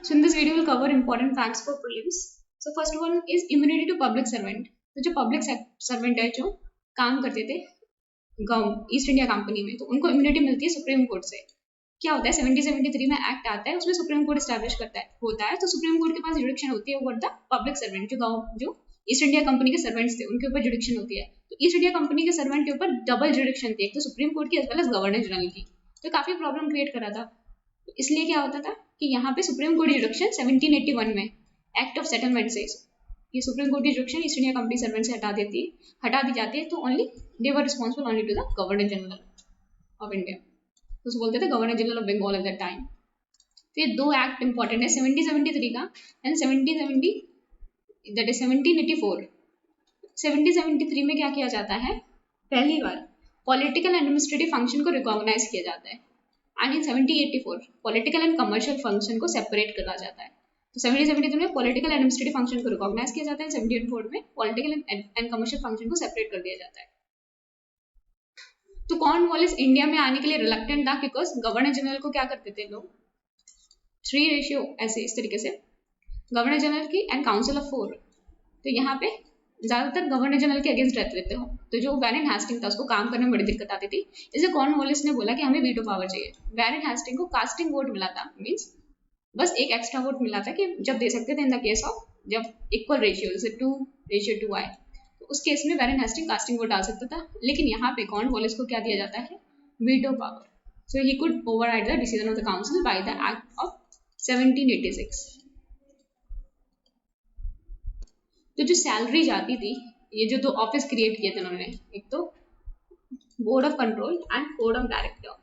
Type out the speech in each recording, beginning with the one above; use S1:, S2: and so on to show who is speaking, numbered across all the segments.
S1: So in this video we'll cover important facts for prelims. So first one is immunity to public servant. तो जो public servant है जो काम करते थे ईस्ट इंडिया कंपनी में, तो उनको इम्यूनिटी मिलती है सुप्रीम कोर्ट से। क्या होता है 1773 में एक्ट आता है, उसमें सुप्रीम कोर्ट स्टैब्लिश करता है होता है, तो सुप्रीम कोर्ट के पास जुडिक्शन होती है ओवर द पब्लिक सर्वेंट। जो ईस्ट इंडिया कंपनी के सर्वेंट्स थे उनके ऊपर जुडिक्शन होती है। तो ईस्ट इंडिया कंपनी के सर्वेंट के ऊपर डबल जुडिक्शन थी, एक तो सुप्रीम कोर्ट की as well as governor general की। तो काफी प्रॉब्लम क्रिएट करा था। तो इसलिए क्या होता था कि यहाँ पे सुप्रीम कोर्ट की जुडिक्शन 1781 में एक्ट ऑफ सेटलमेंट से ये सुप्रीम कोर्ट की jurisdiction East India Company servant से हटा दी जाती है। तो only they were responsible only to the governor general of India. तो उसको बोलते थे governor general of Bengal at that time. तो ये दो एक्ट इंपॉर्टेंट है 1773 का एंड 1784। 1773 में क्या किया जाता है, पहली बार पॉलिटिकल एंड एडमिनिस्ट्रेटिव फंक्शन को रिकॉग्नाइज किया जाता है। And in 1784 political and commercial function को सेपरेट करा जाता है। तो 1773 में पॉलिटिकल एंड एडमिनिस्ट्रेटिव फंक्शन को रिकॉग्नाइज किया जाता है, 1784 में पॉलिटिकल एंड कमर्शियल फंक्शन को सेपरेट कर दिया जाता है। तो कॉर्नवालिस इंडिया में आने के लिए रिलक्टेंट था, बिकॉज गवर्नर जनरल को क्या करते थे लोग 3 रेशियो ऐसे इस तरीके से गवर्नर जनरल की एंड काउंसिल ऑफ 4। तो यहाँ पे ज्यादातर गवर्नर जनरल के अगेंस्ट रहते हो, तो जो वैरेन हेस्टिंग था उसको काम करने में बड़ी दिक्कत आती थी। इसलिए कॉर्नवालिस ने बोला कि हमें वीटो पावर चाहिए। वैरेन हेस्टिंग को कास्टिंग वोट मिला था, मींस बस एक एक्स्ट्रा वोट मिला था कि जब दे सकते थे इन द केस ऑफ जब इक्वल रेशियो जैसे 2:2 आए, तो उस केस में वैरेन हेस्टिंग कास्टिंग वोट डाल सकता था। लेकिन यहाँ पे कॉर्नवालिस को क्या दिया जाता है, veto power. So he could override the decision of the council bye the act of 1786। तो जो सैलरी जाती थी, ये जो 2 ऑफिस क्रिएट किए थे उन्होंने, एक तो board of control and code of director,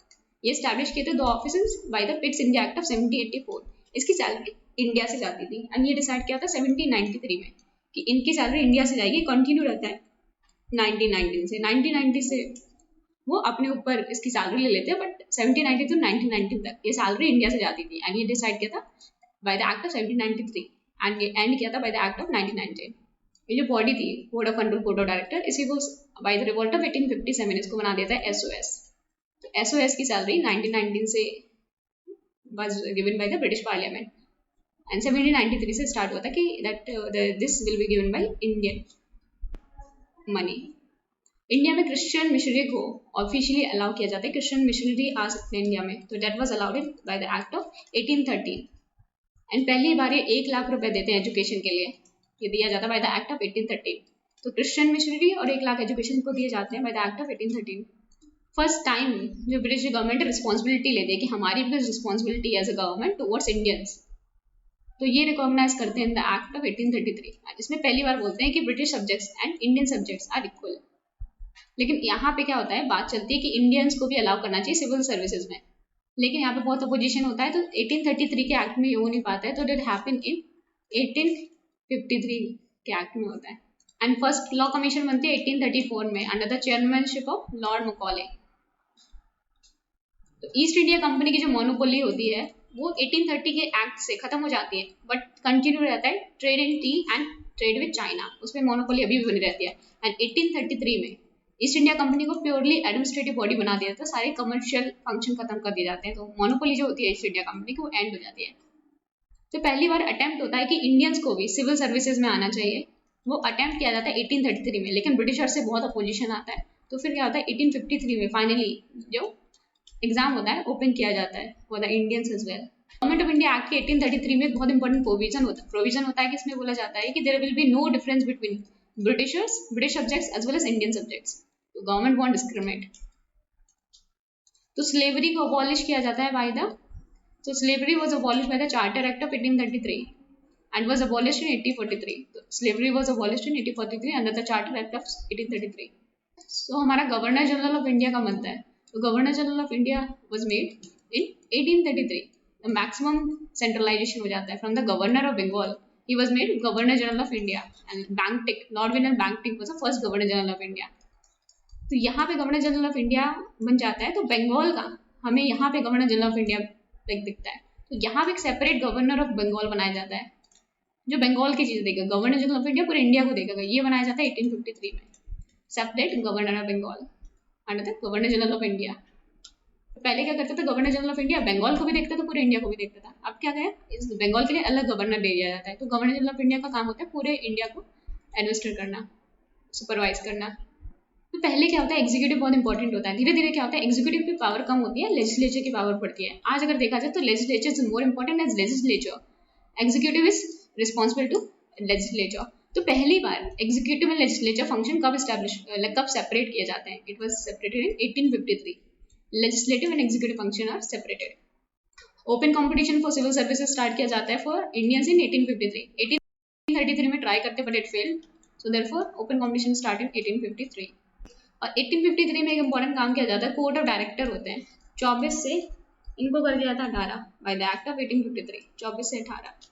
S1: ये स्टैब्लिश किए थे 2 office by the Pitt's India act of 1784। इसकी सैलरी इंडिया से जाती थी एंड ये डिसाइड किया था 1793 में कि इनकी सैलरी इंडिया से जाएगी। कंटिन्यू रहता है 1990 से वो अपने ऊपर इसकी सैलरी ले लेते हैं, बट 1790 to 1990 तक ये सैलरी इंडिया से जाती थी एंड ये डिसाइड किया था by the act of 1793 and ये एंड किया था बाय द एक्ट ऑफ 1919। ये जो बॉडी थी board of control code of director, इसी को बाय द रिवोल्ट ऑफ 1857 इसको बना देता है एसओएस। तो एसओएस की सैलरी 1919 से was given by the British parliament and 1793 से स्टार्ट हुआ था कि that this will be given by Indian money. India में क्रिश्चियन मिशनरी को ऑफिशियली अलाउ किया जाता है, क्रिश्चियन मिशनरी आ सकते हैं इंडिया में, तो that was allowed by the act of 1813 and पहली बार ये 1 लाख रुपए देते हैं एजुकेशन के लिए, ये दिया जाता है बाय द एक्ट ऑफ 1813। तो क्रिश्चियन मिशनरी और 1 लाख एजुकेशन को दिए जाते हैं by the act of 1813। First time जो ब्रिटिश गवर्नमेंट रिस्पॉन्सिबिलिटी लेती है कि हमारी भी responsibility as a government towards Indians, तो ये रिकॉग्नाइज करते हैं इन द एक्ट ऑफ 1833। इसमें पहली बार बोलते हैं कि British subjects and Indian subjects are equal. लेकिन यहाँ पे क्या होता है, बात चलती है कि इंडियंस को भी अलाउ करना चाहिए सिविल सर्विसेज में, लेकिन यहाँ पे बहुत अपोजिशन होता है। तो 1833 के एक्ट में ये हो नहीं पाता है, तो डेट हैपन इन 1853 के एक्ट में होता है। एंड फर्स्ट लॉ कमीशन बनती है 1834 में under the chairmanship of Lord Macaulay. तो ईस्ट इंडिया कंपनी की जो मोनोपोली होती है वो 1830 के एक्ट से खत्म हो जाती है, बट कंटिन्यू रहता है trade in T and trade with China, उसमें मोनोपोली अभी भी बनी रहती है। एंड 1833 में ईस्ट इंडिया कंपनी को प्योरली एडमिनिस्ट्रेटिव बॉडी बना दिया था, सारे कमर्शियल फंक्शन खत्म कर दिए जाते हैं, तो मोनोपोली जो होती है ईस्ट इंडिया कंपनी की वो एंड हो जाती है। तो पहली बार अटेम्प्ट होता है कि इंडियंस को भी सिविल सर्विसेज में आना चाहिए, वो अटेम्प्ट किया जाता है 1833 में, लेकिन ब्रिटिशर से बहुत अपोजिशन आता है। तो फिर क्या होता है 1853 में फाइनली जो एग्जाम होता है ओपन किया जाता है for the Indians as well. Government of India act के 1833 में बहुत इंपॉर्टेंट प्रोविजन होता है कि इसमें बोला जाता है कि there will be no difference between Britishers, British subjects as well as Indian subjects. तो गवर्नमेंट वॉन्ट डिस्क्रिमिनेट। तो स्लेवरी को अबॉलिश किया जाता है by the So slavery was abolished by the Charter Act of 1833 and was abolished in 1843. So slavery was abolished in 1843 under the Charter Act of 1833. So हमारा governor general of India का बनता है। तो governor general of India was made in 1833. The maximum centralization हो जाता है from the governor of Bengal. He was made governor general of India and Bantic, Lord William Bantic was the first governor general of India. तो यहाँ पे governor general of India बन जाता है, तो बंगाल का हमें यहाँ पे गवर्नर जनरल ऑफ इंडिया दिखता है। तो यहाँ पे एक सेपरेट गवर्नर ऑफ बंगाल बनाया जाता है, जो बंगाल की चीज देगा, गवर्नर जनरल ऑफ इंडिया पूरे इंडिया को देगा। ये बनाया जाता है 1853 में, separate governor of Bengal under the governor general of India. पहले क्या करता था, governor general of India Bengal को भी देखता था, पूरे इंडिया को भी देखता था। अब क्या गया, इस बंगाल के लिए अलग गवर्नर दे दिया जाता है। तो गवर्नर जनरल ऑफ इंडिया का काम होता है पूरे इंडिया को एडमिनिस्टर करना, सुपरवाइज करना। तो पहले क्या होता है, एग्जीक्यूटिव बहुत इंपॉर्टेंट होता है। धीरे धीरे क्या होता है, एग्जीक्यूटिव की पावर कम होती है, लेजिस्लेचर की पावर बढ़ती है। आज अगर देखा जाए तो legislature is more important as legislature, executive is responsible to legislature. तो पहली बार एग्जीक्यूटिव एंड लेजिस्लेचर फंक्शन कब कब सेपरेट किए जाते हैं? It was separated in 1853। Legislative and executive function are separated. Open competition for civil services start किया जाता है फॉर इंडियंस इन 1853। 1833 में ट्राई करते but it failed, so therefore open competition start in 1853। और 1853 में एक इंपॉर्टेंट काम किया जाता है, कोर्ट ऑफ डायरेक्टर होते हैं 24 से, इनको कर दिया था 18 बाय द एक्ट ऑफ 1853, 24 से 18।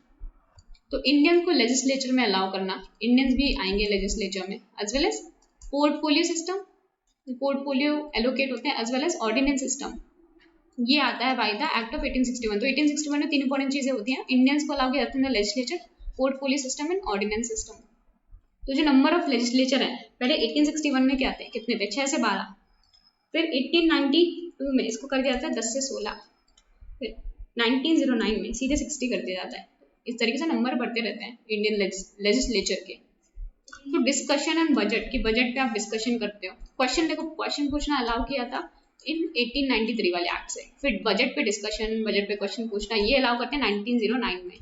S1: तो इंडियंस को लेजिस्लेचर में अलाउ करना, इंडियंस भी आएंगे लेजिस्लेचर में, as well as portfolio system, portfolio allocate होते हैं, as well as ordinance system, ये आता है बाय द एक्ट ऑफ 1861। तो 1861 में 3 इंपॉर्टेंट चीजें होती हैं, इंडियंस को अलाउ किया जाता है legislature, portfolio system and ordinance system. तो जो नंबर ऑफ लेजिस्लेचर है, पहले 1861 में क्या थे, कितने थे, 6 से 12। फिर 1892 में इसको कर दिया जाता है 10 से 16। फिर 1909 में सीधे 60 कर दिया जाता है। इस तरीके से नंबर बढ़ते रहते हैं इंडियन लेजिस्लेचर के। तो डिस्कशन एंड बजट, की बजट पे आप डिस्कशन करते हो, क्वेश्चन, देखो क्वेश्चन पूछना अलाउ किया था इन 1893 वाले एक्ट से। फिर बजट पे डिस्कशन, बजट पे क्वेश्चन पूछना ये अलाउ करते हैं 1909 में,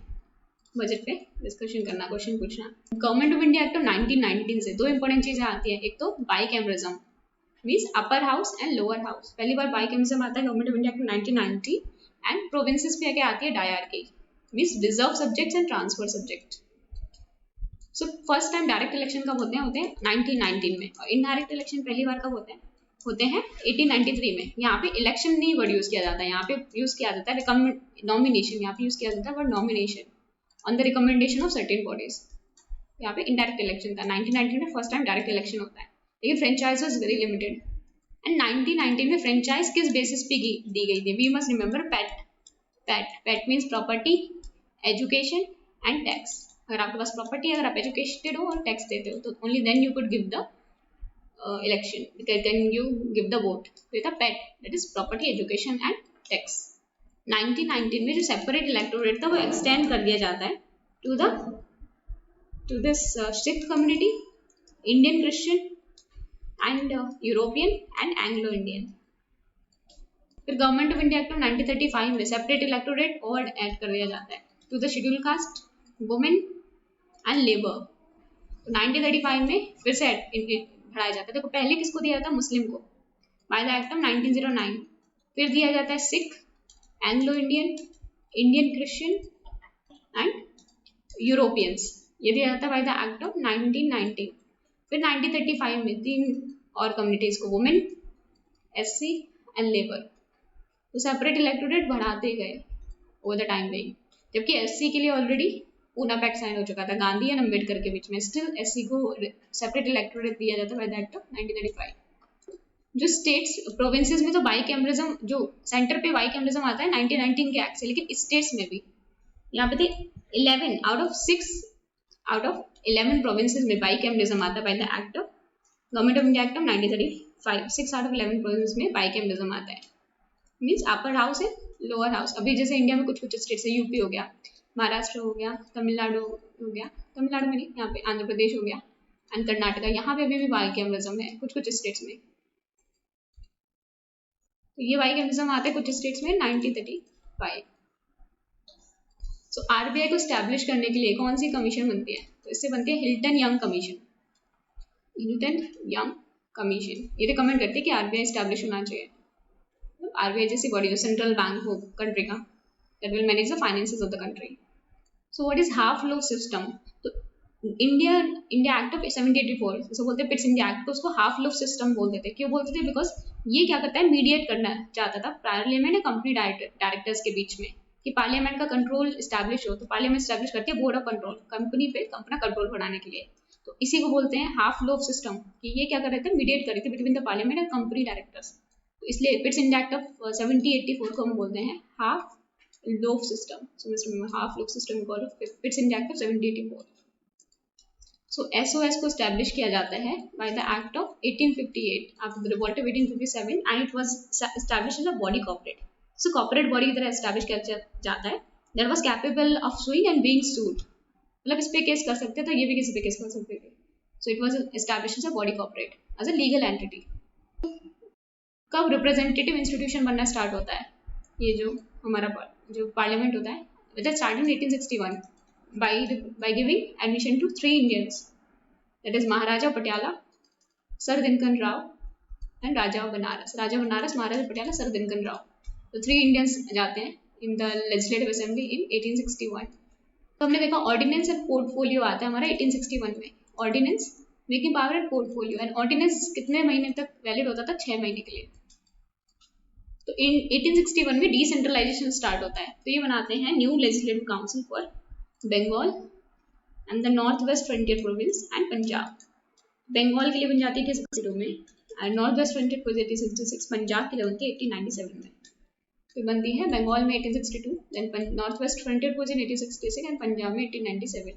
S1: बजट पे डिस्कशन करना, क्वेश्चन पूछना। Government of India act of 1919 से 2 इंपॉर्टेंट चीजें आती है, एक तो bicameralism means upper house and lower house, पहली बार बाइकैमरिज्म आता है government of India act 1990। And provinces पे क्या आती है, diarchy means reserve subjects and transfer subject. So first time direct election कब होते हैं 1919 में, और इनडायरेक्ट इलेक्शन पहली बार कब होते हैं 1893 में। यहाँ पे इलेक्शन नहीं वर्ड यूज किया जाता है, यहाँ पे यूज किया जाता है नॉमिनेशन, यहाँ पे यूज किया जाता है word nomination on the recommendation of certain bodies. यहाँ पे इनडायरेक्ट इलेक्शन था, 1919 में फर्स्ट टाइम डायरेक्ट इलेक्शन होता है, लेकिन franchise was very limited. And 1919 में फ्रेंचाइज किस बेसिस पे दी गई थी, we must remember PAT means property, education and tax. अगर आपके पास प्रॉपर्टी, अगर आप एजुकेटेड हो और टैक्स देते हो, तो only then you could give the election, then you give the vote. तो ये था PAT, that is property, education and tax. 1919 में जो सेपरेट इलेक्टोरेट था वो एक्सटेंड कर दिया जाता है to this Sikh community, Indian Christian and European and Anglo Indian. फिर government of India act of 1935 में सेपरेट इलेक्टोरेट और ऐड कर दिया जाता है to the schedule caste, women and labour. तो 1935 में फिर से बढ़ाया जाता है। देखो पहले किसको दिया जाता है, मुस्लिम को बाय द एक्ट ऑफ 1909। फिर दिया जाता है Sikh, Anglo Indian, Indian Christian and Europeans, ये दिया जाता है बाय द एक्ट ऑफ 1919। फिर 1935 में 3 और कम्युनिटीज को, वुमेन, एससी एंड लेबर। तो सेपरेट इलेक्टोरेट बढ़ाते गए ओवर द टाइम में, जबकि एससी के लिए ऑलरेडी पूना पैक्ट साइन हो चुका था गांधी एंड अम्बेडकर के बीच में, स्टिल एससी को सेपरेट इलेक्टोरेट दिया जाता है बाय द एक्ट ऑफ 1935। जो स्टेट्स, प्रोविंसेस में तो बाइकैमरिज्म, जो सेंटर पे बाइकैमरिज्म आता है 1919 के एक्ट से, लेकिन स्टेट्स में भी यहाँ पे थे 11 आउट ऑफ 11 प्रोविंसेस में बाइकैमरिज्म आता है by the act of government of India act of 1935। 6 out of 11 provinces में बाइकैमरिज्म आता है, मीन्स अपर हाउस है, लोअर हाउस। अभी जैसे इंडिया में कुछ कुछ स्टेट्स है, यूपी हो गया, महाराष्ट्र हो गया, तमिलनाडु हो गया, तमिलनाडु में नहीं, यहाँ पे आंध्र प्रदेश हो गया एंड कर्नाटका, यहाँ पे अभी भी बाइकैमरिज्म है कुछ कुछ स्टेट्स में। तो ये बाइकैमरिज्म आता है कुछ स्टेट्स में 1935। सो आरबीआई को स्टैब्लिश करने के लिए कौन सी कमीशन बनती है, तो इससे बनती है Hilton young commission. Hilton young commission ये रिकमेंड करती है कि आरबीआई स्टैब्लिश होना चाहिए। आरबीआई जैसी बॉडी जो सेंट्रल बैंक हो कंट्री का, that will manage the finances of the country. So what is half loaf system? तो इंडिया एक्ट ऑफ 1784 जैसे बोलते हैं पिट्स इंडिया एक्ट, तो उसको हाफ लोफ सिस्टम बोलते थे। क्यों बोलते थे, बिकॉज ये क्या करता है, मीडिएट करना चाहता था पार्लियामेंट और कंपनी डायरेक्टर्स के बीच में, कि पार्लियामेंट का कंट्रोल स्टैब्लिश हो। तो पार्लियामेंट स्टैब्लिश करती है बोर्ड ऑफ कंट्रोल, कंपनी पे अपना कंट्रोल बढ़ाने के लिए। तो इसी को बोलते हैं हाफ लोफ सिस्टम, कि ये क्या कर रहे थे, मीडिएट कर रहे थे बिटवीन द पार्लियामेंट और कंपनी डायरेक्टर्स। तो इसलिए पिट्स इंडिया एक्ट ऑफ 1784 को हम बोलते हैं half loaf system. So must remember half loaf system called Pitt's India Act of 1784. So SOS को स्टैब्लिश किया जाता है by the act of 1858 after the revolt of 1857 and it was established as a body corporate. So corporate body की तरह establish किया जाता है that was capable of suing and being sued, मतलब इस पे केस कर सकते थे तो ये भी किसी पे केस कर सकते थे। So it was established as a body corporate as a legal entity. कब रिप्रेजेंटेटिव इंस्टीट्यूशन बनना स्टार्ट होता है, ये जो हमारा जो पार्लियामेंट होता है, which started in 1861 by giving admission to 3 Indians, that is Maharaja Patiala, Sir Dinkan Rao and Raja Banaras, Maharaja Patiala, Sir Dinkan Rao। तो 3 Indians जाते हैं in the legislative assembly in 1861। तो हमने देखा ऑर्डिनेंस एंड पोर्टफोलियो आता है हमारा 1861 में। Ordinance making power and portfolio, and ordinance कितने महीने तक वैलिड होता था, 6 महीने के लिए। तो इन 1861 में डिसेंट्रलाइजेशन स्टार्ट होता है, तो ये बनाते हैं new legislative council for Bengal and the North West Frontier Province and Punjab. Bengal के लिए बन जाती है 1862 में, and North West Frontier Province 1866, Punjab के लिए बनती है 1897 में। तो बनती है बंगाल में 1862, then North West Frontier Province 1866 and Punjab में 1897।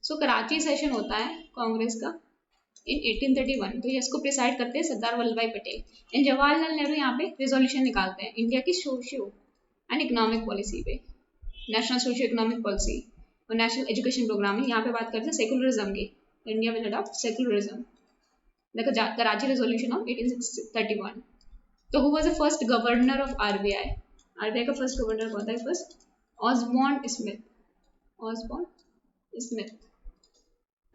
S1: सो कराची सेशन होता है कांग्रेस का इन 1831, तो इसको प्रिसाइड करते हैं सरदार वल्लभ भाई पटेल। एंड जवाहरलाल नेहरू यहाँ पे रिजोल्यूशन निकालते हैं इंडिया की सोशियो एंड इकोनॉमिक पॉलिसी पे, नेशनल सोशियो इकोनॉमिक पॉलिसी और नेशनल एजुकेशन प्रोग्राम है। यहाँ पे बात करते हैं सेकुलरिज्म की, India will adopt secularism, Karachi resolution of 1831। तो who was the first governor of RBI? RBI का फर्स्ट गवर्नर कौन था? First Osborne Smith.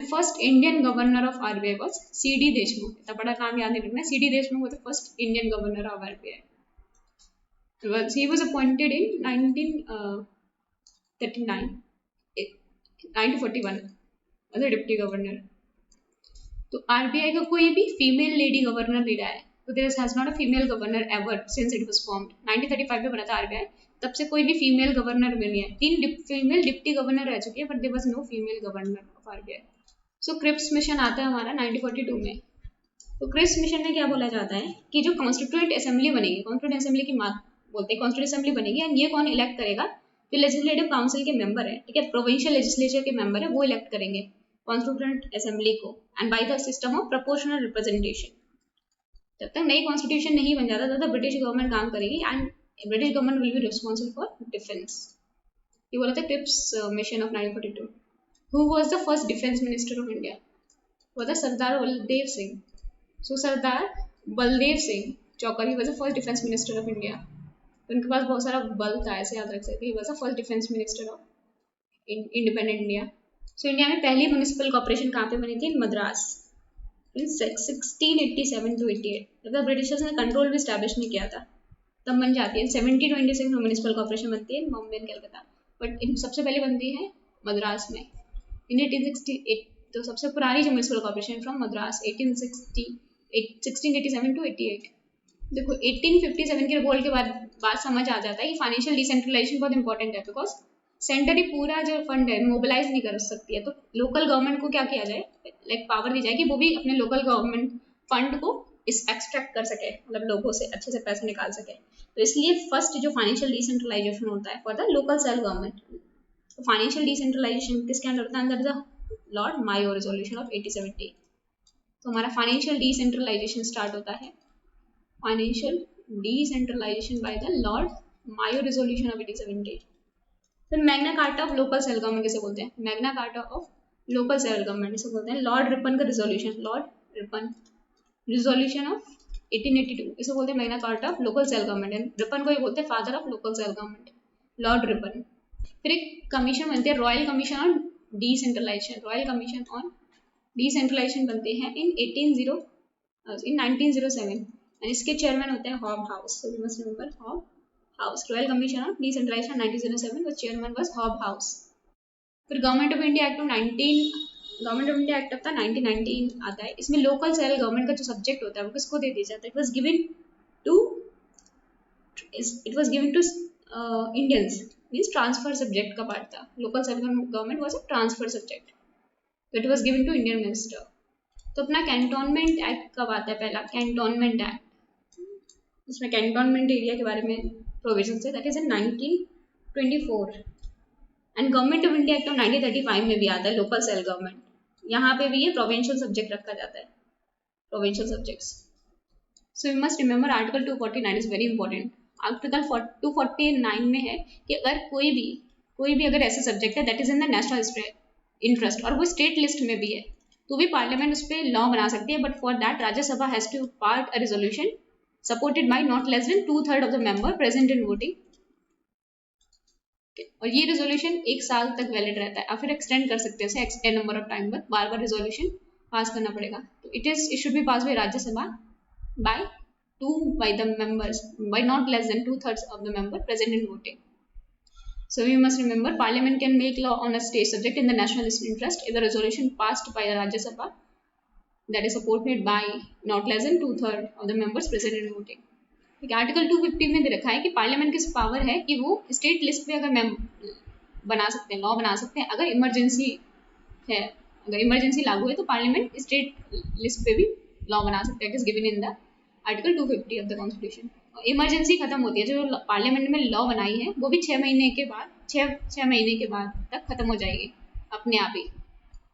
S1: First Indian governor of RBI was CD Deshmukh. इतना बड़ा नाम याद नहीं रखना, CD Deshmukh was the first Indian governor of RBI. He was appointed in 1941 as a deputy governor. तो आरबीआई का कोई भी फीमेल लेडी गवर्नर नहीं रहा है, तो there has not a female governor ever since it was formed. 1935 में बना था आरबीआई, तब से कोई भी फीमेल गवर्नर नहीं है। 3 फीमेल डिप्टी गवर्नर रह चुकी है, but there was no female governor of RBI. So Cripps mission आता है हमारा 1942 में। तो क्रिप्स मिशन में क्या बोला जाता है कि जो कॉन्स्टिट्यूएंट असेंबली बनेगी, कॉन्स्टिट्यूएंट असेंबली की बात बोलते हैं, कॉन्स्टिट्यूएंट असेंबली बनेगी, एंड ये कौन इलेक्ट करेगा? जो लेजिस्लेटिव काउंसिल के मेंबर है, ठीक है, प्रोविंशियल लेजिस्लेचर के मेंबर है, वो इलेक्ट करेंगे कॉन्स्टिट्यूएंट असेंबली को, and by the system of proportional representation. जब तक नई कॉन्स्टिट्यूशन नहीं बन जाता तब तक ब्रिटिश गवर्नमेंट काम करेगी, and British government will be responsible for defence. ये बोला था Cripps mission of 1942। Who was the first defence minister of India? वो था सरदार बलदेव सिंह। सो सरदार Baldev Singh Chaukar, he was the first defence minister of India. उनके पास बहुत सारा बल था, ऐसे याद रख सकते हैं। ही was the first defence minister of independent India. So India में पहली म्युनिसिपल कॉर्पोरेशन कहाँ पे बनी थी? मद्रास, इन 1687 to 88। मतलब ब्रिटिशर्स ने कंट्रोल भी स्टैब्लिश नहीं किया था, तब बन जाती है। 1726 में म्युनिसिपल कॉर्पोरेशन बनती है Bombay and Calcutta, but in सबसे पहले बनती है मद्रास में इन 1868। तो सबसे पुरानी जो municipal corporation from Madras 1687 to 88। देखो 1857 के रिवोल्ट के बाद बात समझ आ जाता है कि फाइनेंशियल डिसेंट्रलाइजेशन बहुत इंपॉर्टेंट है, बिकॉज सेंटर ही पूरा जो फंड है मोबिलाइज नहीं कर सकती है। तो लोकल गवर्नमेंट को क्या किया जाए, लाइक पावर दी जाए कि वो भी अपने लोकल गवर्नमेंट फंड को एक्सट्रैक्ट कर सके, मतलब लोगों से अच्छे से पैसे निकाल सके। तो इसलिए फर्स्ट जो फाइनेंशियल डिसेंट्रलाइजेशन होता है for the local self government. तो फाइनेंशियल डिसेंट्रलाइजेशन किसके अंडर होता है? Under the Lord Mayo resolution of 1870। तो हमारा फाइनेंशियल डिसेंट्रलाइजेशन स्टार्ट होता है, financial decentralization by the Lord Mayo resolution of 1870। फिर Magna carta of local self government किसे बोलते हैं? Magna carta of local self government इसे बोलते हैं। लॉर्ड रिपन का resolution, Lord Ripon resolution of 1882, इसे बोलते हैं Magna carta of local self government. And Ripon को ये बोलते हैं father of local self government, lord Ripon. फिर एक कमीशन बनती है, royal commission on decentralisation. Royal commission on decentralisation बनते हैं इन 1907, एंड इसके चेयरमैन होते हैं Hobhouse. So we must remember Hobhouse. Royal commission on decentralisation 1907, the chairman was Hobhouse. फिर government of India act of 1919 आता है। इसमें local self government का जो सब्जेक्ट होता है वो किसको दे दिया जाता है? It was given to Indians, means transfer subject का पार्ट था। Local self government was a transfer subject, तो it was given to Indian minister. तो अपना कैंटोनमेंट एक्ट कब आता है? पहला कैंटोनमेंट एक्ट, इसमें कैंटोनमेंट एरिया के बारे में प्रोविजन है, that is in 1924। And government of India act of 1935 में भी आता है लोकल सेल्फ गवर्नमेंट। यहाँ पे भी ये प्रोविंशियल सब्जेक्ट रखा जाता है, provincial subjects. So you must remember article 249 is very important. Article 249 में है कि अगर कोई भी अगर ऐसा सब्जेक्ट है that is in the national interest और वो स्टेट लिस्ट में भी है तो भी पार्लियामेंट उस पर लॉ बना सकती है, but for that Rajya Sabha has to pass a resolution supported by not less than 2/3 of the member present in voting. और ये रेजोल्यूशन 1 साल तक वैलिड रहता है और फिर एक्सटेंड कर सकते हैं उसे नंबर ऑफ टाइम पर, बार बार रेजोल्यूशन पास करना पड़ेगा। तो it should be pass by Rajya Sabha by by the members by not less than 2/3 of the member present in voting. So we must remember parliament can make law on a state subject in the national interest if the resolution passed by the Rajya Sabha that is supported by not less than 2/3 of the members present in voting. ठीक है, article 250 में दे रखा है कि parliament के power है कि वो स्टेट लिस्ट पे अगर बना सकते हैं, लॉ बना सकते हैं अगर इमरजेंसी है, अगर इमरजेंसी लागू है तो पार्लियामेंट स्टेट लिस्ट पे भी लॉ बना सकते हैं। It is given in the article 250 of the constitution. Emergency खत्म होती है, जो पार्लियामेंट में लॉ बनाई है वो भी 6 महीने के बाद 6 महीने के बाद तक खत्म हो जाएगी अपने आप ही।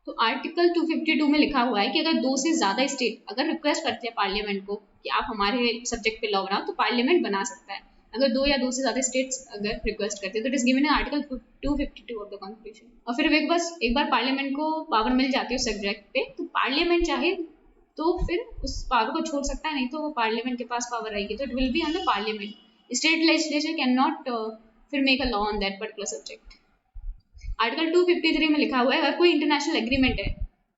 S1: तो आर्टिकल 252 में लिखा हुआ है कि अगर 2 से ज़्यादा स्टेट अगर रिक्वेस्ट करते हैं पार्लियामेंट को कि आप हमारे सब्जेक्ट पे लॉ बनाओ तो पार्लियामेंट बना सकता है, अगर 2 या 2 से ज़्यादा स्टेट्स अगर रिक्वेस्ट करते हैं तो it is given in article 252 of the constitution. और फिर एक बार पार्लियामेंट को पावर मिल जाती है उस सब्जेक्ट पे तो पार्लियामेंट चाहे तो फिर उस पावर को छोड़ सकता है, नहीं तो वो पार्लियामेंट के पास पावर रहेगी तो it will be on the parliament. State legislature can not फिर make a law on that particular subject. Article 253 में लिखा हुआ है अगर कोई इंटरनेशनल एग्रीमेंट है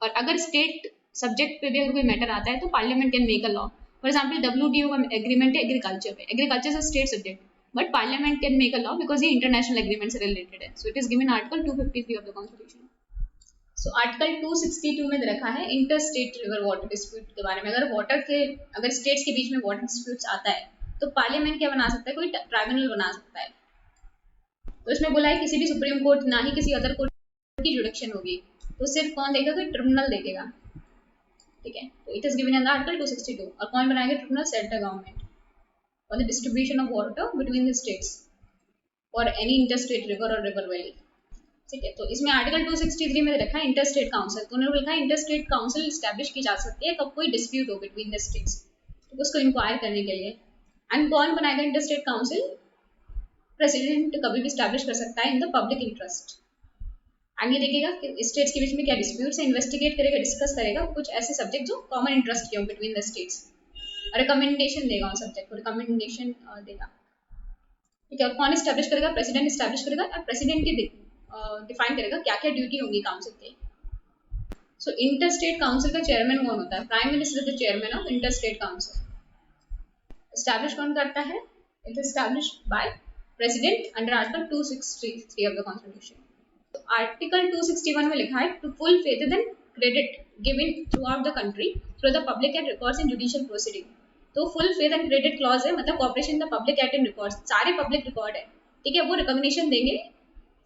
S1: और अगर स्टेट सब्जेक्ट पे भी अगर कोई मैटर आता है तो parliament can make a law. For example WTO का एग्रीमेंट है एग्रीकल्चर पे, agriculture is state subject but parliament can make a law because ये इंटरनेशनल एग्रीमेंट से रिलेटेड है। सो it is given article 253 of the constitution. So article 262 में रखा है inter state river water dispute के बारे में। अगर स्टेट्स के बीच में वाटर डिस्प्यूट्स आता है तो पार्लियामेंट क्या बना सकता है, कोई ट्राइब्यूनल बना सकता है। तो इसमें बोला है किसी भी सुप्रीम कोर्ट ना ही किसी अदर कोर्ट की जुडिक्शन होगी, तो सिर्फ कौन देखेगा, कोई ट्रिब्यूनल देखेगा। ठीक है, तो it is given in article 262। और कौन बनाएगा tribunal, central government for the distribution of water between the states और एनी इंटर स्टेट रिवर और रिवर वैली। ठीक है, तो इसमें आर्टिकल 263 में रखा है इंटर स्टेट काउंसिल। तो उन्होंने लिखा है इंटर स्टेट काउंसिल स्टैब्लिश की जा सकती है कब कोई डिस्प्यूट हो बिटवीन द स्टेट्स, तो उसको इंक्वायर करने के लिए। एंड कौन बनाएगा इंटर स्टेट काउंसिल, प्रेसिडेंट कभी भी स्टैब्लिश कर सकता है in the public interest. And ये देखेगा कि स्टेट्स के बीच में क्या डिस्प्यूट्स है, इन्वेस्टिगेट करेगा, डिस्कस करेगा कुछ ऐसे सब्जेक्ट जो कॉमन इंटरेस्ट के हो बिटवीन द स्टेट्स, रिकमेंडेशन देगा उन सब्जेक्ट को, रिकमेंडेशन देगा। ठीक है, कौन स्टैब्लिश करेगा, प्रेसिडेंट स्टैब्लिश करेगा और प्रेसिडेंट की डिफाइन करेगा क्या क्या ड्यूटी होगी काउंसिल के। सो इंटर स्टेट काउंसिल का चेयरमैन कौन होता है, prime minister the chairman of inter state council. Establish कौन करता है, it is established by president under article 263 of the constitution. तो आर्टिकल 261 में लिखा है to full faith and credit given throughout the country through the public and records in judicial proceeding. तो full faith and credit clause है, मतलब cooperation the public at and records, सारे public record है। ठीक है, वो recognition देंगे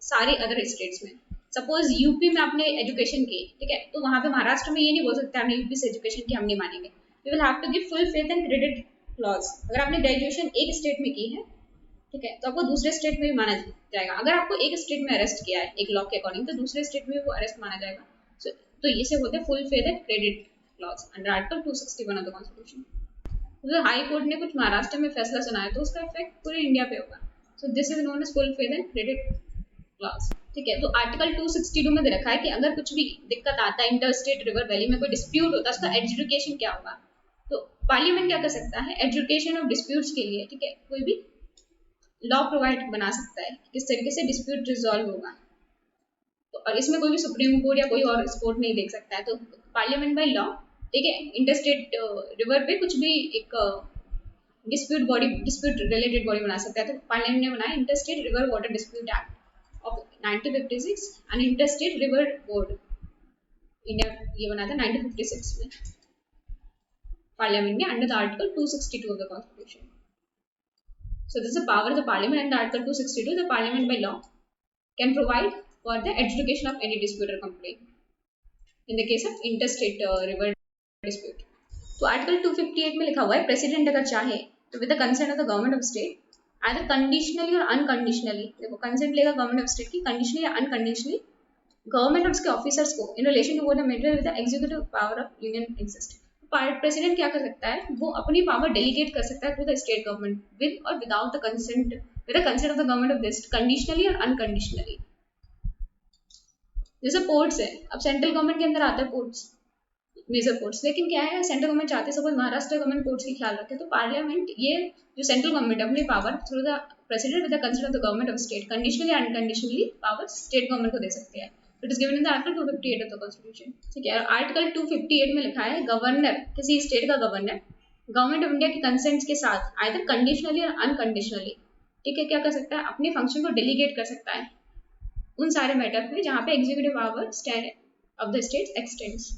S1: सारे अदर स्टेट्स में। सपोज यूपी में आपने एजुकेशन की, ठीक है, तो वहाँ पे महाराष्ट्र में ये नहीं बोल सकते हमने यूपी से एजुकेशन की, हम नहीं मानेंगे। We will have to give full faith and credit clause. अगर आपने ग्रेजुएशन एक स्टेट में की है, ठीक है, तो आपको दूसरे स्टेट में भी माना जाएगा। अगर आपको एक स्टेट में अरेस्ट किया है एक लॉ के अकॉर्डिंग तो दूसरे स्टेट में भी वो अरेस्ट माना जाएगा। तो ये से बोलते हैं full faith and credit clause under article 261 of the constitution. तो हाई कोर्ट ने कुछ महाराष्ट्र में फैसला सुनाया तो उसका इफेक्ट पूरे इंडिया पे होगा। So this is known as full faith and credit clause. ठीक है, तो आर्टिकल 262 में दे रखा है कि अगर कुछ भी दिक्कत आता है इंटर स्टेट रिवर वैली में, कोई डिस्प्यूट होता है, उसका एडजुडिकेशन क्या होगा। तो पार्लियामेंट क्या कर सकता है, एडजुडिकेशन ऑफ डिस्प्यूट्स के लिए, ठीक है, कोई भी लॉ प्रोवाइड बना सकता है किस तरीके से डिस्प्यूट रिजॉल्व होगा। तो और इसमें कोई भी सुप्रीम कोर्ट या कोई और कोर्ट नहीं देख सकता है। तो पार्लियामेंट बाय लॉ, ठीक है, इंटर स्टेट रिवर पे कुछ भी एक डिस्प्यूट रिलेटेड बॉडी बना सकता है। तो पार्लियामेंट ने बनाया inter state river water dispute act of 1956 and inter state river board India, ये बना था 1956 में पार्लियामेंट ने under the article 262 of the constitution. So this is the power of the parliament and Article 262. The parliament by law can provide for the adjudication of any dispute or complaint in the case of interstate river dispute. तो article 258 में लिखा हुआ है president अगर चाहे तो with the consent of the government of state either conditionally और unconditionally, देखो कंसेंट लेगा गवर्नमेंट ऑफ स्टेट की, कंडीशनली या अनकंडीशनली गवर्नमेंट और उसके ऑफिसर्स को in relation to the matter with the executive power of union exist. President क्या कर सकता है, वो अपनी पावर डेलीगेट कर सकता है to the state government with और without the consent, with the consent of the government of this, conditionally और अनकंडीशनली। जैसे पोर्ट्स है, अब सेंट्रल गवर्नमेंट के अंदर आता है पोर्ट्स, मेजर पोर्ट्स, लेकिन क्या है सेंट्रल गवर्नमेंट चाहते हैं सपोज महाराष्ट्र गवर्नमेंट पोर्ट्स की ख्याल रखे, तो पार्लियामेंट ये जो सेंट्रल गवर्नमेंट अपनी power through the president with the consent of the government of state conditionally unconditionally power state government को दे सकते हैं। It is given in the article 258 of the constitution. ठीक है, आर्टिकल 258 में लिखा है गवर्नर, किसी स्टेट का गवर्नर गवर्नमेंट ऑफ इंडिया के कंसेंट के साथ आइदर कंडीशनली और अनकंडीशनली, ठीक है, क्या कर सकता है, अपने फंक्शन को डेलीगेट कर सकता है उन सारे मैटर पे जहाँ पे executive power of the state x tends.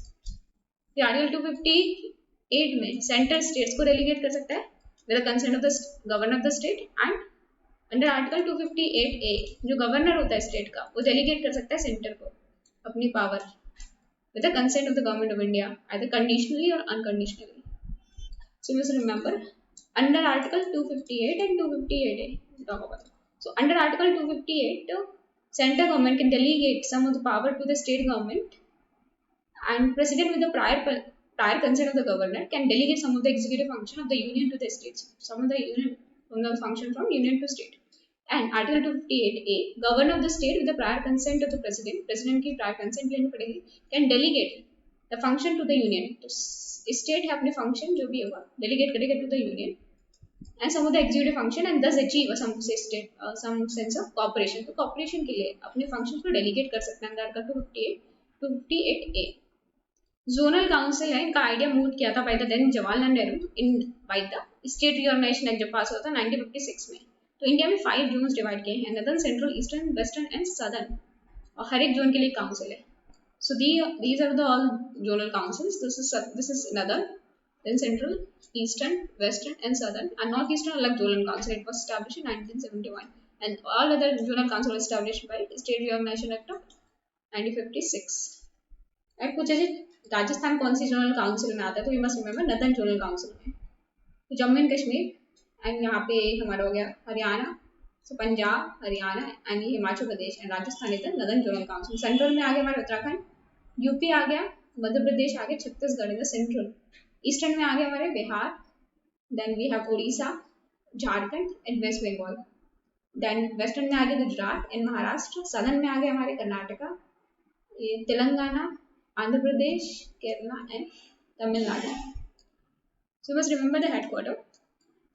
S1: Article 258 में सेंटर स्टेट्स को डेलीगेट कर सकता है with the consent of the governor of the state, and under article 258A जो गवर्नर होता है स्टेट का वो डेलीगेट कर सकता है सेंटर को अपनी power with the consent of the government of India either conditionally और unconditionally. So you must remember under article 258 and 258A talk about it. So under article 258 central government can delegate some of the power to the state government, and president with the prior consent of the governor can delegate some of the executive function of the union to the states, some of the union from the function from union to state. And article 258A, governor of the state with the prior consent of the president की prior consent लेनी पड़ेगी, can delegate the function to the union. तो state है अपने function जो भी होगा delegate करेगा to the union and some of the executive function and thus achieve some sense of cooperation. तो cooperation के लिए अपने functions को delegate कर सकते हैं अंदर आर्टिकल 258A। जोनल काउंसिल है, इनका आइडिया मूव किया था by the then Jawaharlal Nehru in by the state reorganisation act जब पास हुआ था 1956 में। तो इंडिया में 5 जोन्स डिवाइड किए हैं, northern, central, eastern, western and southern, और हर एक जोन के लिए काउंसिल है। So these are the all zonal councils. This is northern, then central, eastern, western and southern, and north eastern अलग zonal council, it was established in 1971 and all other zonal council were established by state reorganisation act of 1956। And कुछ ऐसे राजस्थान कौन सी zonal council में आता है, तो you must remember northern zonal council में। तो जम्मू एंड कश्मीर एंड यहाँ पे हमारा हो गया Haryana, so Punjab, Haryana and Himachal Pradesh and Rajasthan is the northern zonal council. Central में आ गया हमारा उत्तराखंड, यूपी आ गया, मध्य प्रदेश आ गया, Chhattisgarh in the central. Eastern में आ गया हमारे Bihar, then we have Orissa, Jharkhand and West Bengal. Then western में आ गया गुजरात एंड महाराष्ट्र। सदर्न में आ गया हमारे Karnataka, Telangana, Andhra Pradesh, Kerala and Tamil Nadu. So you must remember the headquarter.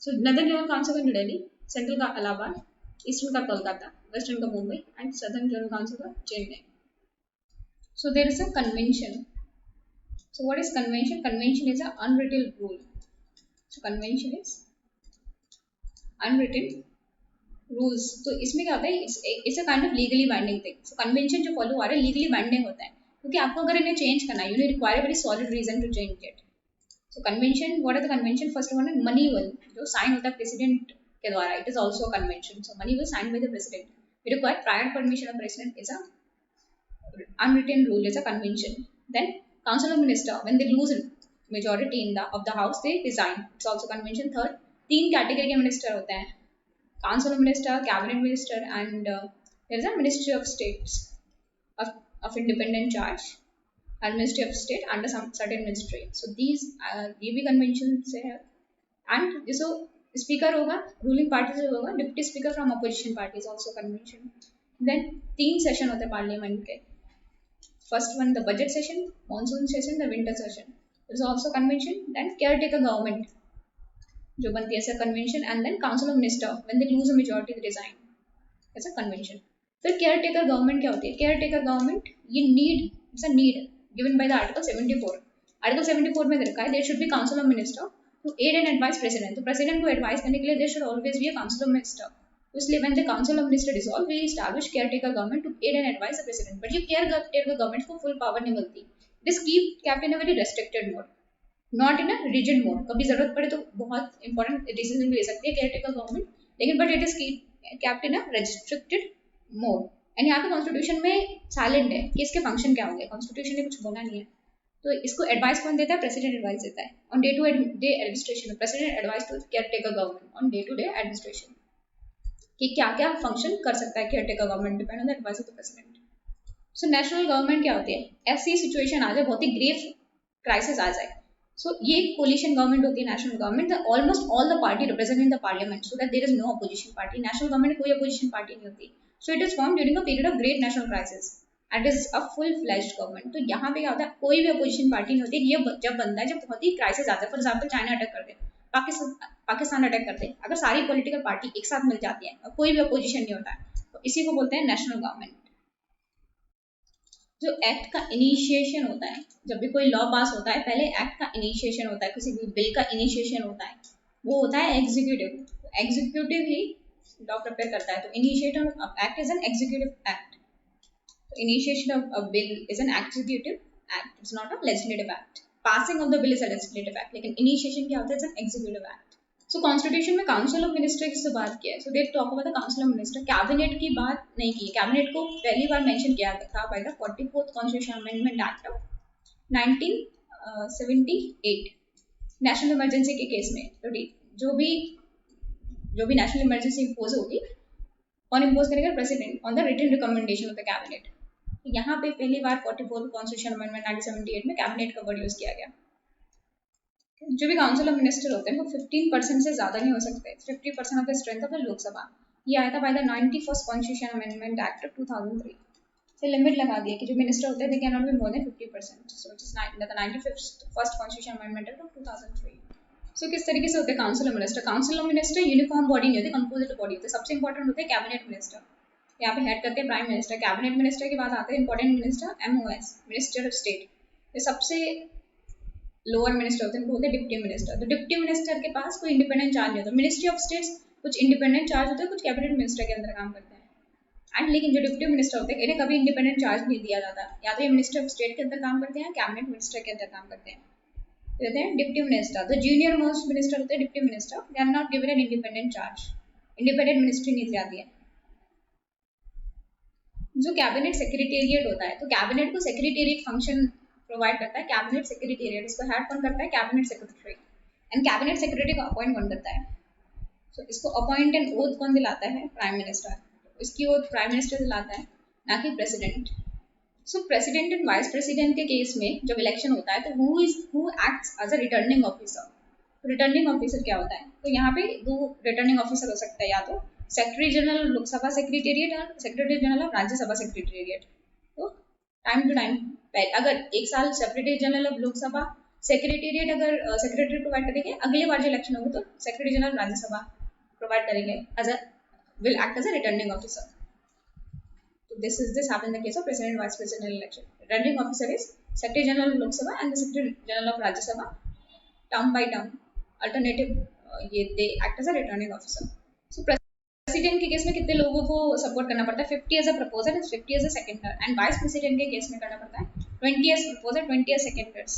S1: So Northern General Council का New Delhi, Central का Allahabad, Eastern का Kolkata, Western का Mumbai and Southern General Council का Chennai. So there is a convention. So what is convention? Convention is an unwritten rule. So convention is unwritten rules. तो इसमें क्या होता है? It's a kind of legally binding thing. So convention जो follow हो रहा है legally binding होता है, क्योंकि आपको अगर इन्हें चेंज करना है, you require a very solid reason to change it. So convention, what are the convention? First one है मनीवल, जो साइन होता है प्रेसिडेंट के द्वारा, it is also a convention. So money bill sign by the president, we require prior permission of president, is a unwritten rule, is a convention. Then council of minister, when they lose majority in the of the house they resign, it's also convention. Third, 3 category के minister होते हैं, council of minister, cabinet minister and there is a ministry of states of independent charge and Ministry of State under some certain ministry. So these ये भी conventions है। and जो speaker होगा ruling party से होगा, deputy speaker from opposition party is also convention. then 3 session होते हैं parliament के, first one the budget session, monsoon session, the winter session, it is also convention. then caretaker government जो बनती है ऐसा convention, and then council of minister when they lose a majority they resign, it's a convention. फिर care taker government क्या होती है? Care taker government ये need, it's a need given by the article 74। Article 74 में लिखा है there should be council of minister to aid and advice president. तो president को एडवाइस करने के लिए there should always be a council of minister. इसलिए when the council of minister dissolve we establish care taker government to aid and advice the president. But ये care taker government को full power नहीं मिलती, it is kept in a very restricted mode, not in a rigid mode. कभी जरूरत पड़े तो बहुत important decision भी ले सकती है केयर टेकर गवर्नमेंट, लेकिन but it is kept in a restricted mode. And यहाँ पे कॉन्स्टिट्यूशन में साइलेंट है कि इसके फंक्शन क्या होंगे, कॉन्स्टिट्यूशन ने कुछ बोला नहीं है। तो इसको एडवाइस कौन देता है? प्रेसिडेंट एडवाइस देता है on day to day administration. President advice to care taker government on day to day administration कि क्या क्या फंक्शन कर सकता है care taker government, depend on the advice of the president. So national government क्या होती है, ऐसी सिचुएशन आ जाए, बहुत ही ग्रेव क्राइसिस आ जाए, सो ये कोलिशन गवर्नमेंट होती है national government, almost all the party represent in the parliament so that there is no opposition party. National government कोई अपोजिशन पार्टी नहीं होती, so it is form during a period of great national crisis and is a full fledged government. तो यहाँ पे क्या होता है, कोई भी अपोजिशन पार्टी नहीं होती, ये जब बनता है जब बहुत ही क्राइसिस आता है। फॉर एग्जाम्पल चाइना अटैक कर दे, पाकिस्तान अटैक करते हैं, अगर सारी पॉलिटिकल पार्टी एक साथ मिल जाती है और कोई भी अपोजिशन नहीं होता है, तो इसी को बोलते हैं नेशनल गवर्नमेंट। जो एक्ट का इनिशिएशन होता है, जब भी कोई लॉ पास होता है, पहले एक्ट का इनिशिएशन होता है, किसी भी बिल का इनिशिएशन होता है, वो होता है एग्जीक्यूटिव। एग्जीक्यूटिव ही लॉ प्रिपेयर करता है, तो initiation of act is an executive act. Initiation of a bill is an executive act, it's not a legislative act. Passing of the bill is a legislative act, लेकिन initiation क्या होता है, it's an executive act. So constitution में council of minister की बात किया है, so they talk about the council of minister. Cabinet की बात नहीं की, कैबिनेट को पहली बार मेंशन किया था by the 44th constitution amendment act of 1978 national emergency के केस में। तो जो भी नेशनल इमरजेंसी इम्पोज होगी, कौन इम्पोज करेगा, president on the written recommendation of the cabinet. यहाँ पे पहली बार 44th कॉन्स्टिट्यूशन अमेंडमेंट 1978 में कैबिनेट का वर्ड यूज किया गया। जो भी काउंसिल ऑफ मिनिस्टर होते हैं वो 15% से ज़्यादा नहीं हो सकते, 50% of the strength of the Lok Sabha. ये आया था by the 91st constitution amendment act of 2003 से लिमिट लगा दिया कि जो मिनिस्टर होते हैं they can not be more than 50%, so it is the 91st constitution amendment act of 2003। सो किस तरीके से होते हैं council of minister? Council of minister uniform body नहीं होती, कंपोजिट बॉडी होती है। सबसे इंपॉर्टेंट होते हैं कैबिनेट मिनिस्टर, यहाँ पे हेड करते हैं प्राइम मिनिस्टर। कैबिनेट मिनिस्टर के बाद आते हैं important minister, MOS minister of state. ये सबसे लोअर मिनिस्टर होते हैं, बोलते हैं डिप्टी मिनिस्टर। तो डिप्टी मिनिस्टर के पास कोई इंडिपेंडेंट चार्ज नहीं होता। मिनिस्ट्री ऑफ स्टेट्स कुछ इंडिपेंडेंट चार्ज होते हैं, कुछ कैबिनेट मिनिस्टर के अंदर काम करते हैं। एंड लेकिन जो डिप्टी मिनिस्टर होते हैं इन्हें कभी इंडिपेंडेंट चार्ज नहीं दिया जाता, या तो ये मिनिस्टर ऑफ स्टेट के अंदर काम करते हैं, कैबिनेट मिनिस्टर के अंदर काम करते हैं। कहते हैं डिप्टी मिनिस्टर। तो जूनियर मोस्ट मिनिस्टर होते हैं deputy minister, they are not given an independent charge, independent ministry नहीं दी जाती है। जो कैबिनेट सेक्रेटेरिएट होता है, तो कैबिनेट को सेक्रेटेरिएट फंक्शन प्रोवाइड करता है, कैबिनेट सेक्रेटेरिएट। इसको हेड कौन करता है, cabinet secretary. And cabinet secretary को अपॉइंट कौन करता है, सो इसको अपॉइंट एंड ओथ कौन दिलाता है, प्राइम मिनिस्टर। इसकी ओथ प्राइम मिनिस्टर दिलाता है, ना कि president. So president and vice president के केस में जब इलेक्शन होता है तो who acts as a returning officer. Returning officer क्या होता है, तो यहाँ पे दो रिटर्निंग ऑफिसर हो सकता है, या तो सेक्रेटरी जनरल लोकसभा सेक्रेटेरिएट और secretary general of Rajya Sabha secretariat. तो टाइम टू टाइम अगर एक साल secretary general of Lok Sabha secretariat अगर सेक्रेटरी प्रोवाइड करेंगे, अगली बार जो इलेक्शन होगी तो सेक्रेटरी जनरल राज्यसभा प्रोवाइड करेंगे as a will act as a returning officer. तो this happen in the case of president vice president election. Returning officer is secretary general of Lok Sabha and the secretary general of Rajya Sabha, term by term alternative they act as a returning officer. So president के case में कितने लोगों को support करना पड़ता है, 50 as a proposer and 50 as a seconder. And vice president के case में करना पड़ता है 20 एज प्रपोजर 20 एज सेकेंडर्स।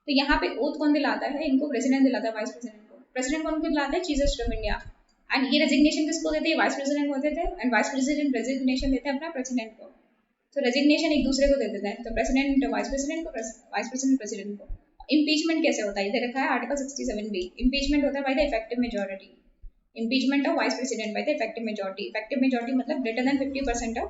S1: तो यहाँ पे ओथ कौन दिलाता है, इनको प्रेसिडेंट दिलाता है वाइस प्रेसिडेंट को। प्रेसिडेंट कौन को दिलाता है, chief justice of India. And ये रेजिग्नेशन किसको देते हैं, वाइस प्रेसिडेंट को देते हैं। एंड वाइस प्रेसिडेंट रेजिग्नेशन देते हैं अपना प्रेसिडेंट को। तो रेजिग्नेशन एक दूसरे को दे देते हैं, तो प्रेसिडेंट वाइस प्रेसिडेंट को, वाइस प्रेसिडेंट प्रेसिडेंट को। इम्पीचमेंट कैसे होता है, इधर रखा है आर्टिकल 67B। इम्पीचमेंट होता है by the effective majority. Impeachment of vice president by the effective majority. Effective majority मतलब greater than 50% of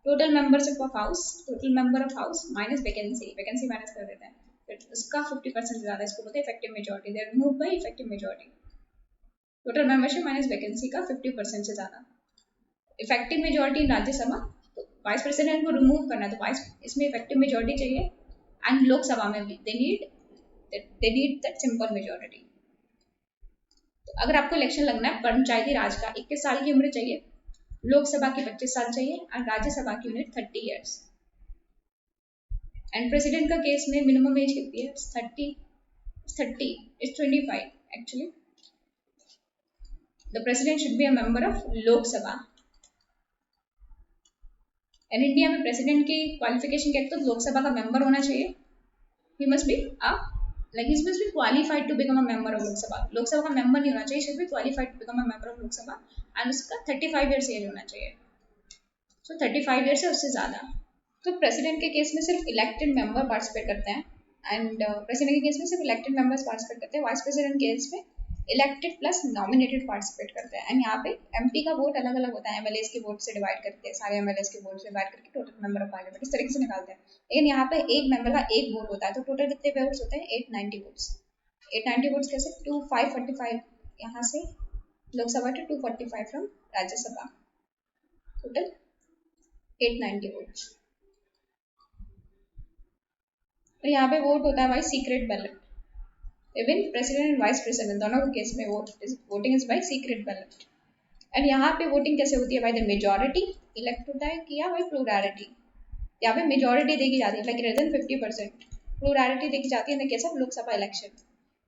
S1: total membership of house, total member of house minus vacancy. Vacancy minus कर देते हैं, तो उसका 50% से ज़्यादा, इसको बोलते हैं effective majority. They are removed by effective majority. Total membership minus vacancy का 50% से ज़्यादा. Effective majority in राज्यसभा, तो वाइस प्रेसिडेंट को रिमूव करना है, तो वाइस इसमें effective majority चाहिए। एंड लोकसभा में भी they need that simple majority. तो अगर आपको इलेक्शन लगना है पंचायती राज का, 21 साल की उम्र चाहिए, लोकसभा की 25 साल चाहिए और राज्यसभा की उम्र 30 इयर्स। एंड प्रेसिडेंट का केस में मिनिमम एज कितनी है, 25 actually. The president should be a member of Lok Sabha. And India में प्रेसिडेंट की क्वालिफिकेशन क्या है, तो लोकसभा का मेंबर होना चाहिए। He must be he must be qualified to become a member of Lok Sabha. लोक सभा का मेंबर नहीं होना चाहिए, should be qualified to become a member of Lok Sabha and उसका 35 years एज होना चाहिए। So 35 years से उससे ज़्यादा। तो प्रेसिडेंट के केस में सिर्फ इलेक्टेड मेंबर पार्टिसिपेट करते हैं, एंड प्रेसिडेंट के केस में सिर्फ इलेक्टेड मेंबर्स पार्टिसिपेट करते हैं। वाइस प्रेसिडेंट केस में इलेक्टेड प्लस नॉमिनेटेड पार्टिसिपेट करते हैं। एंड यहाँ पे एमपी का वोट अलग अलग होता है, एमएलए के वोट से डिवाइड करते हैं, सारे एमएलए के वोट से डिवाइड करके टोटल मेंबर ऑफ पार्लियामेंट इस तरीके से निकालते हैं। लेकिन यहाँ पे एक मेंबर का एक वोट होता है, तो टोटल कितने वोट्स होते हैं? 890 वोट्स। 890 वोट्स कैसे? 545 यहाँ से Lok Sabha to 245 from Rajya Sabha, total 890 votes. तो यहाँ पे वोट होता है भाई secret ballot. Even president and vice president दोनों के केस में voting is by secret ballot. And यहाँ पे वोटिंग कैसे होती है? बाय द मेजॉरिटी इलेक्ट होता है कि या बाय प्लूरैलिटी। यहाँ पे मेजॉरिटी देखी जाती है, लाइक ग्रेटर देन 50%। प्लूरैलिटी देखी जाती है in the case of Lok Sabha election.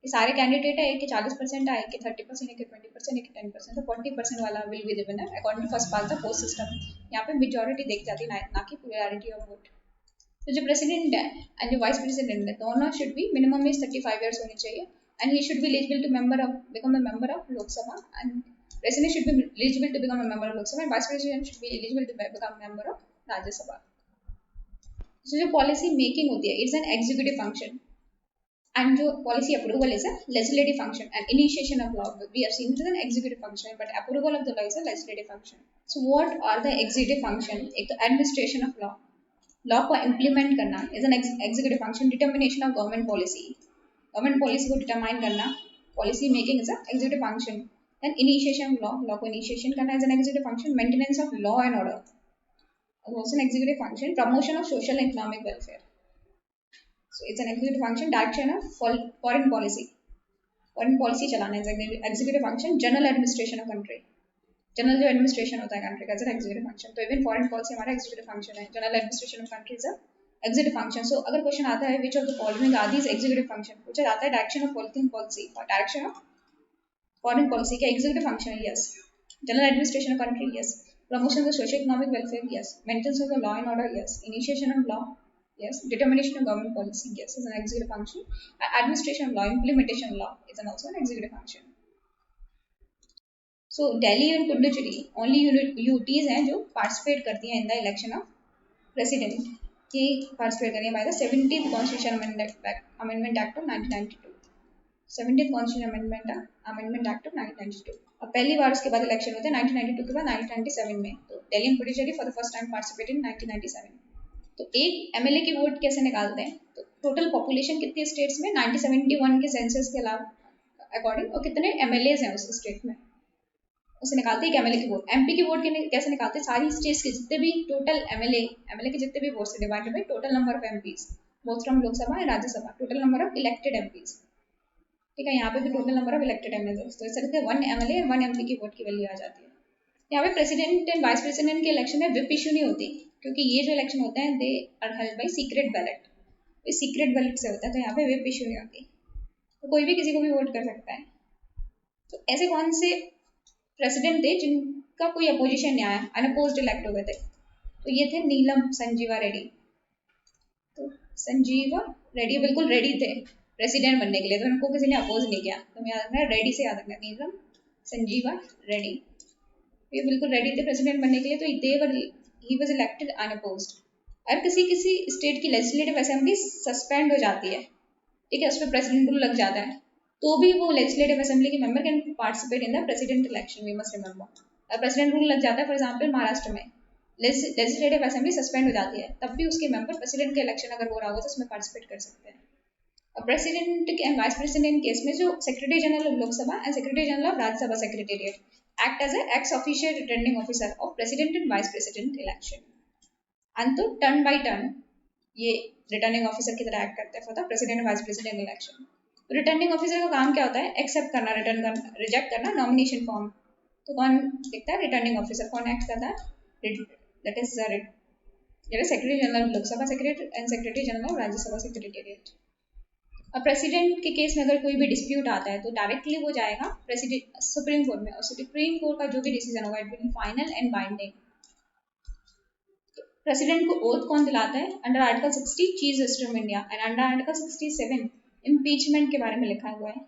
S1: ये सारे कैंडिडेट है, एक के 40% आए, एक के 30%, एक के 20%, एक के 10%, तो 40% वाला will be the winner according to first part of post system. यहाँ पे मेजॉरिटी देखी जाती है, ना कि प्लूरैलिटी ऑफ वोट। तो जो प्रेसिडेंट है एंड जो वाइस प्रेसिडेंट है दोनों should be minimum age 35 years होनी चाहिए, and he should be eligible to become a member of Lok Sabha, and president should be eligible to become a member of Lok Sabha, and vice president should be eligible to become member of Rajya Sabha. तो जो policy making होती है it's an executive function, and जो policy approval is a legislative function, and initiation of law we have seen it is an executive function, but approval of the law is a legislative function. So what are the executive function? एक तो administration of law, law को implement करना is an executive function. Determination of government policy को determine करना, policy making is a executive function. Then initiation of law को initiation करना is an executive function. Maintenance of law and order also an executive function. Promotion of social and economic welfare, so it's an executive function. Direction of foreign policy चलाना is an executive function. General administration of country, general जो administration होता है country का is an executive function. तो even foreign policy हमारा executive function है, general administration of country is a executive function. So अगर question आता है which of the following are these executive function, पूछा जाता है डायरेक्शन ऑफ फॉरेन पॉलिसी और डायरेक्शन ऑफ फॉरेन पॉलिसी क्या एग्जीक्यूटिव फंक्शन है? Yes. General administration of country, yes. Promotion of social economic welfare, yes. Maintenance of the law and order, yes. Initiation of law, yes. Determination of government policy, yes, is an executive function. Administration of law, implementation of law is also an executive function. So Delhi और Puducherry only UTs हैं जो participate करती हैं in the election of president, ये participate करेंगे by the 70th constitution amendment act of 1992, 70th constitution amendment act of 1992। अब पहली बार उसके बाद इलेक्शन होते हैं 1992 के बाद 1997 में। तो Delhi and Puducherry for the first time participated in 1997। तो एक एमएलए की वोट कैसे निकालते हैं? तो टोटल पॉपुलेशन कितनी स्टेट्स में 1971 के सेंसस के अलावा अकॉर्डिंग, और कितने एमएलएज हैं उस स्टेट में, उसे निकालते हैं एमएलए की वोट। एमपी की वोट कैसे निकालते हैं? सारी स्टेट्स के जितने भी टोटल एमएलए के जितने भी वोट से divided by total number of MPs both from Lok Sabha and Rajya Sabha, total number of elected MPs. ठीक है, यहाँ पे भी total number of elected MLA, तो इस तरह से 1 एमएलए 1 एमपी की वोट की वैल्यू आ जाती है। यहाँ पे प्रेसिडेंट एंड वाइस प्रेसिडेंट के इलेक्शन में विप इशू नहीं होती, क्योंकि ये जो इलेक्शन होते हैं they are held by secret ballot, इस सीक्रेट बैलेट से होता है, तो यहाँ पे विप इशू नहीं होती, तो कोई भी किसी को भी वोट कर सकता है। तो ऐसे कौन से प्रेसिडेंट थे जिनका कोई अपोजिशन नहीं आया, अनअपोज्ड इलेक्ट हो गए थे? तो ये थे नीलम संजीवा रेड्डी। तो संजीवा रेड्डी बिल्कुल रेडी थे प्रेसिडेंट बनने के लिए, तो उनको किसी ने अपोज नहीं किया, तो याद रखना रेडी से याद रखना, नीलम संजीवा रेड्डी, ये बिल्कुल रेडी थे प्रेसिडेंट बनने के लिए, तो ही वाज इलेक्टेड अनअपोज्ड। अगर किसी स्टेट की लेजिस्लेटिव असेंबली सस्पेंड हो जाती है, ठीक है, उस पर प्रेसिडेंट रूल लग जाता है, तो भी वो लेजिस्लेटिव असेंबली के member can participate in the president election, we must remember. President rule लग जाता है, फॉर एग्जांपल महाराष्ट्र में लेजिस्लेटिव असेंबली सस्पेंड हो जाती है, तब भी उसके मेंबर प्रेसिडेंट के इलेक्शन अगर हो रहा हो तो उसमें पार्टिसिपेट कर सकते हैं। और president and vice president case में जो secretary general of Lok Sabha and secretary general of Rajya Sabha secretariat act as an ex-officio returning officer of president and vice president election, and तो turn by turn ये रिटर्निंग ऑफिसर की तरह act करते हैं for the president and vice president election. तो returning officer का काम क्या होता है? एक्सेप्ट करना, रिटर्न करना, रिजेक्ट करना नॉमिनेशन फॉर्म। तो कौन लिखता है? Returning officer. कौन एक्ट करता है? That is secretary general Lok Sabha secretary and secretary general Rajya Sabha secretariat. अब प्रेसिडेंट के केस में अगर कोई भी डिस्प्यूट आता है तो डायरेक्टली वो जाएगा प्रेसिडेंट सुप्रीम कोर्ट में, और सुप्रीम कोर्ट का जो भी डिसीजन होगा it will B final and binding. President को ओथ कौन दिलाता है? Under article 60 chief justice of India, and under article 67 impeachment के बारे में लिखा हुआ है,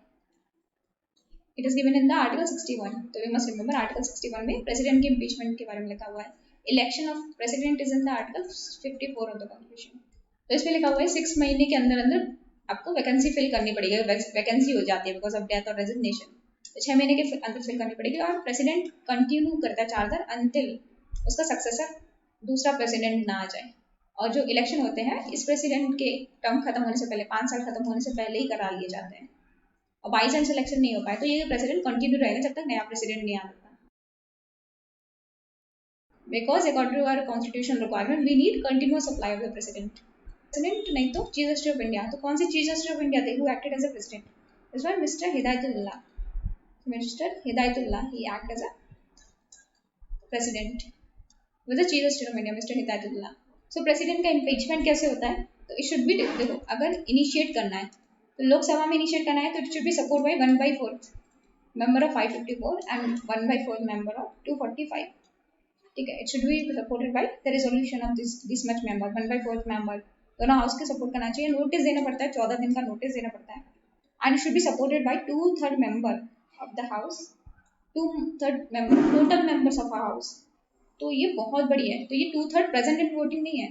S1: it is given in the article 61। तो वी मस्ट रिमेंबर आर्टिकल 61 में प्रेसिडेंट के इम्पीचमेंट के बारे में लिखा हुआ है। Election of president is in the article 54 of the constitution. तो इसमें लिखा हुआ है 6 महीने के अंदर अंदर आपको वैकेंसी फिल करनी पड़ेगी, वैकेंसी हो जाती है बिकॉज ऑफ डेथ और रेजिग्नेशन, तो 6 महीने के अंदर फिल करनी पड़ेगी। और प्रेसिडेंट कंटिन्यू करता है चार्जर अंतिल उसका सक्सेसर दूसरा प्रेसिडेंट ना आ जाए। और जो इलेक्शन होते हैं इस प्रेसिडेंट के टर्म खत्म होने से पहले 5 साल खत्म होने से पहले ही करा लिए जाते हैं। और बाई चांस इलेक्शन नहीं हो पाए तो ये प्रेसिडेंट कंटिन्यू रहेगा जब तक नया प्रेसिडेंट नहीं आता। Because according to our constitutional requirement, we need continuous supply of the president. President नहीं तो Chief Justice of India. तो कौन से Chief Justice of India थे who acted as a president? This one Mr. Hidayatullah. Mr. Hidayatullah, he acted as a president. Was the Chief Justice of India, Mr. Hidayatullah. So president का impeachment कैसे होता है? तो it should be देखो अगर initiate करना है तो लोकसभा में initiate करना है तो it should be support by 1/4 member of 554 and 1/4 member of 245. ठीक है, it should be supported by the resolution of this much member 1/4 member दोनों हाउस के सपोर्ट करना चाहिए। नोटिस देना पड़ता है 14 दिन का नोटिस देना पड़ता है and it should be supported by 2/3 member of the house 2/3 member total members of a house. तो ये बहुत बड़ी है। तो ये 2/3 प्रेजेंट इन वोटिंग नहीं है,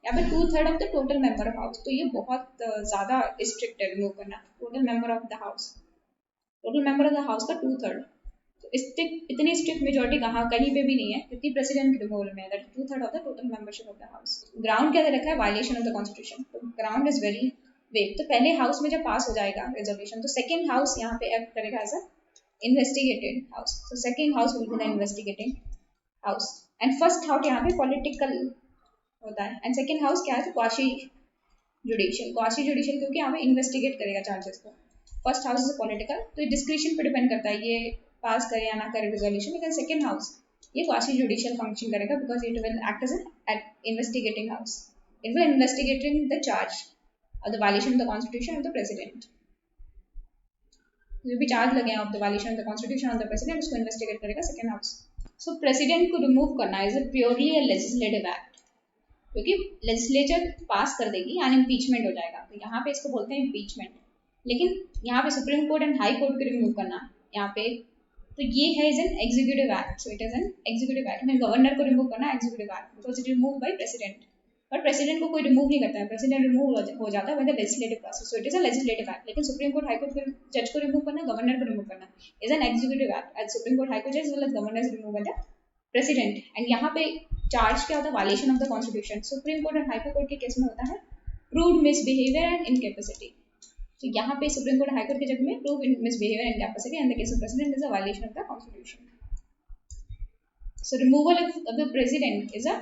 S1: यहाँ पे 2/3 of the total member of house. तो ये बहुत ज़्यादा स्ट्रिक्ट है रिमूव करना total member of the house, total member of the house का 2/3। इतनी स्ट्रिक्ट मेजोरिटी कहाँ कहीं पे भी नहीं है क्योंकि प्रेसिडेंट के रिमूवल में that 2/3 of the total membership of the house. Ground क्या दे रखा है? Violation of the constitution. तो ग्राउंड इज वेरी वेग। तो पहले हाउस में जब पास हो जाएगा रेजोल्यूशन तो सेकंड हाउस यहाँ पे एक्ट करेगा एज अ इन्वेस्टिगेटेड हाउस। तो second house will be the investigating house and first house यहाँ पे पॉलिटिकल होता है एंड सेकंड हाउस क्या है? Quasi judicial. क्वाशी जुडिशियल क्योंकि यहाँ पे इन्वेस्टिगेट करेगा चार्जेस को। फर्स्ट हाउस इज पॉलिटिकल तो डिस्क्रिप्शन पे डिपेंड करता है ये पास करे या ना करे रिजोल्यूशन। लेकिन सेकंड हाउस ये क्वासी जुडिशियल फंक्शन करेगा because it will act as an investigating house. It will investigating the charge of the violation of the constitution of the president. जो भी चार्ज लगे हैं of the violation of the constitution of the president उसको investigate करेगा second house. So president को remove करना is purely a legislative act क्योंकि legislature pass कर देगी यानी इम्पीचमेंट हो जाएगा। तो यहाँ पे इसको बोलते हैं इम्पीचमेंट। लेकिन यहाँ पे supreme court and high court को रिमूव करना यहाँ पे तो ये है is an executive act. So it is an executive act. मैं गवर्नर को रिमूव करना executive act because it remove by president. But president को कोई रिमूव नहीं करता है, प्रेसिडेंट रिमूव हो जाता है by the legislative process. So it is a legislative act. लेकिन सुप्रीम कोर्ट हाई कोर्ट के जज को रिमूव करना, गवर्नर को रिमूव करना is an executive act as supreme court high court जज will governor remove by the president. And यहाँ पे चार्ज क्या होता है? Violation of the constitution. Supreme court and high court के केस में होता है प्रूव्ड मिसबिहेवियर एंड इनकैपेसिटी। तो यहाँ पे सुप्रीम कोर्ट हाई कोर्ट के जज में prove misbehaviour and capacity and the case of president is a violation of the constitution. So removal of the president is a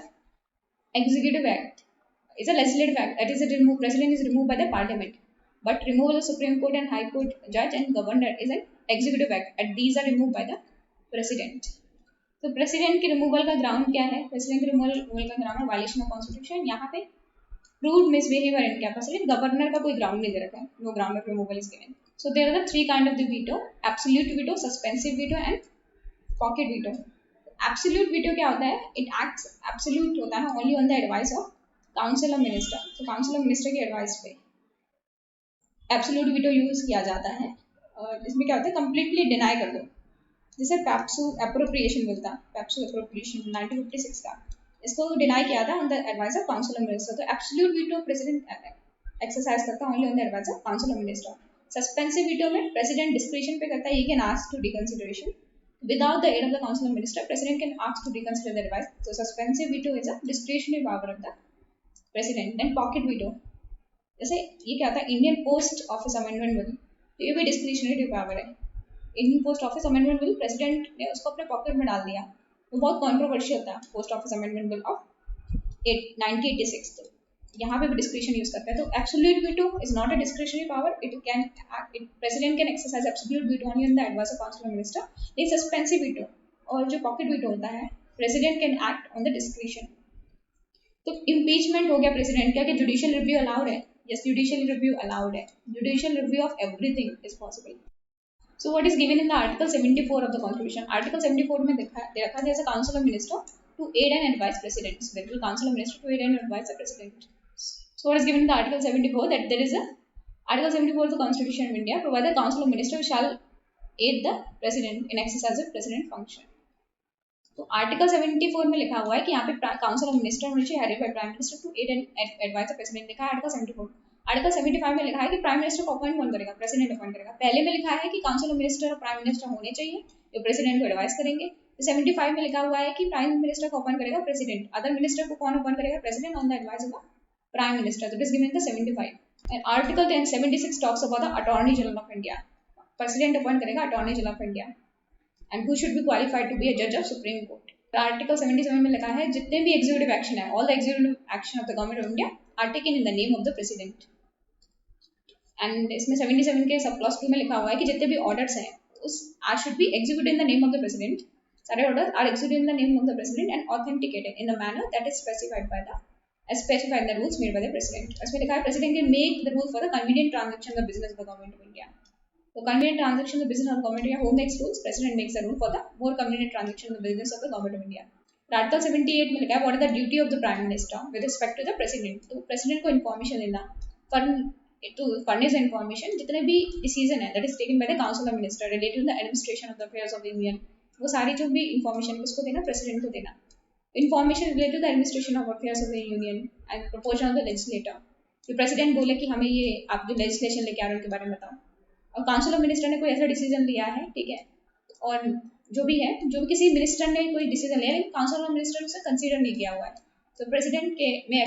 S1: executive act, is a legislative act. That is, president is removed by the parliament. But removal of Supreme Court and High Court judge and governor is an executive act, and these are removed by the president. तो president के removal का ground क्या है? President के removal का ground है violation of constitution. यहाँ पे proved misbehaviour and capacity. Governor का कोई ग्राउंड नहीं दे रखा है, no ground of removal is given. So there are the 3 kind of the veto: absolute veto, suspensive veto and pocket veto. Absolute veto क्या होता है? इट एक्ट्स एब्सोल्यूट होता है only on the advice of council of minister. तो council of minister की advice पे absolute veto use किया जाता है। और इसमें क्या होता है? कंप्लीटली डिनाई कर दो, जैसे पैप्सू एप्रोप्रिएशन बिल था, पैप्सू एप्रोप्रिएशन 1956 का, इसको डिनाई किया था on the advice of council of minister. तो एब्सोल्यूट वीटो प्रेसिडेंट एक्सरसाइज करता है only on the advice of council of minister. Suspensive veto में प्रेसिडेंट डिस्क्रिशन पे करता है, he can ask to reconsideration without the aid of the council of minister. President can ask to reconsider the advice. So suspensive veto is a discretionary power of the president. Then pocket veto, जैसे ये क्या होता है? Indian post office amendment bill, तो ये भी discretionary power है। Indian post office amendment bill president ने उसको अपने पॉकेट में डाल दिया, वो बहुत कॉन्ट्रोवर्शियल था post office amendment bill of 1986। तो यहाँ पे भी डिस्क्रिशन यूज करते हैं। तो absolute veto is not a discretionary power, president can exercise absolute veto only on the advice of council of minister. लेकिन सस्पेंसिव वीटो और जो पॉकेट वीटो होता है, president can act on the discretion. तो impeachment हो गया president का कि जुडिशियल रिव्यू अलाउड है। यस, जुडिशियल रिव्यू अलाउड है। Judicial review of everything is possible. So what is given in the Article 74 of the Constitution? Article 74 में देखा there is a Council of Minister to aid and advise President. So there is a Council of Minister to aid and advise the President. So what is given in the Article 74? That there is a Article 74 of the Constitution of India provide the Council of Minister shall aid the President in exercise of President function. तो article 74 में लिखा हुआ है कि यहाँ पे council of minister होनी चाहिए headed by prime minister to aid and advice the president, लिखा है आर्टिकल 74। आर्टिकल 75 में लिखा है कि प्राइम मिनिस्टर को अपॉइंट कौन करेगा, प्रेसिडेंट अपॉइंट करेगा। पहले में लिखा है कि काउंसिल ऑफ मिनिस्टर और प्राइम मिनिस्टर होने चाहिए जो प्रेसिडेंट को एडवाइस करेंगे। तो 75 में लिखा हुआ है कि प्राइम मिनिस्टर को अपॉइंट करेगा प्रेसिडेंट, अदर मिनिस्टर को कौन अपॉइंट करेगा, president on the advice of the prime minister. तो it is given in the 75 and article 76 talks about the attorney general of India. President appoint करेगा attorney general of India and who should be qualified to be a जज of supreme court. Article 77 में लिखा है जितने भी executive action है, all the executive action of the government of India are taken in the name of the president. And इसमें 77 के sub clause 2 में लिखा हुआ है कि जितने भी ऑर्डर्स हैं उस should be executed in the name of the president. सारे orders are executed in the name of the president and authenticated in the manner that is specified by the specified the rules made by the president। इसमें लिखा है president can make the rule for the convenient transaction of business of the government of India. तो convenient transaction of business of government of India who makes rules, president makes the rule for the more convenient transaction of business of the government of India. Article 78 में लिखा है what is the duty of the prime minister with respect to the president. तो president को information देना to furnish the information जितने भी decision है that is taken by the council of minister related to the administration of the affairs of the union, वो सारी जो भी इंफॉर्मेशन किसको देना, प्रेसिडेंट को देना। Information related to the administration of affairs of the union and proposal of the legislator. कि president बोले कि हमें ये आप जो लेजिस्लेशन लेके आ रहे हो उनके बारे में बताओ, और काउंसिल ऑफ मिनिस्टर ने कोई ऐसा डिसीजन लिया है, ठीक है, और जो भी है, जो भी किसी मिनिस्टर ने कोई डिसीजन लिया लेकिन काउंसिल ऑफ मिनिस्टर उसे कंसीडर नहीं किया हुआ है, तो प्रेसिडेंट के में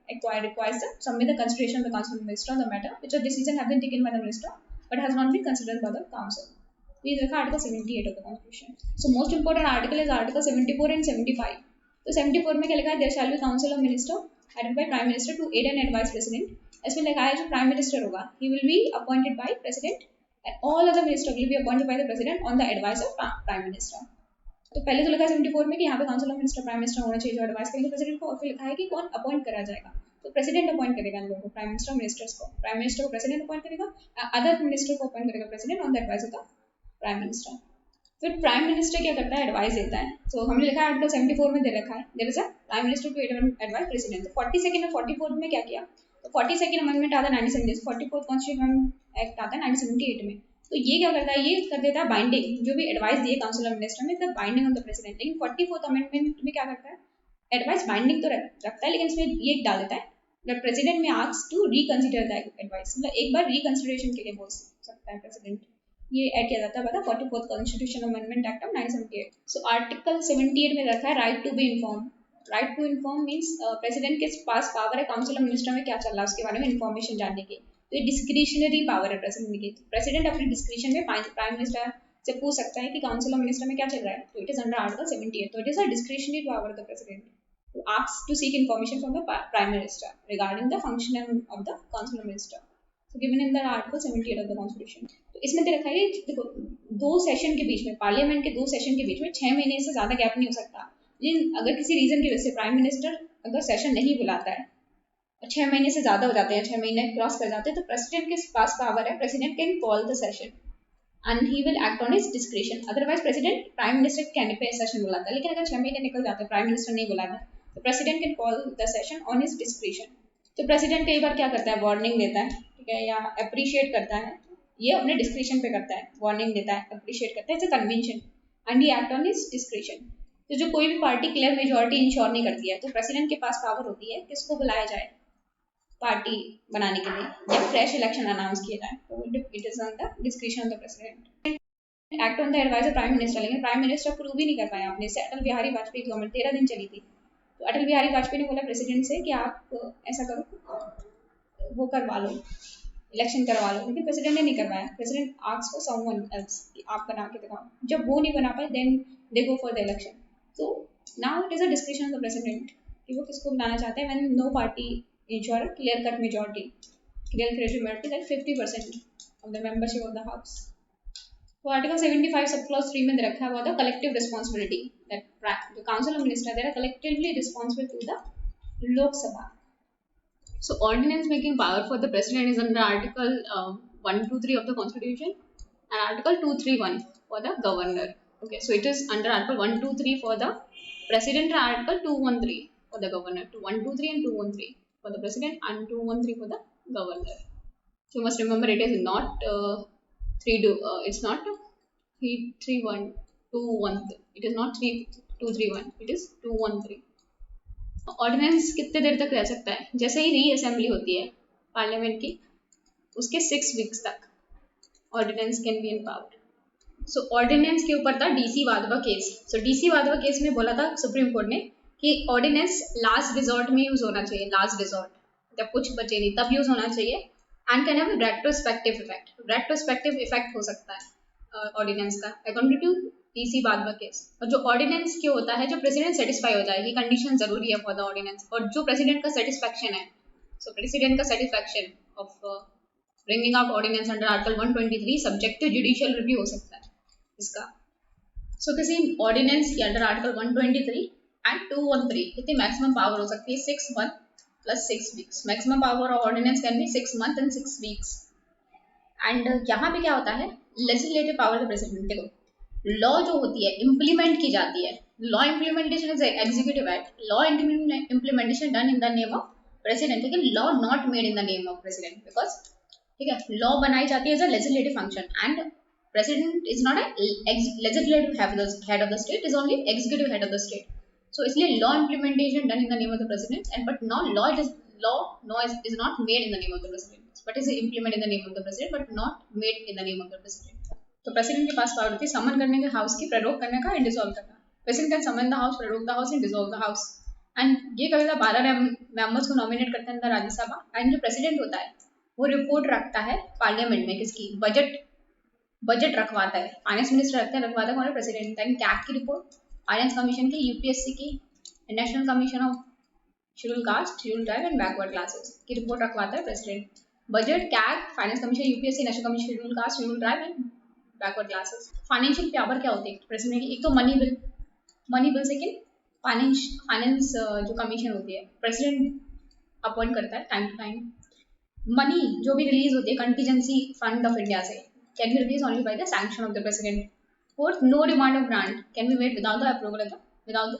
S1: requires the submit the consideration of the council of minister on the matter which a decision have been taken by the minister but has not been considered by the council। Please look at article 78 of the constitution। So most important article is article 74 and 75। तो 74 में क्या लिखा है, there shall be council of minister headed by prime minister to aid and advise president। इसमें लिखा है जो prime minister होगा he will be appointed by president and all other minister will be appointed by the president on the advice of prime minister। तो पहले तो लिखा है 74 में कि यहाँ पे council of minister prime minister होना चाहिए जो एडवाइस करेंगे प्रेसिडेंट को, और फिर लिखा है कि कौन अपॉइंट करा जाएगा, तो प्रेसिडेंट अपॉइंट करेगा इन लोगों को, प्राइम मिनिस्टर मिनिस्टर्स को, प्राइम मिनिस्टर को प्रेसिडेंट अपॉइंट करेगा, अदर मिनिस्टर को अपॉइंट करेगा president on the advice of the prime minister. फिर प्राइम मिनिस्टर क्या करता है, एडवाइस देता है। तो हमने लिखा है आर्टिकल 74 में दे रखा है there is a prime minister to advice president. तो 42nd और 44 में क्या किया, तो 42nd अमेंडमेंट आता है 1970, 44th कॉन्स्टिट्यूशन एक्ट आता है 1978 में। तो ये क्या करता है, ये कर देता है बाइंडिंग, जो भी एडवाइस दिए काउंसिल ऑफ मिनिस्टर में, बाइंडिंग ऑन द प्रेसिडेंट। लेकिन 44th अमेंडमेंट में क्या करता है, एडवाइस बाइंडिंग तो रखता है लेकिन इसमें ये डाल देता है द प्रेसिडेंट में ask to reconsider the advice, मतलब एक बार रिकंसिडरेशन के लिए बोल सकता है प्रेसिडेंट। ये ऐड किया जाता है पता 44th constitution amendment act of 1978। So article 78 में रखा है right to be inform. Right to inform means president के पास पावर है काउंसिल ऑफ मिनिस्टर में क्या चल रहा है उसके बारे में इन्फॉर्मेशन जानने की। तो ये डिस्क्रिशनरी पावर है प्रेसिडेंट की। प्रेसिडेंट अपने डिस्क्रिशन में प्राइम मिनिस्टर से पूछ सकता है कि काउंसिल ऑफ मिनिस्टर में क्या चल रहा है, तो इट इज अंडर आर्टिकल 78। तो it is a discretionary power of the president to ask to seek information from the prime minister regarding the function of the council of minister, so given in the article 78 of the constitution। तो इसमें दे रखा है देखो दो session के बीच में, parliament के दो सेशन के बीच में 6 महीने से ज्यादा गैप नहीं हो सकता। लेकिन अगर किसी रीजन की वजह से प्राइम मिनिस्टर अगर सेशन नहीं बुलाता है, 6 महीने से ज्यादा हो जाते हैं, 6 महीने क्रॉस कर जाते हैं, तो प्रेसिडेंट के पास पावर है, president can call the session and he will act on his discretion. Otherwise president prime minister के कहने पे सेशन बुलाता है, लेकिन अगर 6 महीने निकल जाते हैं प्राइम मिनिस्टर नहीं बुलाता तो president can call the session on his discretion. तो प्रेसिडेंट कई बार क्या करता है, वार्निंग देता है, ठीक है, या अप्रिशिएट करता है, ये अपने डिस्क्रिशन पे करता है, वार्निंग देता है, अप्रिशिएट करता है, it's a convention and he act on his discretion. तो जो कोई भी पार्टी क्लियर मेजोरिटी इंश्योर नहीं करती है तो प्रेसिडेंट के पास पावर होती है किसको बुलाया जाए पार्टी बनाने के लिए या फ्रेश इलेक्शन अनाउंस किया जाए, तो it is on the discretion of the president. Act on the advice of prime minister, लेकिन प्राइम मिनिस्टर प्रूव ही नहीं कर पाया अपने से। अटल बिहारी वाजपेयी की गवर्नमेंट 13 दिन चली थी, तो अटल बिहारी वाजपेयी ने बोला प्रेसिडेंट से कि आप ऐसा करो, वो करवा लो, इलेक्शन करवा लो, लेकिन प्रेसिडेंट ने नहीं करवाया। President asks for someone else, आप बना के दिखाओ। जब वो नहीं बना पाए then they go for the election. तो now it is a discretion of the president कि वो किसको बनाना चाहते हैं when no party ensure a clear-cut majority, clear-cut majority that 50% of the membership of the house। तो आर्टिकल 75 सब क्लॉज 3 में रखा हुआ था collective responsibility that the council of ministers they are collectively responsible to the Lok Sabha। So ordinance making power for the president is under article 123 of the constitution and article 231 for the governor। Okay, so it is under article 123 for the president and article 213 for the governor, 123 and 213 for the president and 213 for the governor। So you must remember it is not it's not 33121, it is not 3231, it is 213। Ordinance कितने देर तक रह सकता है, जैसे ही री assembly होती है parliament की, उसके 6 वीक्स तक ordinance can be empowered. So ordinance के ऊपर था DC Wadhwa case. So DC Wadhwa case में बोला था सुप्रीम कोर्ट ने कि ऑर्डिनेंस लास्ट रिजॉर्ट में यूज होना चाहिए, लास्ट रिजॉर्ट, जब कुछ बचे नहीं तब यूज होना चाहिए, and can have retrospective effect. Retrospective effect हो सकता है ऑर्डिनेंस का according to DC Wadhwa case. और जो ऑर्डिनेंस के होता है, जो प्रेसिडेंट सेटिस्फाई हो जाए, ये कंडीशन जरूरी है फॉर द ऑर्डिनेंस, और जो प्रेसिडेंट का सेटिस्फेक्शन है, सो प्रेसिडेंट का satisfaction of bringing out ordinance under article 123 subject to judicial review हो सकता है इसका। सो किसी ऑर्डिनेंस के अंडर आर्टिकल 123 एंड 213 कितनी मैक्सिमम पावर हो सकती है? 6 month plus 6 weeks. Maximum power of ordinance can be 6 month and 6 weeks. And यहाँ पे क्या होता है, लेजिस्लेटिव पावर का प्रेसिडेंट, देखो लॉ जो होती है इम्प्लीमेंट की जाती है, law implementation is executive act, law implementation done in the name of president, ठीक है, law not made in the name of president, because ठीक है लॉ बनाई जाती है as a legislative function, and president is not a legislative head of the state, is only executive head of the state. So इसलिए law implementation done in the name of the president, and but not law is not made in the name of the president, but is implement in the name of the president but not made in the name of the president. तो president के पास power होती है समन करने के house की, prorogue करने का, एंड डिसॉल्व करना। President can summon the house, prorogue the house and dissolve the house. And ये कभी 12 मेंबर्स को नॉमिनेट करते हैं अंदर राज्यसभा, एंड जो प्रेसिडेंट होता है वो रिपोर्ट रखता है पार्लियामेंट में, किसकी? बजट रखवाता है, फाइनेंस मिनिस्टर रखवाता है कौन है? प्रेसिडेंट। देन कैट की रिपोर्ट, फाइनेंस कमीशन की, यूपीएससी की, national commission of schedule caste, schedule tribe and backward classes की रिपोर्ट रखवाता है president. Budget, CAT, finance commission, UPSC, national commission schedule caste, schedule tribe and backward classes. Financial power क्या होती है president की? एक तो मनी बिल, सेकेंड फाइनेंस जो कमीशन होती है प्रेसिडेंट अपॉइंट करता है टाइम टू टाइम। मनी जो भी रिलीज होती है कंटीजेंसी फंड ऑफ इंडिया से, can be release only by the sanction of the president. Fourth, no demand of grant can be made without the approval of the without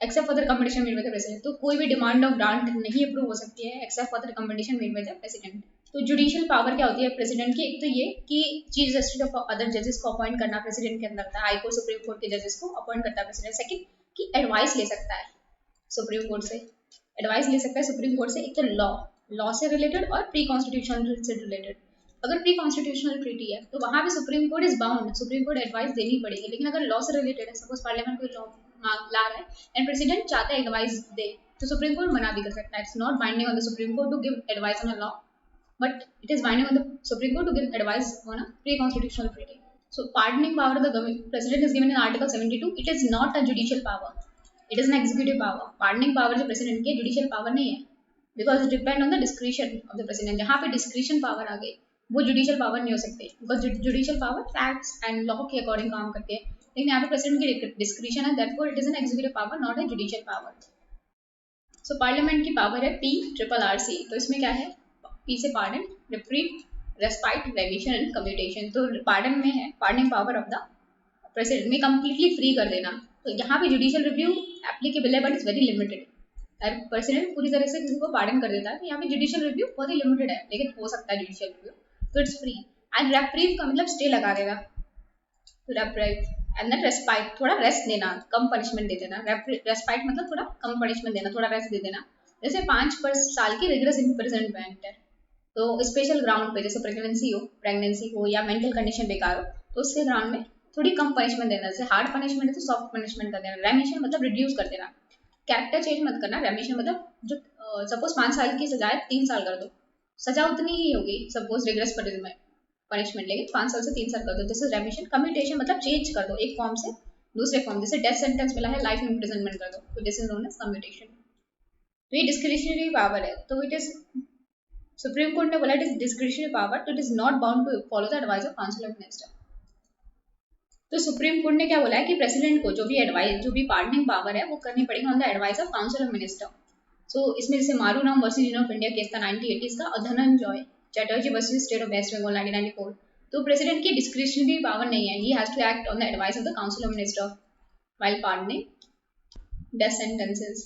S1: except for the recommendation made by the president. तो कोई भी demand of grant नहीं approve हो सकती है except for the recommendation made by the president. तो judicial power क्या होती है प्रेसिडेंट की? एक तो ये कि चीफ जस्टिस ऑफ अदर जजेस को अपॉइंट करना प्रेसिडेंट के अंदर होता है, हाई कोर्ट सुप्रीम कोर्ट के जजेस को अपॉइंट करता है प्रेसिडेंट। सेकंड कि एडवाइस ले सकता है सुप्रीम कोर्ट से, एडवाइस ले सकता है सुप्रीम कोर्ट से, एक तो लॉ से रिलेटेड और प्री कॉन्स्टिट्यूशनल से रिलेटेड। अगर प्री कॉन्स्टिट्यूशनल ट्रीटी है तो वहां भी supreme court is bound, supreme court advice देनी पड़ेगी। लेकिन अगर लॉ से रिलेटेड है, सपोज पार्लियामेंट कोई लॉ ला रहा है एंड प्रेसिडेंट चाहता है एडवाइस दे, तो सुप्रीम कोर्ट मना भी कर सकता है। It's not binding on the supreme court to give advice on a law, but it is binding on the Supreme Court to give advice on a pre-constitutional treaty. So, pardoning power of the president is given in Article 72. It is not a judicial power. It is an executive power. Pardoning power जो president की judicial power नहीं है, because it depend on the discretion of the president. जहाँ पे discretion power आ गई, वो judicial power नहीं हो सकती, because judicial power facts and law के according काम करती है। लेकिन यहाँ पे president की discretion है, therefore it is an executive power, not a judicial power. So, parliament की power है PRRC. तो इसमें क्या है? P से pardon, reprieve, respite, रेमिशन and commutation. तो पार्डन में है pardoning power of the president में कंप्लीटली फ्री कर देना। तो यहाँ पे जुडिशियल रिव्यू एप्लीकेबल है बट इट्स वेरी लिमिटेड। अगर प्रेसिडेंट पूरी तरह से किसी को पार्डन कर देता है तो यहाँ पे जुडिशियल रिव्यू बहुत ही लिमिटेड है, लेकिन हो सकता है जुडिशियल रिव्यू, तो इट्स फ्री। एंड रेप्रीव का मतलब स्टे लगा देगा, तो रेप्रीव एंड देन रेस्पाइट, थोड़ा रेस्ट देना, कम पनिशमेंट दे देना। रेस्पाइट मतलब थोड़ा कम पनिशमेंट देना, थोड़ा रेस्ट दे देना। जैसे 5 साल की रिगरस इम्प्रिजनमेंट है, तो स्पेशल ग्राउंड पे जैसे प्रेगनेंसी हो या मेंटल कंडीशन बेकार हो, तो उसके ग्राउंड में थोड़ी कम पनिशमेंट देना। जैसे हार्ड पनिशमेंट है तो सॉफ्ट पनिशमेंट कर देना। रेमिशन मतलब रिड्यूस कर देना, कैरेक्टर चेंज मत करना। रेमिशन मतलब जो सपोज 5 साल की सजा है 3 साल कर दो, सजा उतनी ही होगी सपोज रिगरस पनिशमेंट, लेकिन 5 साल से 3 साल कर दो, दिस इज रेमिशन। कम्यूटेशन मतलब चेंज कर दो एक फॉर्म से दूसरे फॉर्म, जैसे डेथ सेंटेंस मिला है लाइफ इम्प्रिजनमेंट कर दो, तो this is known as commutation. तो ये डिस्क्रिशनरी पावर है, तो इट इज सुप्रीम कोर्ट ने बोला इट इज डिस्क्रिशनरी पावर, तो it is not bound to follow the advice of council of minister. तो सुप्रीम कोर्ट ने क्या बोला है कि प्रेसिडेंट को जो भी एडवाइस, जो भी पार्डनिंग पावर है वो करनी पड़ेगी on the advice of council of minister. So इसमें जैसे Maruram versus union of India case था 1980 का, और Dhananjay Chatterjee versus state of West Bengal 1994। तो प्रेसिडेंट की डिस्क्रिशनरी पावर नहीं है, he has to act on the advice of the council of minister while pardoning death sentences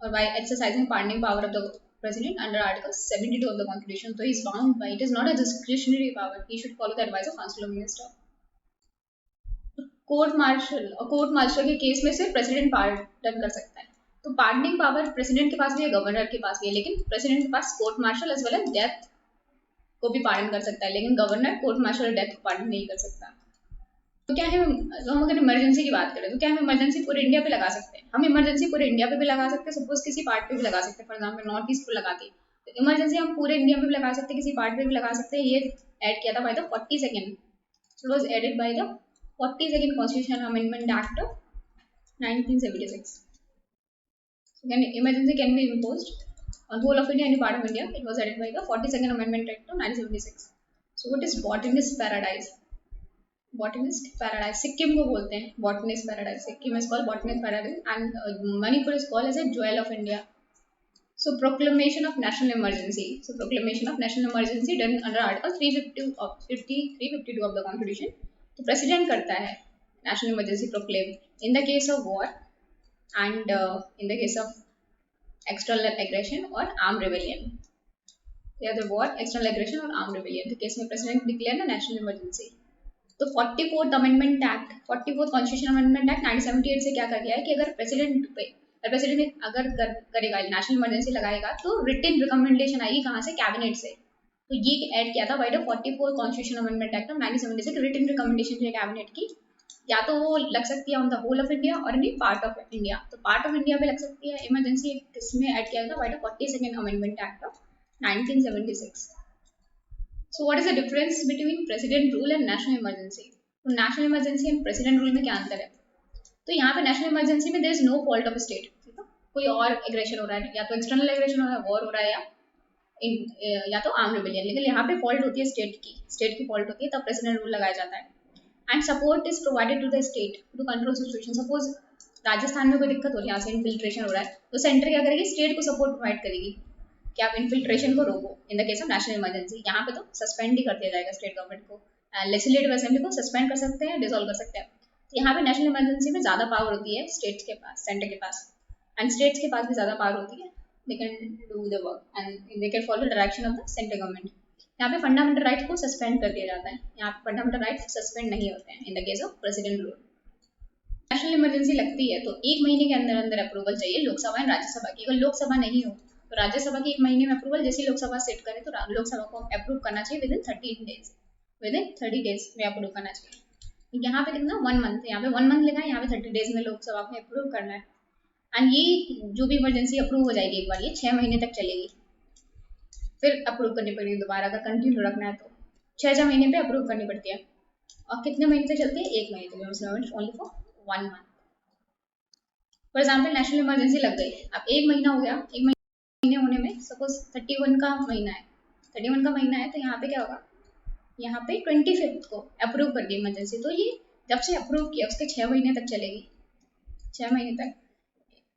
S1: और while exercising pardoning power of the president under article 72 of the constitution. So he is bound by, it is not a discretionary power, he should follow the advice of council of minister. Court martial के case में सिर्फ president pardon कर सकता है, तो pardoning power president के पास भी है, गवर्नर के पास भी है, लेकिन प्रेसिडेंट के पास court martial as well as death को भी पार्डन कर सकता है, लेकिन गवर्नर कोर्ट मार्शल और डेथ को पार्डन नहीं कर सकता। तो क्या है, तो हम अगर इमरजेंसी की बात करें तो क्या हम इमरजेंसी पूरे इंडिया पे लगा सकते हैं? हम इमरजेंसी पूरे इंडिया पे भी लगा सकते हैं, सपोज किसी पार्ट पे भी लगा सकते हैं, फॉर एग्जाम्पल नॉर्थ ईस्ट पे लगा के, तो इमरजेंसी हम पूरे इंडिया में भी लगा सकते हैं, किसी पार्ट पे भी लगा सकते हैं। ये ऐड किया था by the 42nd, it was added by the 42nd constitution amendment act of 1976। Emergency can be imposed on whole of India, any part of India. It was added by the 42nd Amendment Act of 1976. So what is botanist paradise? Botanist paradise, Sikkim को बोलते हैं botanist paradise. Sikkim is called botanist paradise and Manipur is called as a jewel of India. So proclamation of national emergency. So proclamation of national emergency done under Article 352 of the Constitution. तो president करता है national emergency proclaim in the case of war and in the case of external aggression or armed rebellion. या तो war, external aggression और armed rebellion के case में president declare ना national emergency. तो 44th amendment act, 44th constitution amendment act 1978 से क्या कर दिया है कि अगर प्रेसिडेंट अगर करेगा नेशनल इमरजेंसी लगाएगा तो रिटन रिकमेंडेशन आएगी कहाँ से? कैबिनेट से। तो ये ऐड किया था by the 44th constitution amendment act of 1976, written recommendation है कैबिनेट की, या तो वो लग सकती है on the whole of India और नहीं पार्ट ऑफ इंडिया। तो पार्ट ऑफ इंडिया पे लग सकती है इमरजेंसी, किसमें ऐड किया था? By the 42nd amendment act of 1976। So what is the difference between president rule and national emergency? तो national emergency and president rule में क्या अंतर है? तो यहाँ पे national emergency में there is no fault of state, ठीक है? कोई और aggression हो रहा है, या तो external aggression हो रहा है, war हो रहा है, या तो armed rebellion, लेकिन यहाँ पे fault होती है state की fault होती है, तब president rule लगाया जाता है। And support is provided to the state to control situation. Suppose Rajasthan में कोई दिक्कत हो रही है, यहाँ से infiltration हो रहा है, तो सेंटर क्या करेगी? स्टेट को सपोर्ट प्रोवाइड करेगी कि आप इन्फिल्ट्रेशन को रोको इन the case of national emergency. यहाँ पे तो सस्पेंड ही कर दिया जाएगा स्टेट गवर्नमेंट को, लेजिस्लेटिव असेंबली को सस्पेंड कर सकते हैं, डिसॉल्व कर सकते हैं। तो यहाँ पे नेशनल इमरजेंसी में ज़्यादा पावर होती है स्टेट्स के पास, सेंटर के पास, एंड स्टेट्स के पास भी ज़्यादा पावर होती है, they can do the work and they can follow the direction of the central government. यहाँ पे फंडामेंटल राइट्स को सस्पेंड कर दिया जाता है, यहाँ पे फंडामेंटल राइट्स सस्पेंड नहीं होते हैं इन the case of president rule. National emergency लगती है तो 1 महीने के अंदर अंदर अप्रूवल चाहिए लोकसभा एंड राज्यसभा की। अगर लोकसभा नहीं हो तो राज्यसभा की 1 महीने में अप्रूवल, जैसे लोकसभा सेट करे तो लोकसभा को अप्रूव करना चाहिए with in 30 days, with in 30 days में अप्रूव करना चाहिए। यहाँ पे कितना 1 मंथ, यहाँ पे 1 मंथ लिखा है, यहाँ पे 30 डेज में लोकसभा को अप्रूव करना है। एंड ये जो भी इमरजेंसी अप्रूव हो जाएगी एक बार, ये 6 महीने तक चलेगी, फिर अप्रूव करनी पड़ेगी दोबारा, अगर कंटिन्यू रखना है तो 6 महीने पे अप्रूव करनी पड़ती है। और कितने महीने तक चलती है? 1 महीने तक, only for 1 month. For example national emergency लग गई, अब 1 महीना हो गया, 1 महीने होने में सपोज 31 का महीना है, 31 का महीना है, तो यहाँ पे क्या होगा? यहाँ पे 25th को अप्रूव कर दी इमरजेंसी, तो ये जब से अप्रूव किया उसके 6 महीने तक चलेगी, 6 महीने तक,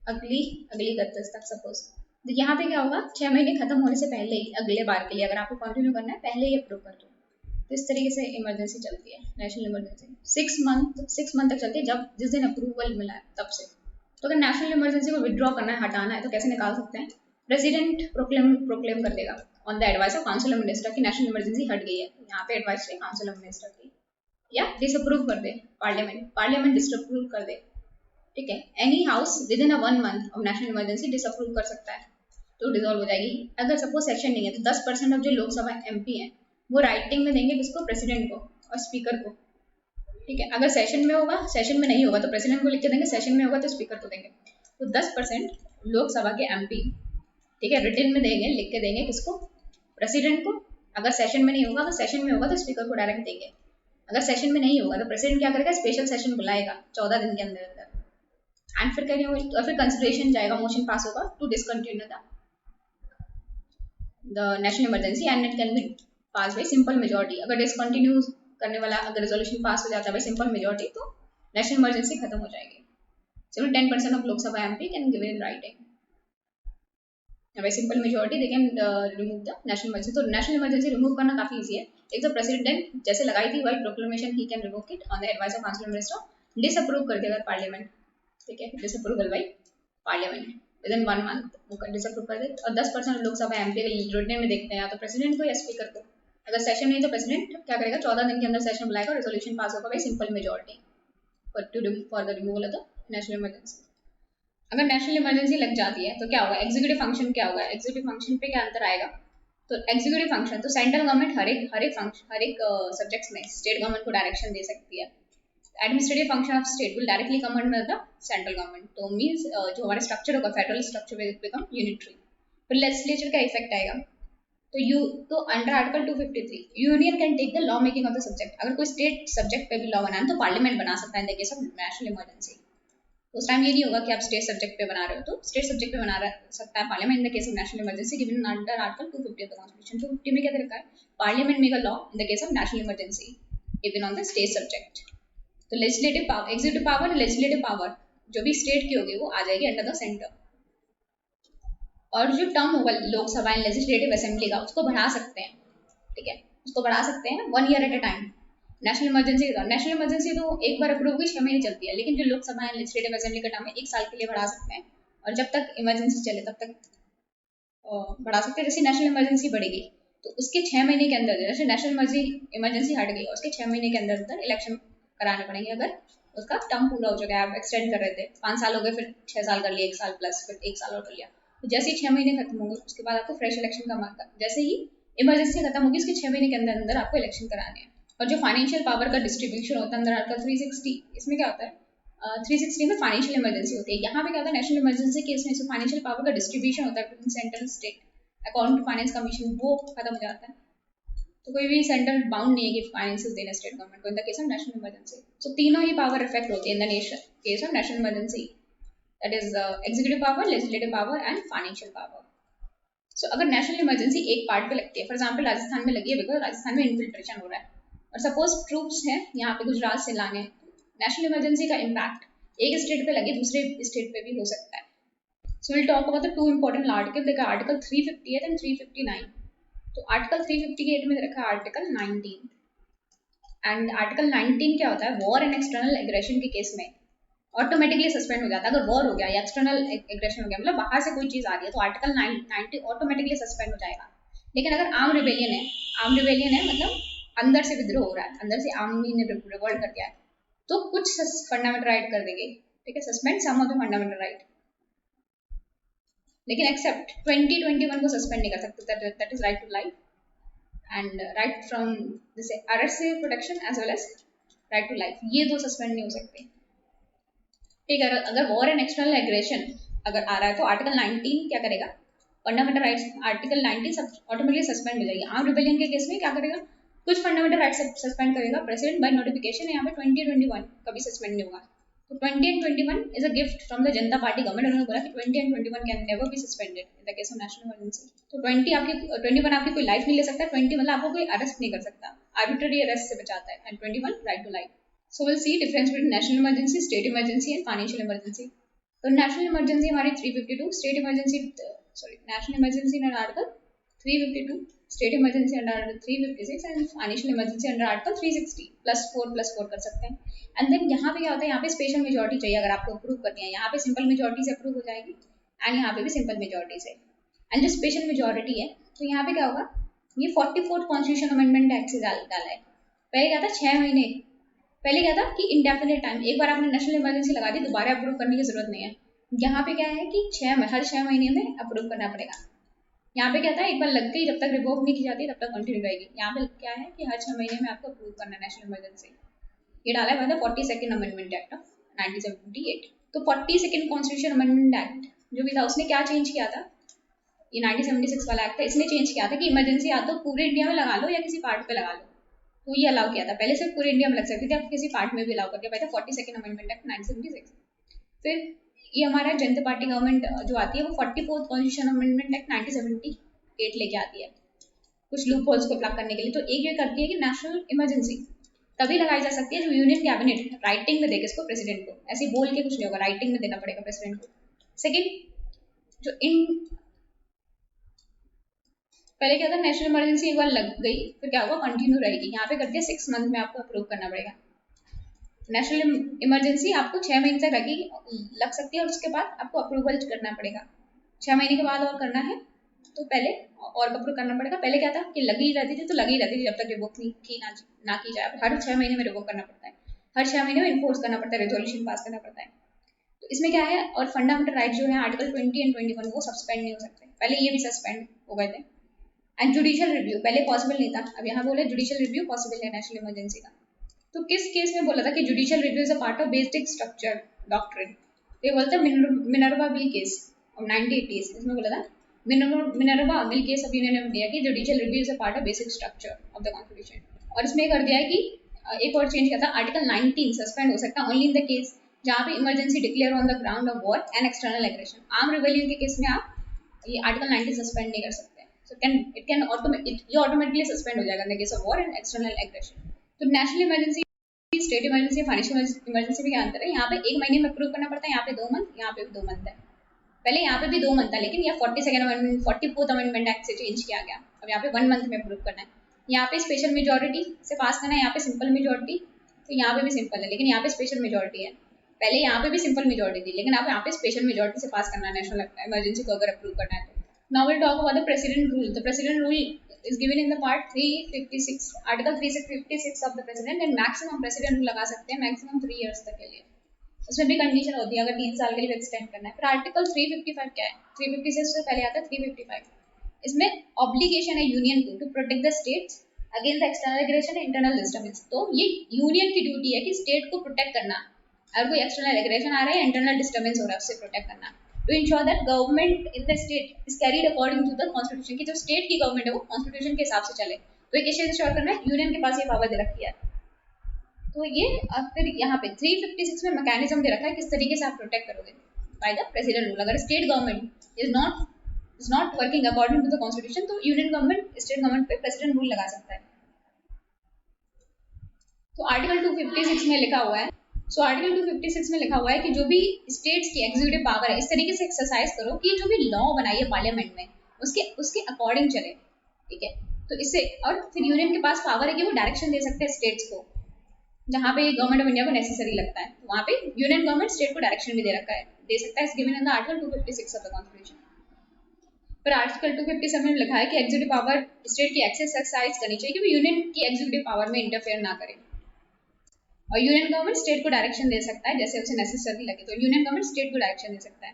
S1: अगली 31 तक सपोज। तो यहाँ पे क्या होगा? 6 महीने खत्म होने से पहले ही अगले बार के लिए अगर आपको कंटिन्यू करना है पहले ही अप्रूव कर दो। तो इस तरीके से इमरजेंसी चलती है नेशनल इमरजेंसी। 6 मंथ तक चलती है, जब जिस दिन अप्रूवल मिला है तब से। तो अगर नेशनल इमरजेंसी को विड्रॉ करना है, हटाना है, तो कैसे निकाल सकते हैं? प्रेसिडेंट प्रोक्लेम कर देगा on the advice of council of minister की नेशनल इमरजेंसी हट गई है, यहाँ पे एडवाइस है काउंसिल ऑफ मिनिस्टर की, या डिसअप्रूव कर दे पार्लियामेंट डिसअप्रूव कर दे, ठीक है। Any house with in 1 month of national emergency disapprove कर सकता है, तो डिसॉल्व हो जाएगी। अगर सपोज सेशन नहीं है तो 10% ऑफ जो लोकसभा MP हैं वो राइटिंग में देंगे किसको? प्रेसिडेंट को और स्पीकर को, ठीक है। अगर सेशन में होगा, सेशन में नहीं होगा तो प्रेसिडेंट को लिख के देंगे, सेशन में होगा तो स्पीकर को देंगे। तो 10% लोकसभा के MP, ठीक है, रिटन में देंगे, लिख के देंगे किसको? प्रेसिडेंट को। अगर सेशन में नहीं होगा, अगर सेशन में होगा तो स्पीकर को डायरेक्ट देंगे। अगर सेशन में नहीं होगा तो प्रेसिडेंट क्या करेगा? स्पेशल सेशन बुलाएगा 14 दिन के अंदर अंदर, एंड फिर करेंगे, तो फिर कंसिडरेशन जाएगा, मोशन पास होगा to discontinue the national emergency and it can be pass by simple majority. अगर डिसकंटिन्यू करने वाला अगर रेजोल्यूशन पास हो जाता है बाई सिंपल मेजोरिटी तो नेशनल इमरजेंसी खत्म हो जाएगी। सिर्फ 10% of Lok Sabha MP can give in writing, by simple majority they can remove the national emergency. तो नेशनल इमरजेंसी रिमूव करना काफी ईजी है। एक तो प्रेसिडेंट जैसे लगाई थी by proclamation he can revoke it on the advice of council of minister, disapprove कर देगा पार्लियामेंट, ठीक है, disapproval by parliament with in 1 month वो डिसअप्रूव कर दे। और 10% लोकसभा MP रिटन में देखते हैं या तो प्रेसिडेंट को या स्पीकर को। अगर सेशन नहीं तो प्रेसिडेंट क्या करेगा? 14 दिन के अंदर सेशन बुलाएगा, रेजोल्यूशन पास होगा by simple majority for the removal of the national emergency. अगर नेशनल इमरजेंसी लग जाती है तो क्या होगा, एग्जीक्यूटिव फंक्शन क्या होगा, एग्जीक्यूटिव फंक्शन पे क्या अंतर आएगा। तो एग्जीक्यूटिव फंक्शन तो सेंट्रल गवर्नमेंट हर एक सब्जेक्ट्स में स्टेट गवर्नमेंट को डायरेक्शन दे सकती है। Administrative function of state will directly come under the central government. तो मींस जो हमारा स्ट्रक्चर होगा federal structure will become unitary. फिर लेजिस्लेचर का इफेक्ट आएगा। तो under article 253 union can take the law making of the subject. अगर कोई स्टेट सब्जेक्ट पे भी लॉ बनाए तो पार्लियामेंट बना सकता है in the case of national emergency. तो उस टाइम ये नहीं होगा कि आप स्टेट सब्जेक्ट पे बना रहे हो, तो स्टेट सब्जेक्ट पे बना सकता है parliament in the case of national emergency given under article 250 of the constitution. 250 में क्या दे रखा है, parliament make a law in the case of national emergency given on the state subject. तो लेजिस्लेटिव पावर, एग्जीक्यूटिव पावर और legislative power जो भी state की होगी वो आ जाएगी अंडर द सेंटर। और जो टर्म होगा लोकसभा एंड लेजिस्लेटिव असेंबली का उसको बढ़ा सकते हैं, ठीक है, उसको बढ़ा सकते हैं 1 year at a time. National emergency तो एक बार अप्रूव हुई 6 महीने चलती है, लेकिन जो लोकसभा एंड लेजिस्लेटिव असेंबली का टर्म है 1 साल के लिए बढ़ा सकते हैं, और जब तक इमरजेंसी चले तब तक बढ़ा सकते हैं। जैसे नेशनल इमरजेंसी बढ़ेगी तो उसके 6 महीने के अंदर, जैसे नेशनल इमरजेंसी हट गई और उसके 6 महीने के अंदर इलेक्शन कराने पड़ेंगे अगर उसका टर्म पूरा हो चुका है। आप एक्सटेंड कर रहे थे 5 साल हो गए, फिर 6 साल कर लिए, 1 साल प्लस, फिर 1 साल और कर लिया। तो जैसे ही 6 महीने खत्म होंगे उसके बाद आपको फ्रेश इलेक्शन का मौका, जैसे ही इमरजेंसी खत्म होगी उसके 6 महीने के अंदर अंदर आपको इलेक्शन कराने हैं। और जो फाइनेंशियल पावर का डिस्ट्रीब्यूशन होता है अंदर आर्टिकल 360, इसमें क्या होता है 360 में फाइनेंशियल इमरजेंसी होती है। यहाँ पे क्या होता है, नेशनल इमरजेंसी केस में फाइनेंशियल पावर का डिस्ट्रीब्यूशन होता है between central state according to finance commission, वो खत्म हो जाता है। तो कोई भी सेंट्रल बाउंड नहीं है कि फाइनेंसेस देना स्टेट गवर्नमेंट को in the case of national emergency. So तीनों ही पावर इफेक्ट होती है in the nation case of national emergency, that is executive power, legislative power and financial power. So अगर नेशनल इमरजेंसी एक part पे लगती है, फॉर एग्जाम्पल राजस्थान में लगी है बिकॉज राजस्थान में इन्फिल्ट्रेशन हो रहा है, और सपोज ट्रूप्स हैं यहाँ पे गुजरात से लाने, नेशनल इमरजेंसी का इम्पैक्ट एक स्टेट पे लगे दूसरे स्टेट पे भी हो सकता है। So will talk about the 2 important article, देखा आर्टिकल 358 एंड 359। तो आर्टिकल 358 में रखा है आर्टिकल 19, एंड आर्टिकल 19 क्या होता है, वॉर एंड एक्सटर्नल एग्रेशन के केस में ऑटोमेटिकली सस्पेंड हो जाता है। अगर वॉर हो गया या एक्सटर्नल एग्रेशन हो गया, मतलब बाहर से कोई चीज आ रही है, तो आर्टिकल 90 ऑटोमेटिकली सस्पेंड हो जाएगा। लेकिन अगर आर्म रिबेलियन है मतलब अंदर से विद्रोह हो रहा है, अंदर से आर्मी ने रिवोल्ट कर दिया है, तो कुछ फंडामेंटल राइट कर देंगे, ठीक है, suspend some of the fundamental right, लेकिन एक्सेप्ट 2021 को सस्पेंड नहीं कर सकते, that is right to life and right from जैसे अरेस्ट से protection as well as right to life, ये दो सस्पेंड नहीं हो सकते। ठीक है, अगर वॉर एंड एक्सटर्नल एग्रेशन अगर आ रहा है तो आर्टिकल 19 क्या करेगा, fundamental rights article 19 automatically suspend हो जाएगी। आर्म रिबेलियन के केस में क्या करेगा, कुछ फंडामेंटल राइट्स सस्पेंड करेगा प्रेसिडेंट बाय नोटिफिकेशन, यहाँ पे 2021 कभी सस्पेंड नहीं होगा। तो 20 and 21 is a gift from the Janata party government, उन्होंने बोला कि 20 and 21 can never be suspended in the case of national emergency. तो 21 आपकी कोई लाइफ नहीं ले सकता, 20 मतलब आपको कोई अरेस्ट नहीं कर सकता, आर्बिट्ररी अरेस्ट से बचाता है, and 21 right to life. So will see difference between national emergency, state emergency and financial emergency. तो नेशनल इमरजेंसी हमारी 352, state emergency national emergency under article 352, state emergency under article 356 and financial emergency under article 360 +4 कर सकते हैं। And then यहाँ पे क्या होता है, यहाँ पे स्पेशल मेजोरिटी चाहिए अगर आपको अप्रूव करनी है, यहाँ पे सिंपल मेजोरिटी से अप्रूव हो जाएगी एंड यहाँ पे भी सिंपल मेजोरिटी से। एंड जो स्पेशल मेजोरिटी है तो यहाँ पे क्या होगा, ये 44th कॉन्स्टिट्यूशन अमेंडमेंट एक्ट से डाला है। पहले क्या था 6 महीने, पहले क्या था कि इंडेफिनिट टाइम, एक बार आपने नेशनल इमरजेंसी लगा दी दोबारा अप्रूव करने की जरूरत नहीं है। यहाँ पे क्या है कि हर 6 महीने में अप्रूव करना पड़ेगा। यहाँ पे क्या था, एक बार लग गई जब तक रिवोक नहीं की जाती तब तक कंटिन्यू रहेगी। यहाँ पे क्या है कि हर 6 महीने में आपको अप्रूव करना है नेशनल इमरजेंसी। ये डाला है 42nd अमेंडमेंट एक्ट ऑफ 1978। तो 42nd कॉन्स्टिट्यूशन अमेंडमेंट एक्ट जो भी था उसने क्या चेंज किया था, ये 1976 वाला एक्ट था, इसने चेंज किया था कि इमरजेंसी या तो पूरे इंडिया में लगा लो या किसी पार्ट पे लगा लो, तो ये अलाउ किया था। पहले सिर्फ पूरे इंडिया में लग सकती थी, अब किसी पार्ट में भी अलाउ करके पाया था 42nd अमेंडमेंट एक्ट 1976। फिर ये हमारा जनता पार्टी गवर्नमेंट जो आती है वो 44th कॉन्स्टिट्यूशन अमेंडमेंट एक्ट 1978 लेके आती है कुछ लूप होल्स को प्लग करने के लिए। तो एक ये करती है कि नेशनल इमरजेंसी तभी लगाई जा सकती है जो यूनियन कैबिनेट राइटिंग में देगा इसको प्रेसिडेंट को, ऐसे बोल के कुछ नहीं होगा, राइटिंग में देना पड़ेगा प्रेसिडेंट को। सेकेंड, जो इन पहले क्या था, नेशनल इमरजेंसी एक बार लग गई फिर क्या होगा, कंटिन्यू रहेगी। यहाँ पे करती है 6 मंथ में आपको अप्रूव करना पड़ेगा। नेशनल इमरजेंसी आपको 6 महीने तक लग सकती है और उसके बाद आपको अप्रूवल करना पड़ेगा। 6 महीने के बाद और करना है तो पहले और अप्रूव करना पड़ेगा। पहले क्या था कि लगी रहती थी तो लगी रहती थी जब तक रिवोक ना की जाए, हर 6 महीने में रिवोक करना पड़ता है, हर 6 महीने में इन्फोर्स करना पड़ता है, रेजोल्यूशन पास करना पड़ता है। तो इसमें क्या है, और फंडामेंटल राइट जो है आर्टिकल 20 एंड 21 वो सस्पेंड नहीं हो सकते, पहले ये भी सस्पेंड हो गए थे। एंड जुडिशियल रिव्यू पहले पॉसिबल नहीं था, अब यहाँ बोले जुडिशियल रिव्यू पॉसिबल है नेशनल इमरजेंसी का। तो किस केस में बोला था कि judicial review is a part of basic structure doctrine, तो ये बोलता है मिनर्वा बिल केस ऑफ 1980, इसमें बोला था Minerva bill case of union ने दिया कि judicial review is a part of basic structure of the constitution. और इसमें कर दिया है कि एक और चेंज किया था, आर्टिकल 19 सस्पेंड हो सकता है ओनली इन द केस जहाँ पे emergency declare on the ground of war and external aggression. Arm rebellion के केस में आप ये आर्टिकल 19 सस्पेंड नहीं कर सकते, सो ये ऑटोमेटिकली सस्पेंड हो जाएगा in the case of war and external aggression. तो national emergency, state emergency, financial emergency में क्या अंतर है, यहाँ पे 1 महीने में अप्रूव करना पड़ता है, यहाँ पे 2 मंथ, यहाँ पे भी 2 मंथ है। पहले यहाँ पे भी 2 मंथ था, लेकिन यह 42nd amendment 44th amendment act से चेंज किया गया, अब यहाँ पे 1 मंथ में अप्रूव करना है। यहाँ पे स्पेशल मेजोरिटी से पास करना है, यहाँ पे सिंपल मेजोरिटी, तो यहाँ पे भी सिंपल है लेकिन यहाँ पे स्पेशल मेजोरिटी है। पहले यहाँ पे भी सिंपल मेजोरिटी थी, लेकिन अब यहाँ पे स्पेशल मेजोरिटी से पास करना है नेशनल इमरजेंसी को अगर अप्रूव करना है तो। Now will talk about the president rule. The president rule is given in the part 356 article 356 of the president and maximum president rule लगा सकते हैं maximum 3 years तक के लिए। उसमें भी कंडीशन होती है अगर 3 साल के लिए एक्सटेंड करना है। फिर आर्टिकल 355 क्या है, 356 से पहले आता है 355, इसमें ऑब्लिगेशन है यूनियन को to protect the states against external aggression and internal disturbance. तो ये यूनियन की ड्यूटी है कि स्टेट को प्रोटेक्ट करना, अगर कोई एक्सटर्नल एग्रेशन आ रहा है, इंटरनल डिस्टर्बेंस हो रहा है, उससे प्रोटेक्ट करना। To ensure that government in the state is carried according to the constitution, की जो स्टेट की गवर्नमेंट है वो कॉन्स्टिट्यूशन के हिसाब से चले। तो एक कैसे इंश्योर करना है, यूनियन के पास ये पावर दे रखी है। तो ये फिर यहाँ पे 356 में मैकेनिज्म दे रखा है किस तरीके से आप प्रोटेक्ट करोगे बाय द प्रेसिडेंट रूल। अगर state government is not working according to the constitution तो यूनियन गवर्नमेंट स्टेट गवर्नमेंट पे प्रेसिडेंट रूल लगा सकता है। तो आर्टिकल 256 में लिखा हुआ है, आर्टिकल 256 में लिखा हुआ है कि जो भी स्टेट्स की एग्जीक्यूटिव पावर है इस तरीके से एक्सरसाइज करो कि जो भी लॉ बनाई है पार्लियामेंट में उसके अकॉर्डिंग चले, ठीक है। तो इससे, और फिर यूनियन के पास पावर है कि वो डायरेक्शन दे सकते हैं स्टेट्स को, जहाँ पे गवर्नमेंट ऑफ इंडिया को नेसेसरी लगता है, तो वहाँ पे यूनियन गवर्नमेंट स्टेट को डायरेक्शन भी दे सकता है, इस given in the article 256 of the constitution. फिर आर्टिकल 257 में लिखा है कि एग्जीक्यूटिव पावर स्टेट की एक्सरसाइज करनी चाहिए कि वो यूनियन की एग्जीक्यूटिव पावर में इंटरफेयर ना करे, और यूनियन गवर्नमेंट स्टेट को डायरेक्शन दे सकता है जैसे उसे नेसेसरी लगे, तो यूनियन गवर्नमेंट स्टेट को डायरेक्शन दे सकता है,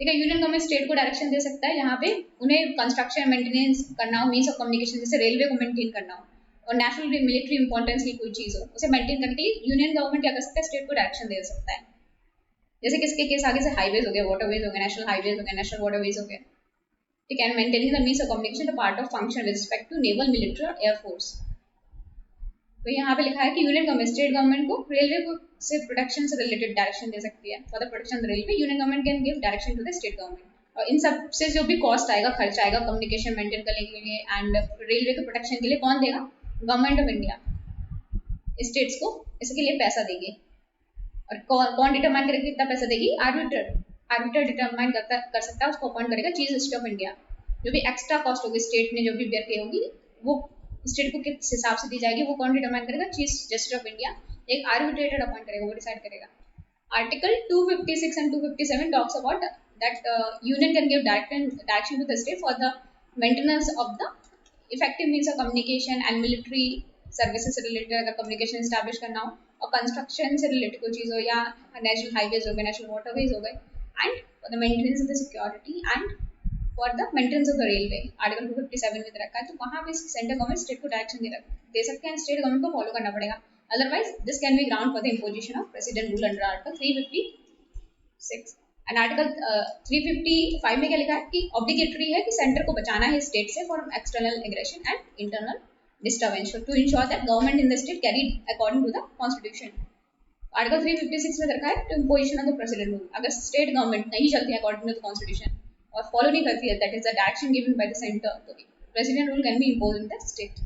S1: ठीक है। यूनियन गवर्नमेंट स्टेट को डायरेक्शन दे सकता है यहाँ पे उन्हें कंस्ट्रक्शन मेंटेनेंस करना हो, मीन्स ऑफ कम्युनिकेशन जैसे रेलवे को मेंटेन करना हो, और नेशनल मिलिट्री इंपॉर्टेंस की कोई चीज़ हो उसे मेंटेन करने के लिए यूनियन गवर्नमेंट क्या कर सकता है, स्टेट को डायरेक्शन दे सकता है। जैसे किसके केस आगे से हाईवेज हो गए, वाटरवेज हो गए, नेशनल हाईवेज हो गए, नेशनल वाटरवेज हो गए, ठीक है। Maintaining the means of communication the part of function with respect to naval, military और एयरफोर्स। तो यहाँ पे लिखा है कि यूनियन गवर्नमेंट स्टेट गवर्नमेंट को रेलवे को से प्रोटेक्शन से रिलेटेड डायरेक्शन दे सकती है। For the protection of railway union government can give direction to the state government, और इन सब से जो भी कॉस्ट आएगा, खर्च आएगा कम्युनिकेशन मेंटेन करने के लिए एंड रेलवे के प्रोटेक्शन के लिए कौन देगा, गवर्नमेंट ऑफ इंडिया स्टेट्स को इसके लिए पैसा देगी। और कौन डिटरमाइन करेगा कितना पैसा देगी, आर्बिटर डिटरमाइन कर सकता है, उसको अपॉइंट करेगा चीफ जस्टिस ऑफ इंडिया। जो भी एक्स्ट्रा कॉस्ट होगी स्टेट ने जो भी बेयर की होगी वो स्टेट को किस हिसाब से दी जाएगी वो कौन डिटरमाइन करेगा, चीफ जस्टिस ऑफ इंडिया एक आर्बिट्रेटर अपॉइंट करेगा, वो डिसाइड करेगा। Article 256 and 257 talks about that union can give direction to the state for the maintenance of the effective means of communication and military services से related अगर communication establish करना हो, और construction से related कोई चीज़ हो, या नेशनल हाईवेज हो गए, नेशनल वाटरवेज हो गए, and for the maintenance of the security and for the maintenance of the railway article 257 में रखा है। तो वहाँ पे सेंट्रल गवर्नमेंट स्टेट को डायरेक्शन दे सकते हैं, स्टेट गवर्नमेंट को फॉलो करना पड़ेगा, otherwise this can be ground for the imposition of president rule under article 356। And article 355 में क्या लिखा है कि ऑब्लिगेटरी है कि सेंटर को बचाना है स्टेट से for external aggression and internal disturbance to ensure that government in the state carried according to the constitution. Article 356 में रखा है to imposition of the president rule, अगर स्टेट गवर्नमेंट नहीं चलती है अकॉर्डिंग टू द कॉन्स्टिट्यूशन और follow नहीं करती है, that is the direction given by the centre, तो president rule can be imposed in the state.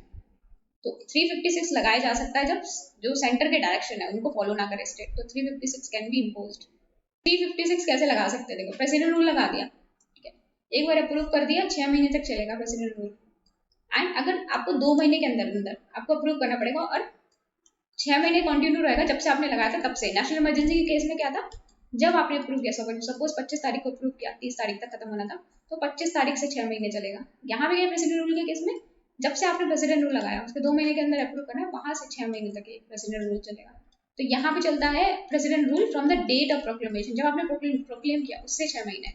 S1: तो 356 लगाया जा सकता है जब जो सेंटर के डायरेक्शन है उनको फॉलो ना करे स्टेट, तो 356 कैन बी इम्पोज्ड। 356 कैसे लगा सकते हैं, देखो प्रेसिडेंट रूल लगा दिया, ठीक है, एक बार अप्रूव कर दिया, 6 महीने तक चलेगा प्रेसिडेंट रूल, एंड अगर आपको 2 महीने के अंदर आपको अप्रूव करना पड़ेगा, और 6 महीने कंटिन्यू रहेगा जब से आपने लगाया था तब से। नेशनल इमरजेंसी के केस में क्या था, जब आपने अप्रूव किया, सपोज 25 तारीख को अप्रूव किया, 30 तारीख तक खत्म होना था, तो 25 तारीख से 6 महीने चलेगा। यहाँ पे प्रेसिडेंट रूल के केस में जब से आपने प्रेसिडेंट रूल लगाया उसके 2 महीने के अंदर अप्रूव करना है, वहां से 6 महीने तक प्रेसिडेंट रूल चलेगा। तो यहाँ पे चलता है president rule from the date of proclamation, जब आपने प्रोक्लेम किया उससे 6 महीने,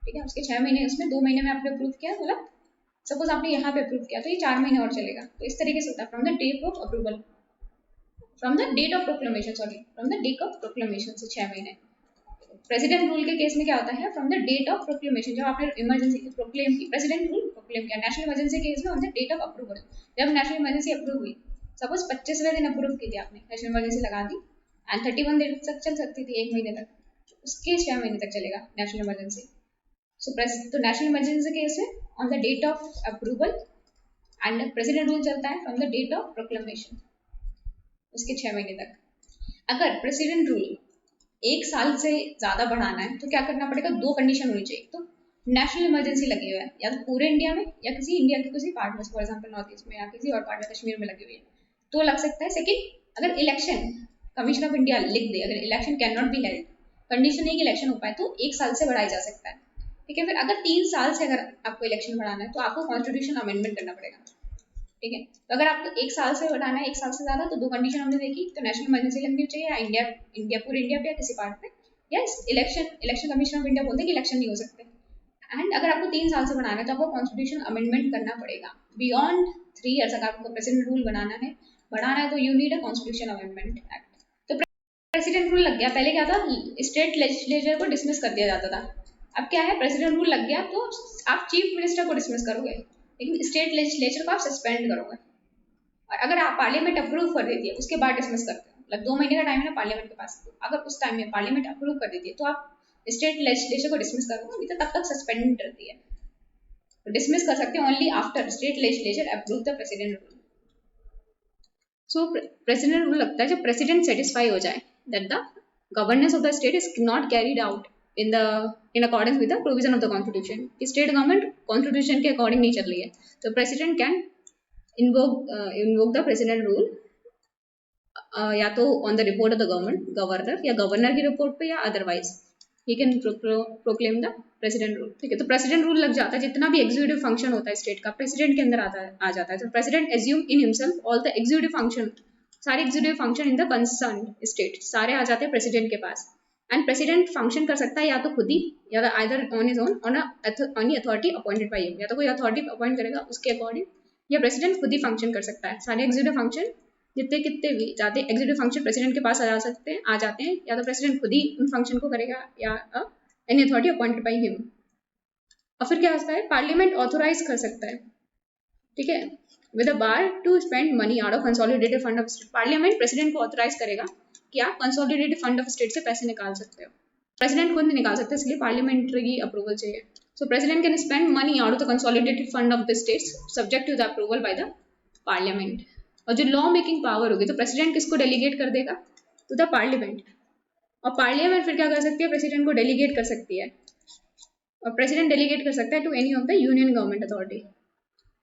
S1: ठीक है, उसके 6 महीने, उसमें 2 महीने में आपने अप्रूव किया, मतलब सपोज आपने यहाँ पे अप्रूव किया तो ये 4 महीने और चलेगा। तो इस तरीके से होता है from the date of approval, from the date of proclamation, sorry from the date of proclamation से 6 महीने। प्रेसिडेंट रूल के केस में क्या होता है, from the date of proclamation, जब आपने इमरजेंसी प्रोक्लेम की, प्रेसिडेंट रूल प्रोक्लेम किया। नेशनल इमरजेंसी के केस में on the date of approval, जब नेशनल इमरजेंसी अप्रूव हुई, सपोज 25वें दिन अप्रूव की थी आपने, नेशनल इमरजेंसी लगा दी एंड 31 दिन तक चल सकती थी, 1 महीने तक, उसके 6 महीने तक चलेगा नेशनल इमरजेंसी। सो तो नेशनल इमरजेंसी केस में on the date of approval and president rule चलता है from the date of proclamation, उसके 6 महीने तक। अगर प्रेसिडेंट रूल 1 साल से ज़्यादा बढ़ाना है तो क्या करना पड़ेगा, 2 कंडीशन होनी चाहिए। तो नेशनल इमरजेंसी लगी हुई है या तो पूरे इंडिया में या किसी इंडिया के किसी पार्ट में, फॉर एग्जांपल नॉर्थ ईस्ट में या किसी और पार्ट में, कश्मीर में लगी हुई है, तो लग सकता है। सेकंड, अगर इलेक्शन कमीशन ऑफ इंडिया लिख दे, अगर election can not be held, condition नहीं कि इलेक्शन हो पाए, तो 1 साल से बढ़ाया जा सकता है, ठीक है। फिर अगर 3 साल से अगर आपको इलेक्शन बढ़ाना है तो आपको कॉन्स्टिट्यूशन अमेंडमेंट करना पड़ेगा, ठीक है। तो अगर आपको 1 साल से बढ़ाना है, 1 साल से ज़्यादा, तो 2 कंडीशन हमने देखी, तो नेशनल इमरजेंसी लगनी चाहिए या इंडिया पूरे इंडिया पे या किसी पार्ट में, या इलेक्शन कमीशन ऑफ इंडिया बोलते हैं कि इलेक्शन नहीं हो सकते। एंड अगर आपको 3 साल से बनाना है तो आपको कॉन्स्टिट्यूशन अमेंडमेंट करना पड़ेगा। बियॉन्ड 3 ईयर्स अगर आपको प्रेसिडेंट रूल बढ़ाना है तो you need a constitution amendment act. तो प्रेसिडेंट रूल लग गया, पहले क्या था, स्टेट लेजिस्लेचर को डिसमिस कर दिया जाता था, अब क्या है, प्रेसिडेंट रूल लग गया तो आप चीफ मिनिस्टर को डिसमिस करोगे, लेकिन स्टेट लेजिस्लेचर को आप सस्पेंड करोगे। और अगर आप पार्लियामेंट अप्रूव कर देती है उसके बाद डिसमिस करते हो, मतलब 2 महीने का टाइम है ना पार्लियामेंट के पास, तो अगर उस टाइम में पार्लियामेंट अप्रूव कर देती है तो आप स्टेट लेजिस्लेचर को डिसमिस करोगे, नहीं तो तब तक सस्पेंड रहती है। तो डिसमिस कर सकते हैं only after state legislature approve the president rule. So president rule लगता है जब प्रेसिडेंट सेटिस्फाई हो जाए that the governance of the state is not carried out in accordance with the provision of the constitution, कि state government constitution के according नहीं चल रही है, तो president can invoke the president rule, या तो on the report of the governor या गवर्नर की रिपोर्ट पे, या otherwise he can proclaim the president rule, ठीक है। तो प्रेसिडेंट रूल लग जाता है, जितना भी एग्जीक्यूटिव फंक्शन होता है स्टेट का प्रेसिडेंट के अंदर आ जाता है। तो president assume in himself all the executive function, सारे executive function in the concern state सारे आ जाते हैं प्रेसिडेंट के पास। एंड प्रेसिडेंट फंक्शन कर सकता है या तो खुद ही, या either on his own on any authority appointed by him, या तो कोई अथॉरिटी अपॉइंट करेगा उसके अकॉर्डिंग, या प्रेसिडेंट खुद ही फंक्शन कर सकता है। सारे एग्जीक्यूटिव फंक्शन जितने कितने भी जाते एग्जीक्यूटिव फंक्शन प्रेसिडेंट के पास आ जाते हैं, या तो प्रेसिडेंट खुद ही उन फंक्शन को करेगा या any authority appointed by him. और फिर क्या होता है, पार्लियामेंट ऑथोराइज कर सकता है, ठीक है, with a bar to spend money out of consolidated fund of state. Parliament president को ऑथराइज करेगा कि आप कंसोलिडेटेड फंड ऑफ स्टेट से पैसे निकाल सकते हो, प्रेसिडेंट खुद नहीं निकाल सकते, इसलिए पार्लियामेंट्री अप्रूवल चाहिए। So president can spend money out of the consolidated fund of the states subject to the approval by the parliament. और जो लॉ मेकिंग पावर होगी तो प्रेसिडेंट किसको डेलीगेट कर देगा, टू द पार्लियामेंट, और पार्लियामेंट फिर क्या कर सकती है, प्रेसिडेंट को डेलीगेट कर सकती है, और प्रेसिडेंट डेलीगेट कर सकता है to any of the union government authority.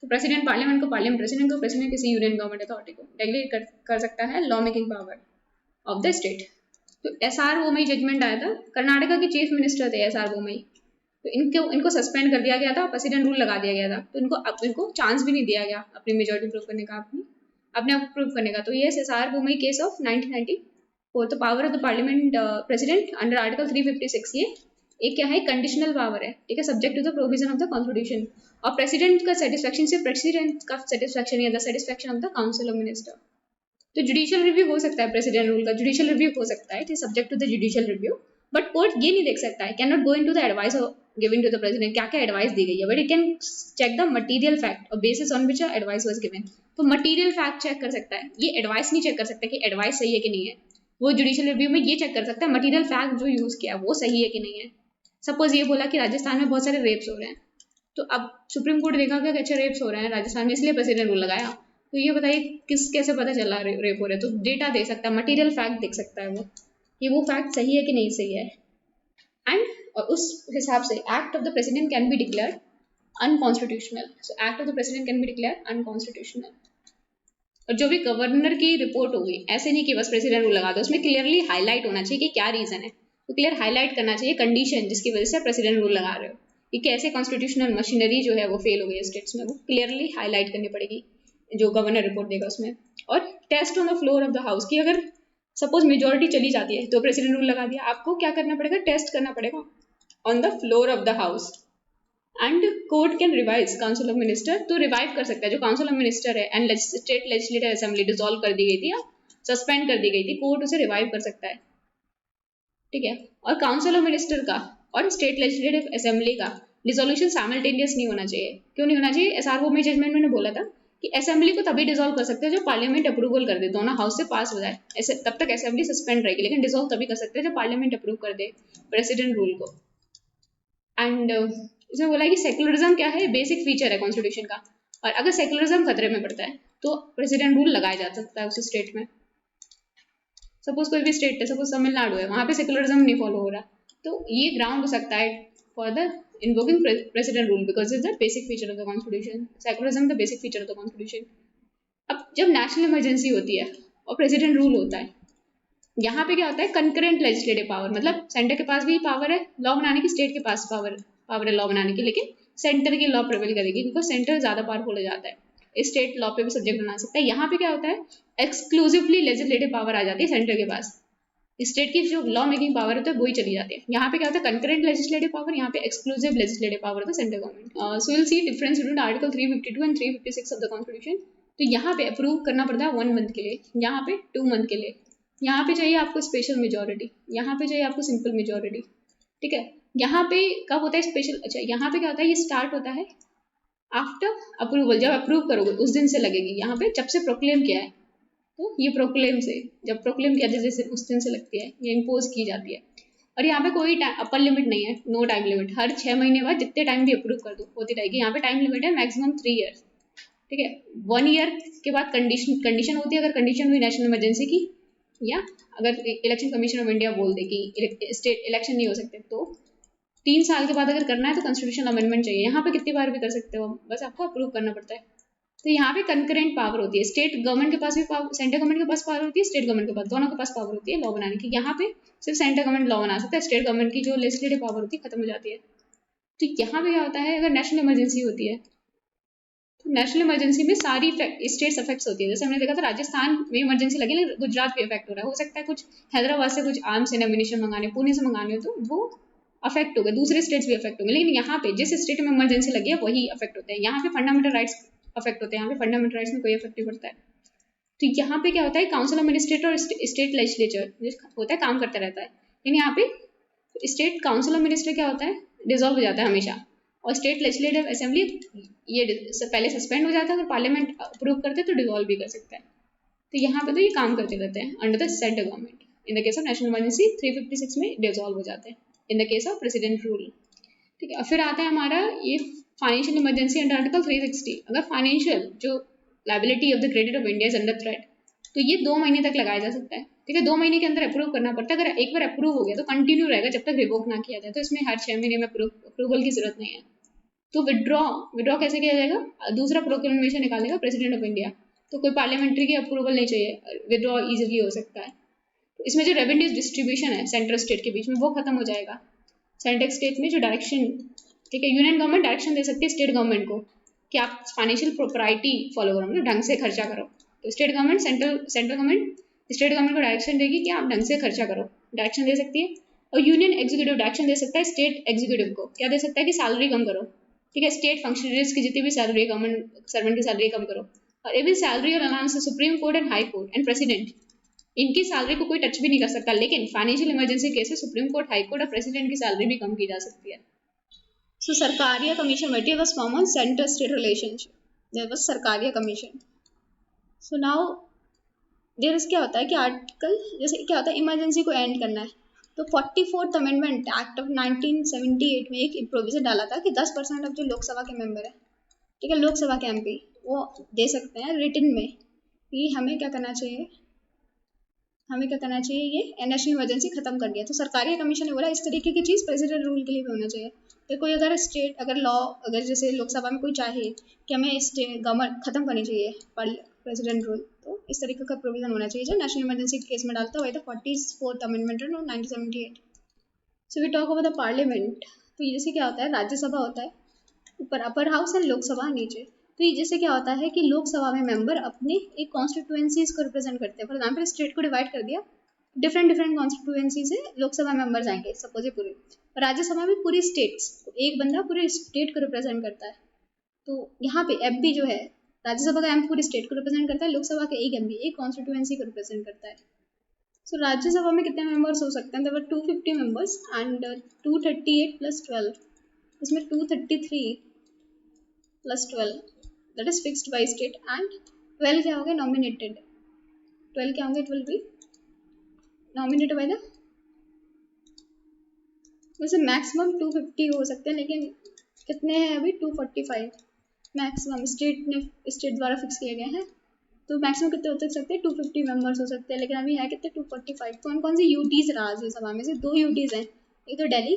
S1: तो प्रेसिडेंट पार्लियामेंट को, प्रेसिडेंट किसी यूनियन गवर्नमेंट अथॉरिटी को डेलीगेट कर सकता है law making power of the state. तो एसआर बोमई जजमेंट आया था, कर्नाटका के चीफ मिनिस्टर थे एसआर बोमई, तो इनको सस्पेंड कर दिया गया था, प्रेसिडेंट रूल लगा दिया गया था, तो इनको चांस भी नहीं दिया गया अपनी मेजोरिटी प्रूव करने का, अपने आप प्रूव करने का। तो ये एसआर बोमई केस ऑफ 1994, तो power of the parliament president under article 356, ये एक क्या है, कंडीशनल पावर है, ठीक है, subject to the provision of the constitution. और प्रेसिडेंट का सेटिस्फैक्शन सिर्फ प्रेसिडेंट का सेटिस्फैक्शन या the satisfaction of the council of minister. तो जुडिशियल रिव्यू हो सकता है, प्रेसिडेंट रूल का जुडिशियल रिव्यू हो सकता है, it is subject to the judicial review, but court ये नहीं देख सकता है, can not go into the advice given to the president, क्या क्या एडवाइस दी गई है, but it can check the material fact और basis on which advice was given. तो मटीरियल फैक्ट चेक कर सकता है, ये एडवाइस नहीं चेक कर सकता कि एडवाइस सही है कि नहीं है, वो जुडिशियल रिव्यू में ये चेक कर सकता है मटीरियल फैक्ट जो यूज किया वो सही है कि नहीं है। सपोज ये बोला कि राजस्थान में बहुत सारे रेप्स हो रहे हैं, तो अब सुप्रीम कोर्ट देखा कि अच्छा रेप्स हो रहे हैं राजस्थान में, इसलिए प्रेसिडेंट रूल लगाया, तो ये बताइए कैसे पता चला रेप हो रहा है, तो डेटा दे सकता है, मटेरियल फैक्ट देख सकता है वो कि वो फैक्ट सही है कि नहीं सही है। एंड उस हिसाब से act of the president can be declared unconstitutional. So act of the president can be declared unconstitutional. और जो भी गवर्नर की रिपोर्ट होगी, ऐसे नहीं कि बस प्रेसिडेंट रूल लगा दो, उसमें क्लियरली हाईलाइट होना चाहिए कि क्या रीजन है, तो क्लियर हाईलाइट करना चाहिए कंडीशन जिसकी वजह से प्रेसिडेंट रूल लगा रहे हो, कि कैसे कॉन्स्टिट्यूशनल मशीनरी जो है वो फेल हो गई है स्टेट्स में, वो क्लियरली हाईलाइट करनी पड़ेगी जो गवर्नर रिपोर्ट देगा उसमें। और test on the floor of the house, कि अगर सपोज मेजोरिटी चली जाती है तो प्रेसिडेंट रूल लगा दिया, आपको क्या करना पड़ेगा, टेस्ट करना पड़ेगा on the floor of the house and court can revise council of minister, तो रिवाइव कर सकता है जो काउंसिल ऑफ मिनिस्टर है and state legislative assembly dissolve कर दी गई थी या सस्पेंड कर दी गई थी, कोर्ट उसे रिवाइव कर सकता है, ठीक है। और काउंसिल ऑफ मिनिस्टर का और स्टेट लेजिस्लेटिव असेंबली का डिसोल्यूशन साइमल्टेनियस नहीं होना चाहिए। क्यों नहीं होना चाहिए? एसआरओ में जजमेंट में बोला था कि असेंबली को तभी डिसॉल्व कर सकते हैं जब पार्लियामेंट अप्रूवल कर दे, दोनों हाउस से पास हो जाए, ऐसे तब तक असेंबली सस्पेंड रहेगी, लेकिन डिसॉल्व तभी कर सकते हैं जब पार्लियामेंट अप्रूव कर दे प्रेसिडेंट रूल को। एंड इसमें बोला है कि सेकुलरिज्म क्या है, बेसिक फीचर है कॉन्स्टिट्यूशन का, और अगर सेकुलरिज्म खतरे में पड़ता है तो प्रेसिडेंट रूल लगाया जा सकता है उस स्टेट में। सपोज कोई भी स्टेट है, सपोज तमिलनाडु है, वहाँ पे सेकुलरिज्म नहीं फॉलो हो रहा, तो ये ग्राउंड हो सकता है for the invoking president rule because is the basic feature of the constitution, secularism the basic feature of the constitution. अब जब नेशनल इमरजेंसी होती है और प्रेसिडेंट रूल होता है, यहाँ पे क्या होता है, कंकरेंट लेजिस्लेटिव पावर, मतलब सेंटर के पास भी पावर है लॉ बनाने की, स्टेट के पास पावर है लॉ बनाने की, लेकिन सेंटर की लॉ प्रिवेल करेगी बिकॉज सेंटर ज्यादा पावरफुल हो जाता है, स्टेट लॉ पे भी सब्जेक्ट बना सकता है। यहाँ पे क्या होता है, एक्सक्लूसिवली लेजिस्लेटिव पावर आ जाती है सेंटर के पास, स्टेट की जो लॉ मेकिंग पावर होता है वही चली जाती है। यहाँ पे क्या होता है, कंकरेंट लेजिस्लेटिव पावर, यहाँ पे एक्सक्लूसिव लेजिस्लेटिव पावर होता है central government. So will see difference between article 352 and 356 of the constitution. तो यहाँ पे अप्रूव करना पड़ता है 1 मंथ के लिए, यहाँ पे 2 मंथ के लिए, यहाँ पे चाहिए आपको स्पेशल मेजोरिटी, यहाँ पे चाहिए आपको सिंपल मेजोरिटी, ठीक है। यहाँ पे कब होता है स्पेशल, अच्छा यहाँ पे क्या होता है, ये स्टार्ट होता है आफ्टर अप्रूवल, जब अप्रूव करोगे उस दिन से लगेगी, यहाँ पे जब से प्रोक्लेम किया है, तो ये प्रोक्लेम से, जब प्रोक्लेम किया जाए जैसे उस दिन से लगती है, ये इम्पोज की जाती है। और यहाँ पे कोई अपर लिमिट नहीं है, नो टाइम लिमिट, हर 6 महीने बाद जितने टाइम भी अप्रूव कर दो होती रहेगी। यहाँ पे टाइम लिमिट है मैक्सिमम 3 ईयर्स, ठीक है। 1 ईयर के बाद कंडीशन होती है, अगर कंडीशन हुई नेशनल इमरजेंसी की, या अगर इलेक्शन कमीशन ऑफ इंडिया बोल दे कि स्टेट इलेक्शन नहीं हो सकते, तो 3 साल के बाद अगर करना है तो कॉन्स्टिट्यूशनल अमेंडमेंट चाहिए। यहाँ पे कितनी बार भी कर सकते हो, बस आपको अप्रूव करना पड़ता है। तो यहाँ पे कंकरेंट पावर होती है, स्टेट गवर्नमेंट के पास भी पावर, सेंट्रल गवर्नमेंट के पास पावर होती है, स्टेट गवर्नमेंट के पास, दोनों के पास पावर होती है लॉ बनाने की। यहाँ पे सिर्फ सेंट्रल गवर्नमेंट लॉ बना सकता है, स्टेट गवर्नमेंट की जो लेजिस्लेटिव पावर होती है खत्म हो जाती है। तो यहाँ पे क्या होता है, अगर नेशनल इमरजेंसी होती है तो नेशनल इमरजेंसी में सारी स्टेट्स अफेक्ट्स होती है। जैसे हमने देखा था राजस्थान में इमरजेंसी लगी, लेकिन गुजरात भी अफेक्ट हो रहा है, हो सकता है कुछ हैदराबाद से कुछ आर्म्स एंड एम्युनिशन मंगाने, पुणे से मंगाने हो, तो वो अफेक्ट हो गए, दूसरे स्टेट्स भी अफेक्ट होंगे। लेकिन यहाँ पे जिस स्टेट में इमरजेंसी लगी है वही अफेक्ट होते हैं। यहाँ पे फंडामेंटल राइट्स अफेक्ट होते हैं, यहाँ पे फंडामेंटल राइट्स में कोई अफेक्ट नहीं पड़ता है। तो यहाँ पे क्या होता है, काउंसिल ऑफ मिनिस्टर और स्टेट लेजिस्लेचर होता है, काम करता रहता है। लेकिन यहाँ पे स्टेट काउंसिल ऑफ मिनिस्टर क्या होता है, डिसॉल्व हो जाता है हमेशा, और स्टेट लेजिस्लेटिव असेंबली ये पहले सस्पेंड हो जाता है, अगर पार्लियामेंट अप्रूव करते तो डिसॉल्व भी कर सकता है। तो यहाँ पे तो ये काम करते रहते हैं under the central government. In the case of national emergency 356 में डिसॉल्व हो जाते हैं इन the case of president rule, ठीक है। फिर आता है हमारा ये फाइनेंशियल इमरजेंसी अंडर आर्टिकल 360। अगर फाइनेंशियल जो liability of the credit of India is under threat, तो ये 2 महीने तक लगाया जा सकता है, ठीक है। 2 महीने के अंदर अप्रूव करना पड़ता है। अगर एक बार अप्रूव हो गया तो कंटिन्यू रहेगा जब तक रिवोक ना किया जाए, तो इसमें हर 6 महीने में अप्रूवल की जरूरत नहीं है। तो विड्रॉ कैसे किया जाएगा, दूसरा प्रोक्लेमेशन निकालेगा प्रेसिडेंट ऑफ इंडिया, तो कोई पार्लियामेंट्री की अप्रूवल नहीं चाहिए, विड्रॉ इजीली हो सकता है। तो इसमें जो रेवेन्यू डिस्ट्रीब्यूशन है सेंट्रल स्टेट के बीच में वो खत्म हो जाएगा। सेंट्रल स्टेट में जो डायरेक्शन, ठीक है, यूनियन गवर्नमेंट डायरेक्शन दे सकती है स्टेट गवर्नमेंट को कि आप फाइनेंशियल प्रोपराइटी फॉलो करो, मतलब ढंग से खर्चा करो। तो state government central government state government को डायरेक्शन देगी कि आप ढंग से खर्चा करो, डायरेक्शन दे सकती है। और यूनियन एग्जीक्यूटिव डायरेक्शन दे सकता है स्टेट एग्जीक्यूटिव को, क्या दे सकता है कि सैलरी कम करो, ठीक है। स्टेट फंक्शनरीज की जितनी भी सैलरी, गवर्नमेंट सर्वेंट की सैलरी कम करो। और इवन सैलरी और allowance supreme court and high court and president, इनकी सैलरी को कोई टच भी नहीं कर सकता, लेकिन फाइनेंशियल इमरजेंसी केस में सुप्रीम कोर्ट, हाई कोर्ट और प्रेसिडेंट की सैलरी भी कम की जा सकती है। So Sarkaria commission committee was form on centre state relationship, there was Sarkaria commission. So now there is क्या होता है कि आर्टिकल, जैसे क्या होता है इमरजेंसी को एंड करना है, तो 44th अमेंडमेंट एक्ट ऑफ 1978 में एक प्रोविजन डाला था कि 10% ऑफ जो लोकसभा के मेंबर है, ठीक है, लोकसभा के एमपी, वो दे सकते हैं रिटन में कि हमें क्या करना चाहिए, ये नेशनल इमरजेंसी खत्म कर दिया। तो सरकारी कमीशन ने बोला इस तरीके की चीज़ प्रेसिडेंट रूल के लिए भी होना चाहिए। तो कोई अगर स्टेट, अगर लॉ, अगर जैसे लोकसभा में कोई चाहे कि हमें स्टेट गवर्नमेंट खत्म करनी चाहिए प्रेसिडेंट रूल, तो इस तरीके का प्रोविजन होना चाहिए जो नेशनल इमरजेंसी केस में डालता हुआ था 44th amendment of 1978। So we talk about the parliament. तो जैसे क्या होता है, राज्यसभा होता है ऊपर, अपर हाउस एंड लोकसभा नीचे। तो ये जैसे क्या होता है कि लोकसभा में मेंबर अपने एक कॉन्स्टिट्यूएंसीज को रिप्रेजेंट करते हैं। फॉर एग्जाम्पल स्टेट को डिवाइड कर दिया डिफरेंट डिफरेंट कॉन्स्टिट्यूएंसी से लोकसभा मेंबर्स आएंगे सपोज ये पूरे, राज्यसभा में पूरी स्टेट्स, एक बंदा पूरे स्टेट को रिप्रेजेंट करता है। तो यहाँ पे एमपी जो है, राज्यसभा का एमपी पूरी स्टेट को रिप्रेजेंट करता है, लोकसभा का एक एमपी एक कॉन्स्टिट्यूएंसी को रिप्रेजेंट करता है। सो राज्यसभा में कितने मेंबर्स हो सकते हैं? There were 250 members and 238 plus 12, इसमें 233 plus 12 that is fixed by state and 12 क्या हो गया? नॉमिनेटेड। 12 क्या होंगे? It will be nominated by the, वैसे मैक्सिमम 250 हो सकते हैं, लेकिन कितने हैं अभी? 245 मैक्सिमम स्टेट द्वारा फिक्स किए गए हैं। तो मैक्सिमम कितने हो सकते हैं? 250 मेंबर्स हो सकते हैं, लेकिन अभी है कितने? 245। कौन कौन सी यूटीज राज्यसभा में से? 2 यूटीज हैं, एक तो दिल्ली,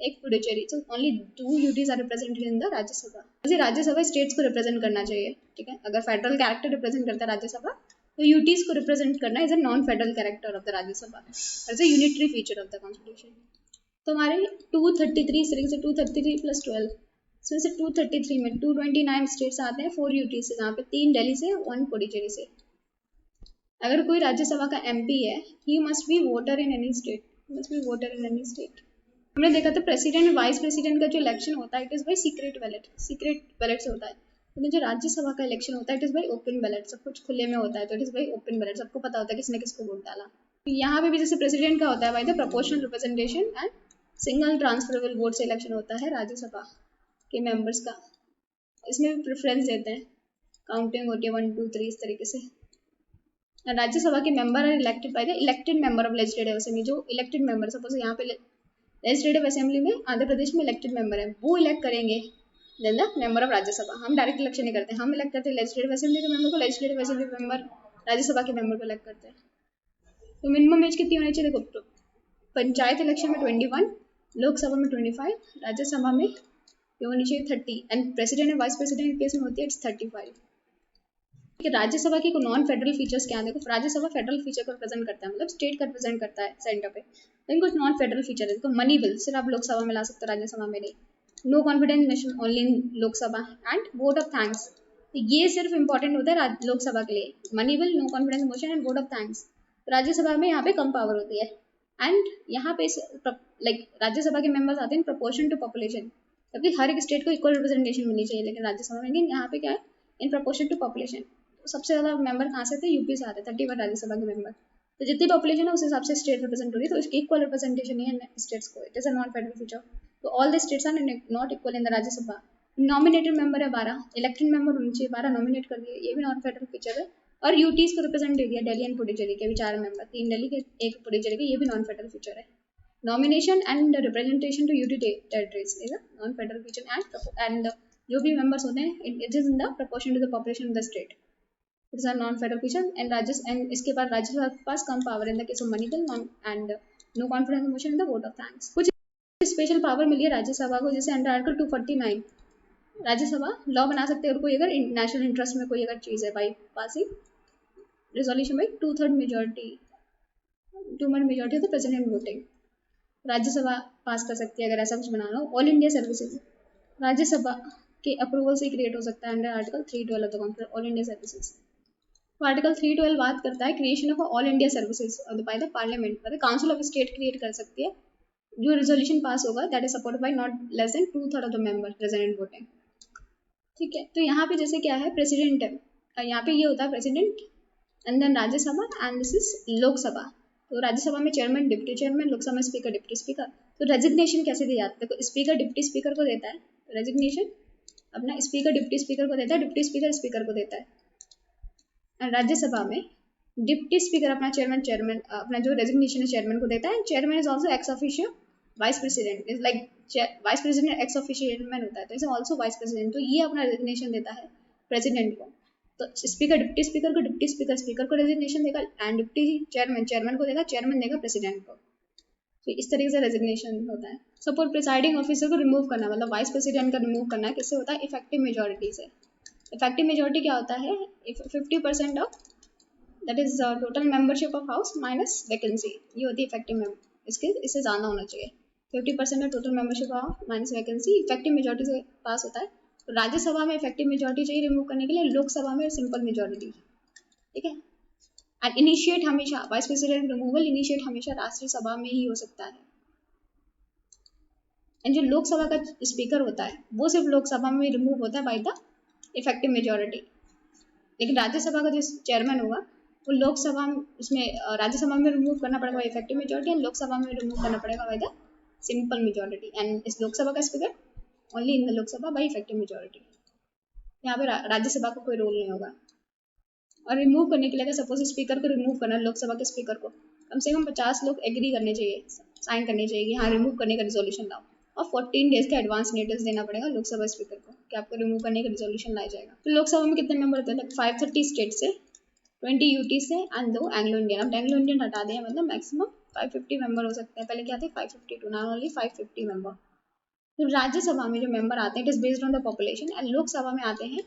S1: एक Puducherry. So only 2 UTs are represented in the Rajya Sabha. वैसे राज्यसभा स्टेट्स को रिप्रेजेंट करना चाहिए, ठीक है। अगर फेडरल कैरेक्टर रिप्रेजेंट करता है राज्यसभा, तो यूटीज को रिप्रेजेंट करना is a non federal character of the Rajya Sabha, as a unitary feature of the constitution. तो हमारे 233 इस तरीके से 233 प्लस 12, सो इसे 233 में 229 स्टेट्स आते हैं 4 यूटी से, जहाँ पे 3 दिल्ली से 1 पुडुचेरी से। अगर कोई राज्यसभा का एमपी है, he must be voter in any state, must be voter in any state. हमने देखा था प्रेसिडेंट वाइस प्रेसिडेंट का जो इलेक्शन होता है it is by secret ballot से होता है, लेकिन जो राज्यसभा का इलेक्शन होता है it is by open ballot, सब कुछ खुले में होता है, तो it is by open ballot, सबको पता होता है किसने किसको वोट डाला। यहाँ पे भी जैसे प्रेसिडेंट का होता है by the proportional representation and single transferable vote से इलेक्शन होता है राज्यसभा के मेंबर्स का। इसमें भी प्रेफरेंस देते हैं, काउंटिंग होती है 1 2 3 इस तरीके से। राज्यसभा के member are elected by the elected member of legislative assembly, जो इलेक्टेड मेंबर, सपोज यहाँ पे लेजिस्लेटिव असेंबली में आंध्र प्रदेश में इलेक्टेड मेंबर है, वो इलेक्ट करेंगे then the member of Rajya Sabha. हम डायरेक्ट इलेक्शन नहीं करते, हम इलेक्ट करते हैं लेजिस्लेटिव असेंबली के मेंबर को, लेजिस्लेटिव असेंबली मेंबर राज्यसभा के मेंबर को इलेक्ट करते हैं। तो मिनिमम एज कितनी होनी चाहिए? देखो, पंचायत इलेक्शन में 21, लोकसभा में 25, राज्यसभा में ये होनी चाहिए 30 and president and vice president के केस में होती है इट्स 35। राज्यसभा के नॉन फेडरल फीचर्स क्या है? देखो, राज्यसभा फेडरल फीचर को रिप्रेजेंट करता है, मतलब स्टेट का रिप्रेजेंट करता है सेंटर पे, लेकिन कुछ नॉन फेडरल फीचर है। देखो, मनी बिल सिर्फ आप लोकसभा में ला सकते हो, राज्यसभा में नहीं। No confidence motion only in Lok Sabha and vote of thanks, ये सिर्फ इंपॉर्टेंट होता है लोकसभा के लिए। Money bill, no confidence motion and vote of thanks, Rajya Sabha में यहाँ पे कम पावर होती है। एंड यहाँ पे लाइक राज्यसभा के मेंबर्स आते हैं प्रोपोर्शन टू पॉपुलेशन, क्योंकि हर एक स्टेट को इक्वल रिप्रेजेंटेशन मिलनी चाहिए, लेकिन राज्यसभा में नहीं। यहाँ पे क्या है? In proportion to population. सबसे ज़्यादा मेंबर कहाँ से थे? यूपी से आते हैं, 31 राज्यसभा के मेंबर। तो जितनी पॉपुलेशन है उस हिसाब से स्टेट रिप्रेजेंट हो रही है, तो इसकी इक्वल रिप्रेजेंटेशन नहीं है स्टेट्स को, it is a non federal feature. तो all the states are not equal in the Rajya Sabha. Nominated member है 12, इलेक्टेड मेंबर होने चाहिए 12, नॉमिनेट कर दिए, ये भी नॉन फेडरल फीचर है। और यूटीज को रिप्रेजेंट दे दिया, दिल्ली एंड पुडुचेरी के भी 4 मेंबर, 3 दिल्ली के 1 पुडुचेरी के, ये भी नॉन फेडरल फीचर है। Nomination and representation to UT territories is a non federal feature and जो भी मेंबर्स होते हैं it is in the proportion to the population of the state, it is a non federal feature. And इसके बाद राज्यसभा के पास कम power in the case of money bill and no confidence motion in the vote of thanks. कुछ special power मिली है राज्यसभा को, जैसे अंडर आर्टिकल 249 राज्यसभा लॉ बना सकते हैं, और कोई अगर नेशनल इंटरेस्ट में कोई अगर चीज़ है by passing resolution by 2/3 majority, 2/3 majority of the president voting, Rajya Sabha pass कर सकती है अगर ऐसा कुछ बनाना हो। ऑल इंडिया सर्विसेज राज्यसभा के अप्रूवल से क्रिएट हो सकता है under article 312 of the constitution, all India services. तो आर्टिकल 312 बात करता है creation of all India services by the parliament, मतलब काउंसिल ऑफ स्टेट क्रिएट कर सकती है, जो रिजोल्यूशन पास होगा that is supported by not less than 2/3 of the member president voting, ठीक है। तो यहाँ पे जैसे क्या है, प्रेसिडेंट है, यहाँ पे ये होता है president and then Rajya Sabha and this is Lok Sabha. तो राज्यसभा में चेयरमैन, डिप्टी चेयरमैन, लोकसभा में स्पीकर, डिप्टी स्पीकर। तो रेजिग्नेशन कैसे दिया जाता है? देखो, स्पीकर डिप्टी स्पीकर को देता है रेजिग्नेशन, अपना स्पीकर डिप्टी स्पीकर को देता है, डिप्टी स्पीकर स्पीकर को देता है। एंड राज्यसभा में डिप्टी स्पीकर अपना चेयरमैन अपना जो रेजिग्नेशन है चेयरमैन को देता है। Chairman is also ex officio vice president, is like vice president ex officio chairman होता है, तो इसे ऑल्सो वाइस प्रेसिडेंट। तो ये अपना रेजिग्नेशन देता है प्रेसिडेंट को। तो स्पीकर डिप्टी स्पीकर को, डिप्टी स्पीकर स्पीकर को रेजिग्नेशन देगा, एंड डिप्टी चेयरमैन को देगा, चेयरमैन देगा प्रेसिडेंट को। तो इस तरीके से रेजिग्नेशन होता है। सपोज प्रिसाइडिंग ऑफिसर को रिमूव करना, मतलब वाइस प्रेसिडेंट का रिमूव करना है, किससे होता है? इफेक्टिव मेजोरिटी से। इफेक्टिव मेजोरिटी क्या होता है? 50% of that is total membership of house minus vacancy, ये होती है इफेक्टिव इससे ज़्यादा होना चाहिए। 50% of total membership of minus vacancy effective majority से पास होता है। तो राज्यसभा में इफेक्टिव मेजोरिटी चाहिए रिमूव करने के लिए, लोकसभा में सिंपल मेजोरिटी, ठीक है। एंड इनिशिएट हमेशा वाइस प्रेसिडेंट रिमूवल इनिशिएट हमेशा राष्ट्रीय सभा में ही हो सकता है। एंड जो लोकसभा का स्पीकर होता है वो सिर्फ लोकसभा में रिमूव होता है बाय द इफेक्टिव मेजोरिटी, लेकिन राज्यसभा का जो चेयरमैन होगा वो लोकसभा उसमें राज्यसभा में रिमूव करना पड़ेगा bye effective majority and Lok Sabha में रिमूव करना पड़ेगा by the simple majority. And इस लोकसभा का speaker only in the Lok Sabha bye effective majority. यहाँ पे राज्यसभा का कोई रोल नहीं होगा। और रिमूव करने के लिए अगर सपोज स्पीकर को रिमूव करना, लोकसभा के स्पीकर को कम से कम 50 लोग एग्री करने चाहिए, साइन करने चाहिए कि हाँ रिमूव करने का रिजोल्यूशन लाओ, और 14 डेज का एडवांस नोटिस देना पड़ेगा लोकसभा स्पीकर को कि आपको रिमूव करने का रिजोल्यूशन लाया जाएगा। तो लोकसभा में कितने मेंबर होते हैं? 530 स्टेट से, 20 यूटी से एंड 2 एंग्लो इंडियन। अब एंग्लो इंडियन हटा दें मतलब मैक्सिमम 550 मेंबर हो सकते हैं। पहले क्या थे 552, नाउ ओनली 550 मेंबर। तो राज्यसभा में जो मेंबर आते हैं it is based on the population and Lok Sabha में आते हैं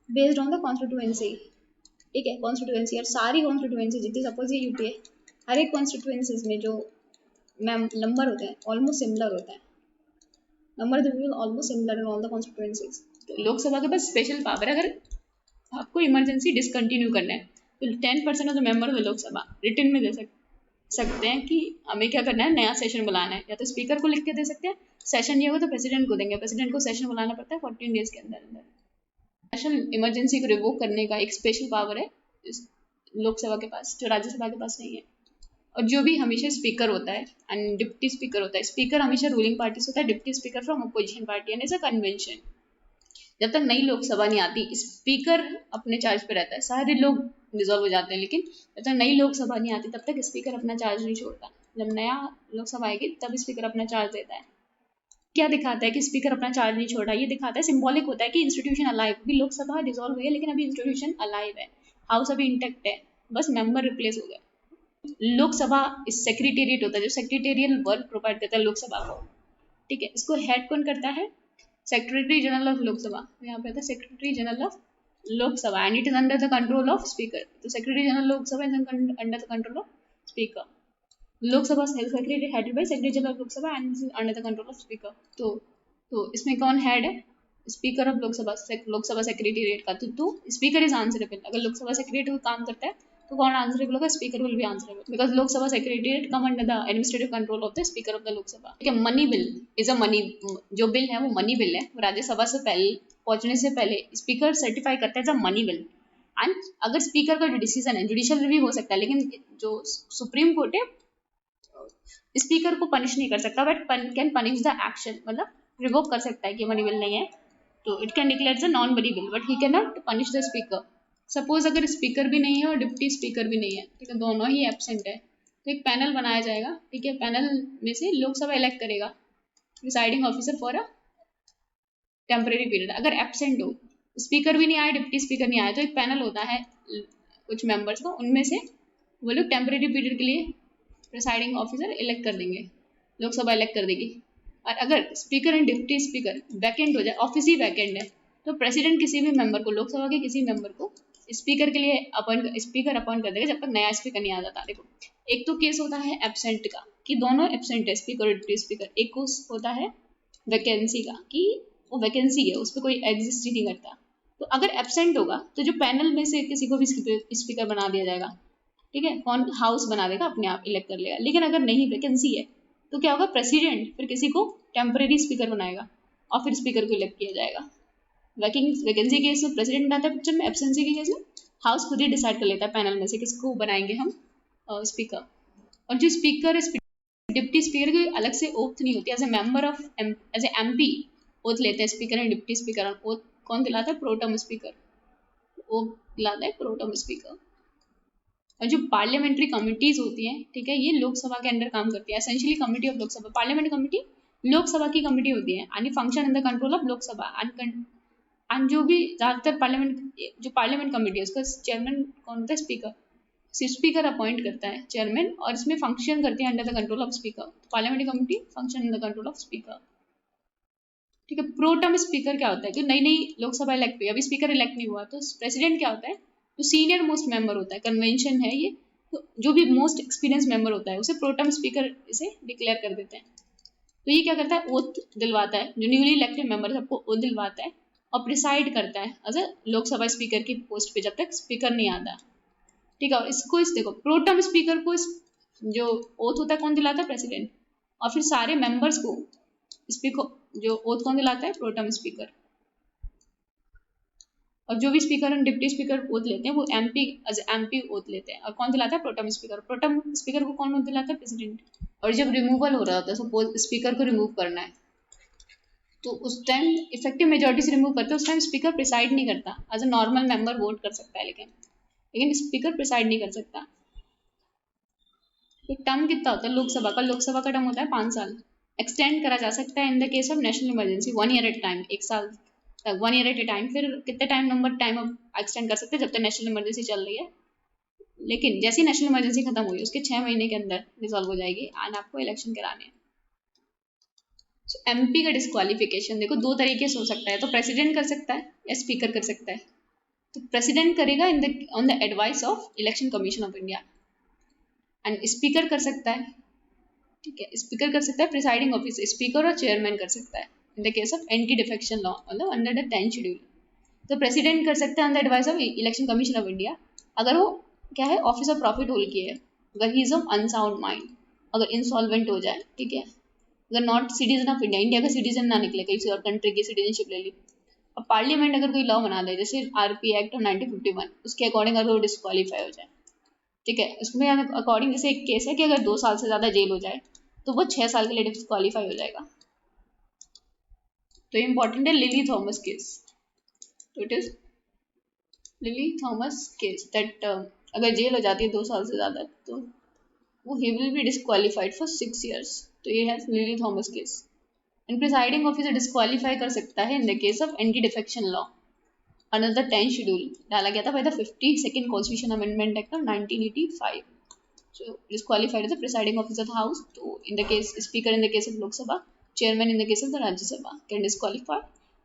S1: बेस्ड ऑन द कॉन्स्टिट्यूएंसी। ठीक है, कॉन्स्टिट्यूएंसी और सारी कॉन्स्टिट्यूएंसी जितनी सपोज ये यूटी है, हर एक कॉन्स्टिट्यूएंसीज में जो नंबर होते हैं ऑलमोस्ट सिमिलर होते हैं, number almost similar in all the constituencies. तो लोकसभा के पास स्पेशल पावर है, अगर आपको इमरजेंसी डिसकंटिन्यू करना है तो 10% of the member of the Lok Sabha written में दे सकते हैं कि हमें क्या करना है, नया सेशन बुलाना है। या तो स्पीकर को लिख के दे सकते हैं, सेशन नहीं होगा तो प्रेसिडेंट को देंगे, प्रेसिडेंट को सेशन बुलाना पड़ता है 14 डेज के अंदर। नेशनल इमरजेंसी को रिवोक करने का एक स्पेशल पावर है इस लोकसभा के पास, जो राज्यसभा के पास नहीं है। और जो भी हमेशा स्पीकर होता है एंड डिप्टी स्पीकर होता है, स्पीकर हमेशा रूलिंग पार्टी से होता है, deputy speaker from opposition party and is a convention. जब तक नई लोकसभा नहीं आती स्पीकर अपने चार्ज पे रहता है, सारे लोग डिसॉल्व हो जाते हैं, लेकिन जब तक नई लोकसभा नहीं आती तब तक स्पीकर अपना चार्ज नहीं छोड़ता। जब नया लोकसभा आएगी तब स्पीकर अपना चार्ज देता है। क्या दिखाता है कि स्पीकर अपना चार्ज नहीं छोड़ा? ये दिखाता है, सिंबॉलिक होता है कि इंस्टीट्यूशन अलाइव, अभी लोकसभा डिसॉल्व हुई है लेकिन अभी इंस्टीट्यूशन अलाइव है, हाउस अभी इंटेक्ट है, बस मेंबर रिप्लेस हो गए। लोकसभा इस सेक्रेटेरिएट होता है जो सेक्रेटेरियल वर्क प्रोवाइड करता है लोकसभा को। ठीक है, इसको हेड कौन करता है? Secretary general of Lok Sabha. यहाँ पे आता है secretary general of Lok Sabha and it is under the control of speaker. तो secretary general Lok Sabha is under the control of speaker. Lok Sabha secretary headed by secretary general of Lok Sabha and under the control of speaker. तो इसमें कौन head है? Speaker of Lok Sabha, Lok Sabha secretariat का। तो speaker is answerable. अगर Lok Sabha secretary काम करता है तो कौन आंसरेबल होगा? Speaker will be answerable because Lok Sabha secretariat come under the administrative control of the speaker of the Lok Sabha. ठीक है, money bill is a money, जो बिल है वो मनी बिल है, राज्यसभा से पहले पहुंचने से पहले स्पीकर सर्टिफाई करता है as a money bill. And अगर स्पीकर का जो डिसीजन है, जुडिशियल रिव्यू हो सकता है, लेकिन जो सुप्रीम कोर्ट है स्पीकर को पनिश नहीं कर सकता but can punish the action, मतलब रिवोक कर सकता है कि मनी बिल नहीं है तो it can declare the non money bill but he can not punish the speaker. Suppose अगर स्पीकर भी नहीं है और डिप्टी स्पीकर भी नहीं है, ठीक है, दोनों ही एब्सेंट है, तो एक पैनल बनाया जाएगा। ठीक है, पैनल में से लोकसभा इलेक्ट करेगा presiding officer for a temporary period. अगर एब्सेंट हो, स्पीकर भी नहीं आया, डिप्टी स्पीकर नहीं आया, तो एक पैनल होता है कुछ मेंबर्स का, उनमें से वो लोग टेम्परेरी पीरियड के लिए प्रिसाइडिंग ऑफिसर इलेक्ट कर देंगे, लोकसभा इलेक्ट कर देगी। और अगर speaker and deputy speaker vacant हो जाए, ऑफिस ही वैकेंट है, तो प्रेसिडेंट किसी भी मेंबर को, लोकसभा के किसी मेंबर को स्पीकर के लिए स्पीकर अपॉइंट कर देगा जब तक नया स्पीकर नहीं आ जाता। देखो, एक तो केस होता है एब्सेंट का कि दोनों एब्सेंट है, स्पीकर और डिप्टी स्पीकर। एक होता है वैकेंसी का कि वो वैकेंसी है, उस पर कोई एग्जिस्ट ही नहीं करता। तो अगर एब्सेंट होगा तो जो पैनल में से किसी को भी स्पीकर बना दिया जाएगा। ठीक है, कौन? हाउस बना देगा, अपने आप इलेक्ट कर लेगा। लेकिन अगर नहीं वैकेंसी है तो क्या होगा? प्रेसिडेंट फिर किसी को टेम्परेरी स्पीकर बनाएगा और फिर स्पीकर को इलेक्ट किया जाएगा। वैकेंसी के केस में प्रेसिडेंट बनाता है पिक्चर में, एब्सेंसी के केस में हाउस खुद ही डिसाइड कर लेता है पैनल में से किसको बनाएंगे हम स्पीकर। और जो स्पीकर है, डिप्टी स्पीकर की अलग से ओथ नहीं होती, as a member of as a MP oath लेते हैं speaker and deputy speaker. Oath कौन दिलाता है? प्रोटम स्पीकर, वो दिलाता है प्रोटम स्पीकर। और जो पार्लियामेंट्री कमिटीज होती हैं, ठीक है, ये लोकसभा के अंडर काम करती है। Essentially committee of Lok Sabha, parliament committee Lok Sabha की कमिटी होती है and function in the control of Lok Sabha. And जो भी ज़्यादातर पार्लियामेंट कमिटी है उसका चेयरमैन कौन होता है? स्पीकर। स्पीकर अपॉइंट करता है चेयरमैन और इसमें फंक्शन करती है under the control of speaker. Parliament committee function in the control of speaker. ठीक है, प्रोटम स्पीकर क्या होता है कि नई लोकसभा इलेक्ट हुई, अभी स्पीकर इलेक्ट नहीं हुआ, तो प्रेसिडेंट क्या होता है? जो सीनियर मोस्ट मेंबर होता है, कन्वेंशन है ये, तो जो भी मोस्ट एक्सपीरियंस मेंबर होता है उसे प्रोटम स्पीकर इसे डिक्लेयर कर देते हैं। तो ये क्या करता है? ओथ दिलवाता है, जो न्यूली इलेक्टेड मेंबर सबको ओथ दिलवाता है और प्रिसाइड करता है एज अ लोकसभा स्पीकर की पोस्ट पे जब तक स्पीकर नहीं आता। ठीक है। और इसको इस देखो प्रोटम स्पीकर को जो ओथ होता है कौन दिलाता है? प्रेसिडेंट। और फिर सारे मेंबर्स को जो ओथ कौन दिलाता है? Pro tem speaker. और जो भी speaker and deputy speaker oath लेते हैं वो एमपी ओथ लेते हैं। और कौन दिलाता है? Pro tem speaker. प्रोटम स्पीकर को कौन ओथ दिलाता है? प्रेसिडेंट। और जब रिमूवल हो रहा होता है, सपोज स्पीकर को रिमूव करना है, तो उस टाइम इफेक्टिव मेजोरिटी से रिमूव करते हैं, उस टाइम स्पीकर प्रिसाइड नहीं करता। As a normal member vote कर सकता है, लेकिन स्पीकर प्रिसाइड नहीं कर सकता। एक टर्म कितना होता है लोकसभा का? लोकसभा का टर्म होता है 5 साल। एक्सटेंड करा जा सकता है in the case of national emergency 1 year at time, 1 साल तक, 1 ईयर एट ए टाइम। फिर कितने टाइम एक्सटेंड कर सकते हैं? जब तक नेशनल इमरजेंसी चल रही है। लेकिन जैसी नेशनल इमरजेंसी खत्म हुई उसके 6 महीने के अंदर रिजॉल्व हो जाएगी एंड आपको इलेक्शन कराने हैं। एमपी का डिस्क्वालिफिकेशन देखो 2 तरीके से हो सकता है, तो प्रेसिडेंट कर सकता है या स्पीकर कर सकता है। तो प्रेसिडेंट करेगा on the advice of election commission of India, and speaker कर सकता है, ठीक है, स्पीकर कर सकता है प्रिसाइडिंग ऑफिसर, स्पीकर और चेयरमैन कर सकता है in the case of anti defection law, मतलब अंडर द 10th शेड्यूल। तो प्रेसिडेंट कर सकता है on the advice of election commission of India अगर वो क्या है, ऑफिस ऑफ प्रॉफिट होल्ड किए है, अगर he is of unsound mind, अगर इंसॉल्वेंट हो जाए, ठीक है, अगर not citizen of India, India का सिटीजन ना निकले, किसी और कंट्री की सिटीजनशिप ले ली। अब पार्लियामेंट अगर कोई लॉ बना दे, जैसे आरपी एक्ट ऑफ 1951, उसके अकॉर्डिंग अगर वो डिस्क्वालीफाई हो जाए, ठीक है, उसमें अकॉर्डिंग जैसे एक केस है कि अगर 2 साल से ज़्यादा जेल हो जाए तो वो 6 साल के लिए डिस्क्वालीफाई हो जाएगा। तो इम्पॉर्टेंट है लिली थॉमस केस। तो it is lily Thomas case that अगर जेल हो जाती है 2 साल से ज़्यादा तो वो he will be disqualified for 6 years। तो ये है lily Thomas case. And presiding officer disqualify कर सकता है in the case of anti defection law under the 10th schedule, डाला गया था by the 52nd constitution amendment act of 1985। So disqualified as the presiding officer of the house. So in the case speaker in the case of Lok Sabha, chairman in the case of the Rajya Sabha can disqualify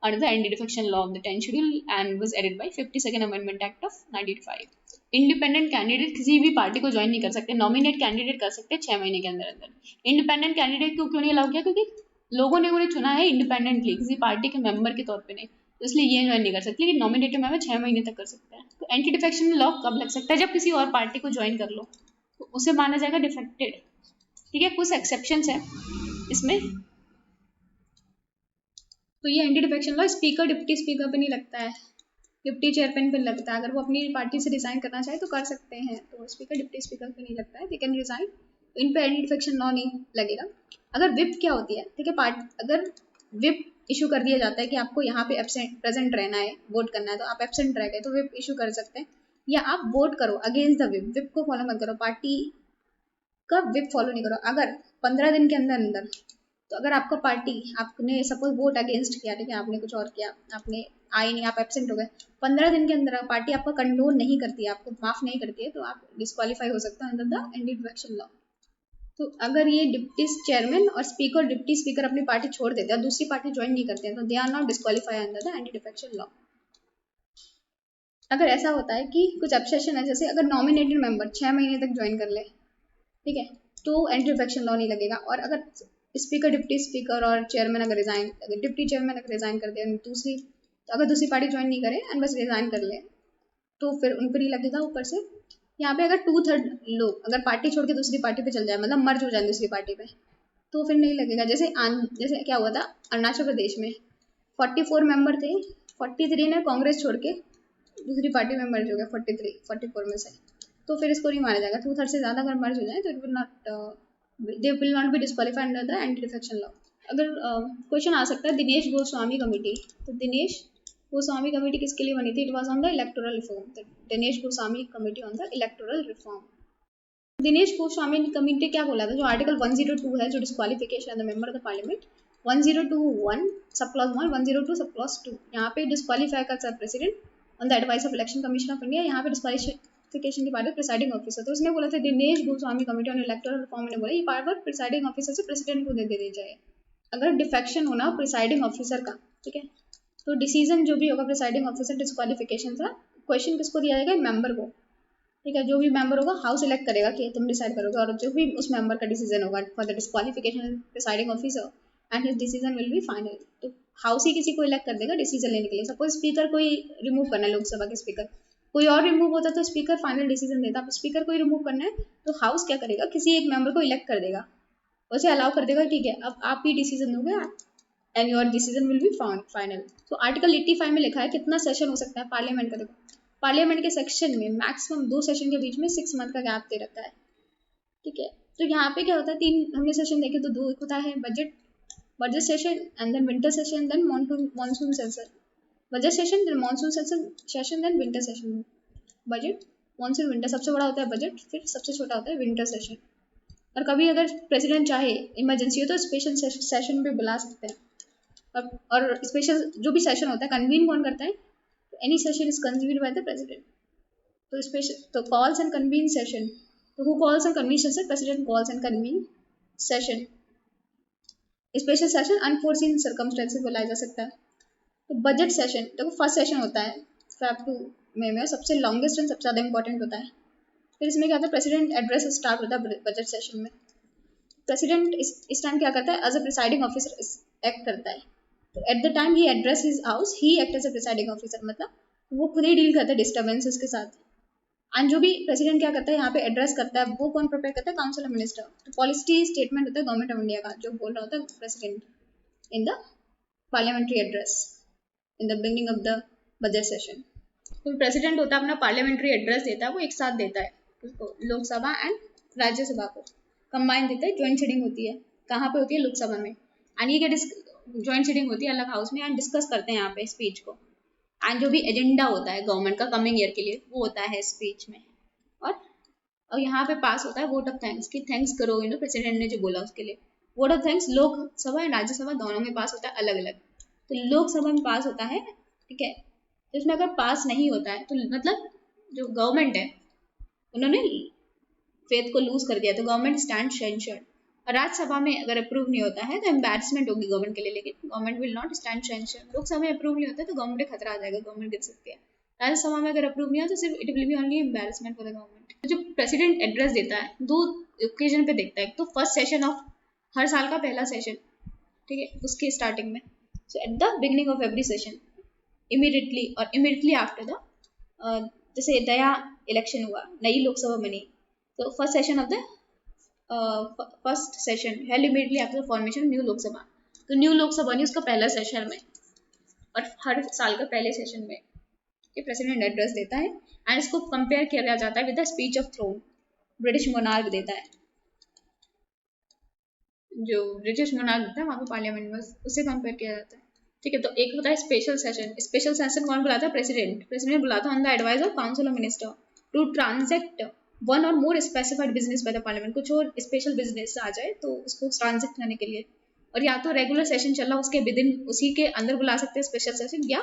S1: under the anti-defection law of the 10th schedule and was added by 52nd Amendment Act of 1985। Independent candidate किसी भी party को join नहीं कर सकते, nominate candidate कर सकते हैं 6 महीने के अंदर अंदर। इंडिपेंडेंट कैंडिडेट को क्यों नहीं अलाउ किया? क्योंकि लोगों ने उन्हें चुना है इंडिपेंडेंटली, किसी पार्टी के मेंबर के तौर पे नहीं, तो इसलिए ये ज्वाइन नहीं कर सकते। लेकिन नॉमिनेटेड मेंबर 6 महीने तक कर सकता है। तो एंटी डिफेक्शन लॉ कब लग सकता है? जब किसी और पार्टी को ज्वाइन कर लो तो उसे माना जाएगा डिफेक्टेड, ठीक है। कुछ एक्सेप्शंस है इसमें। तो ये anti defection law speaker deputy speaker पे नहीं लगता है, डिप्टी चेयरमैन पे लगता है। अगर वो अपनी पार्टी से रिजाइन करना चाहे तो कर सकते हैं, तो स्पीकर डिप्टी स्पीकर पे नहीं लगता है, दे कैन रिजाइन। तो इन पे एंटी डिफेक्शन लॉ नहीं लगेगा। अगर विप क्या होती है, ठीक है, अगर विप इशू कर दिया जाता है कि आपको यहाँ पे प्रेजेंट रहना है, वोट करना है, तो आप एब्सेंट रह गए तो विप इशू कर सकते हैं, या आप वोट करो अगेंस्ट द विप। विप को फॉलो मत करो, पार्टी का विप फॉलो नहीं करो। अगर 15 दिन के अंदर अंदर, तो अगर आपका पार्टी, आपने सपोज वोट अगेंस्ट किया, ठीक है, आपने कुछ और किया, आपने आए नहीं, आप एब्सेंट हो गए, 15 दिन के अंदर पार्टी आपका कंट्रोल नहीं करती है, आपको माफ नहीं करती है, तो आप डिस्क्वालीफाई हो सकते हैं under the anti defection law. तो अगर ये डिप्टी चेयरमैन और स्पीकर डिप्टी स्पीकर अपनी पार्टी छोड़ देते हैं, दूसरी पार्टी ज्वाइन नहीं करते हैं, तो they are not disqualify under the anti defection law. अगर ऐसा होता है कि कुछ ऑब्सेशन है, जैसे अगर नॉमिनेटेड मेंबर 6 महीने तक ज्वाइन कर ले, ठीक है, तो एंटी डिफेक्शन लॉ नहीं लगेगा। और अगर स्पीकर डिप्टी स्पीकर और चेयरमैन अगर डिप्टी चेयरमैन अगर रिजाइन कर दे, अगर दूसरी पार्टी ज्वाइन नहीं करे एंड बस रिजाइन कर ले, तो फिर उन पर नहीं लगेगा। ऊपर से यहाँ पे अगर 2/3 लोग अगर पार्टी छोड़ के दूसरी पार्टी पे चल जाए, मतलब मर्ज हो जाए दूसरी पार्टी पे, तो फिर नहीं लगेगा। जैसे क्या हुआ था अरुणाचल प्रदेश में, 44 मेंबर थे, 43 ने कांग्रेस छोड़ के दूसरी पार्टी में मर्ज हो गया, 44 में से, तो फिर इसको नहीं माना जाएगा। 2/3 से ज़्यादा अगर मर्ज हो जाए तो they will not be disqualified under the anti defection law. अगर क्वेश्चन आ सकता है दिनेश गोस्वामी कमेटी, तो दिनेश गोस्वामी कमेटी किसके लिए बनी थी? It was on the electoral reform. Dinesh Goswami committee on the electoral reform. Dinesh Goswami committee क्या बोला था? जो आर्टिकल 102 है, जो disqualification of the member of the parliament, 102(1) sub clause 1, 102 sub clause 2, यहाँ पे डिस्क्वालीफाई कर सकता president on the advice of election commission of India. यहाँ पे डिस्क्वालिफिकेशन की पावर प्रिसाइडिंग ऑफिसर, तो इसने बोला था Dinesh Goswami committee on electoral reform ने बोला ये पावर प्रिसाइडिंग ऑफिसर से प्रेसिडेंट को दे दी जाए। अगर डिफेक्शन होना प्रिसाइडिंग ऑफिसर का, ठीक है, तो डिसीजन जो भी होगा प्रिसाइडिंग ऑफिसर डिस्क्वालिफिकेशन का, क्वेश्चन किसको दिया जाएगा? मेंबर को, ठीक है, जो भी मेंबर होगा हाउस इलेक्ट करेगा कि तुम डिसाइड करोगे, और जो भी उस मेंबर का डिसीजन होगा for the disqualification presiding officer and his decision will be final. तो हाउस ही किसी को इलेक्ट कर देगा डिसीजन लेने के लिए। सपोज स्पीकर को ही रिमूव करना है, लोकसभा के स्पीकर कोई और रिमूव होता तो स्पीकर फाइनल डिसीजन देता। अब स्पीकर को ही रिमूव करना है तो हाउस क्या करेगा, किसी एक मेंबर को इलेक्ट कर देगा, उसे अलाउ कर देगा, ठीक है अब आप ही डिसीजन दोगे and your decision will be final. तो आर्टिकल 85 में लिखा है कितना सेशन हो सकता है पार्लियामेंट का। देखो पार्लियामेंट के सेक्शन में मैक्सिमम 2 सेशन के बीच में 6 मंथ का गैप दे रखा है, ठीक है। तो यहाँ पे क्या होता है, 3 हमने सेशन देखे तो 2 होता है budget session and then winter session then monsoon session, budget session then monsoon session then winter session. Budget monsoon winter, सबसे बड़ा होता है बजट, फिर सबसे छोटा होता है विंटर सेशन। और कभी अगर प्रेसिडेंट चाहे इमरजेंसी हो तो स्पेशल सेशन भी बुला सकते हैं। और स्पेशल जो भी सेशन होता है कन्वीन कौन करता है, any session is convened bye the president. तो स्पेशल तो कॉल्स एंड कन्वीन सेशन, तो who calls and convene session, president calls and convene session. Special session unforeseen circumstances बुलाया जा सकता है। तो बजट सेशन देखो फर्स्ट सेशन होता है फेब टू मई में, सबसे लॉन्गेस्ट एंड सबसे ज़्यादा इंपॉर्टेंट होता है। फिर इसमें क्या होता है, प्रेसिडेंट एड्रेस स्टार्ट होता है बजट सेशन में। प्रेसिडेंट इस टाइम क्या करता है, as a presiding officer act करता है। तो एट द टाइम ही एड्रेस हिज हाउस ही act as a presiding officer, मतलब वो खुद ही डील करता है डिस्टर्बेंसेस के साथ। एंड जो भी प्रेसिडेंट क्या करता है यहाँ पे एड्रेस करता है, वो कौन प्रिपेयर करता है, काउंसिल ऑफ मिनिस्टर। तो पॉलिसी स्टेटमेंट होता है गवर्नमेंट ऑफ इंडिया का, जो बोल रहा होता है president in the parliamentary address in the beginning of the budget session. तो प्रेसिडेंट होता है अपना पार्लियामेंट्री एड्रेस देता है, वो एक साथ देता है लोकसभा एंड राज्यसभा को कंबाइन देता है। ज्वाइंट सीटिंग होती है, कहाँ पे होती है, लोकसभा में। एंड ये क्या ज्वाइंट सीटिंग होती है अलग हाउस में, एंड डिस्कस करते हैं यहाँ पे स्पीच को। एंड जो भी एजेंडा होता है गवर्नमेंट का कमिंग ईयर के लिए वो होता है स्पीच में। और यहाँ पे पास होता है वोट ऑफ थैंक्स, कि थैंक्स करो प्रेसिडेंट ने जो बोला उसके लिए। Vote of thanks Lok Sabha and Rajya Sabha दोनों में पास होता है अलग अलग। तो लोकसभा में पास होता है, ठीक है। तो इसमें अगर पास नहीं होता है तो मतलब जो गवर्नमेंट है उन्होंने फेथ को लूज कर दिया, तो गवर्नमेंट स्टैंड सेंशर्ड। और राज्यसभा में अगर अप्रूव नहीं होता है तो एम्बैरसमेंट होगी गवर्नमेंट के लिए, लेकिन government will not stand censured. Lok Sabha में अप्रूव नहीं होता है तो गवर्नमेंट का खतरा आ जाएगा, गवर्नमेंट गिर सकती है। राज्यसभा में अगर अप्रूव नहीं हो तो सिर्फ it will B only embarrassment for the government. तो जो प्रेसिडेंट एड्रेस देता है 2 ओकेजन पे देखता है, तो फर्स्ट सेशन ऑफ हर साल का पहला सेशन, ठीक है, उसके स्टार्टिंग में। So at the beginning of every session immediately और इमीडिएटली आफ्टर द, जैसे नया इलेक्शन हुआ, नई लोकसभा बनी, तो first session of the first session held immediately after the formation new Lok Sabha. तो न्यू लोकसभा बनी उसका पहला सेशन में, और हर साल का पहले सेशन में ये प्रेसिडेंट एड्रेस देता है। एंड इसको कंपेयर किया जाता है with the speech of throne, British monarch देता है, जो ब्रिटिश मोनार्क देता है वहाँ पे पार्लियामेंट में, उससे कंपेयर किया जाता है, ठीक है। तो एक होता है स्पेशल सेशन। स्पेशल सेशन कौन बुलाता है, प्रेसिडेंट बुलाता है on the advice of council of minister to transact one or more specified business by the parliament. कुछ और स्पेशल बिजनेस आ जाए तो उसको ट्रांजेक्ट करने के लिए, और या तो रेगुलर सेशन चल रहा उसके विद इन उसी के अंदर बुला सकते हैं स्पेशल सेशन, या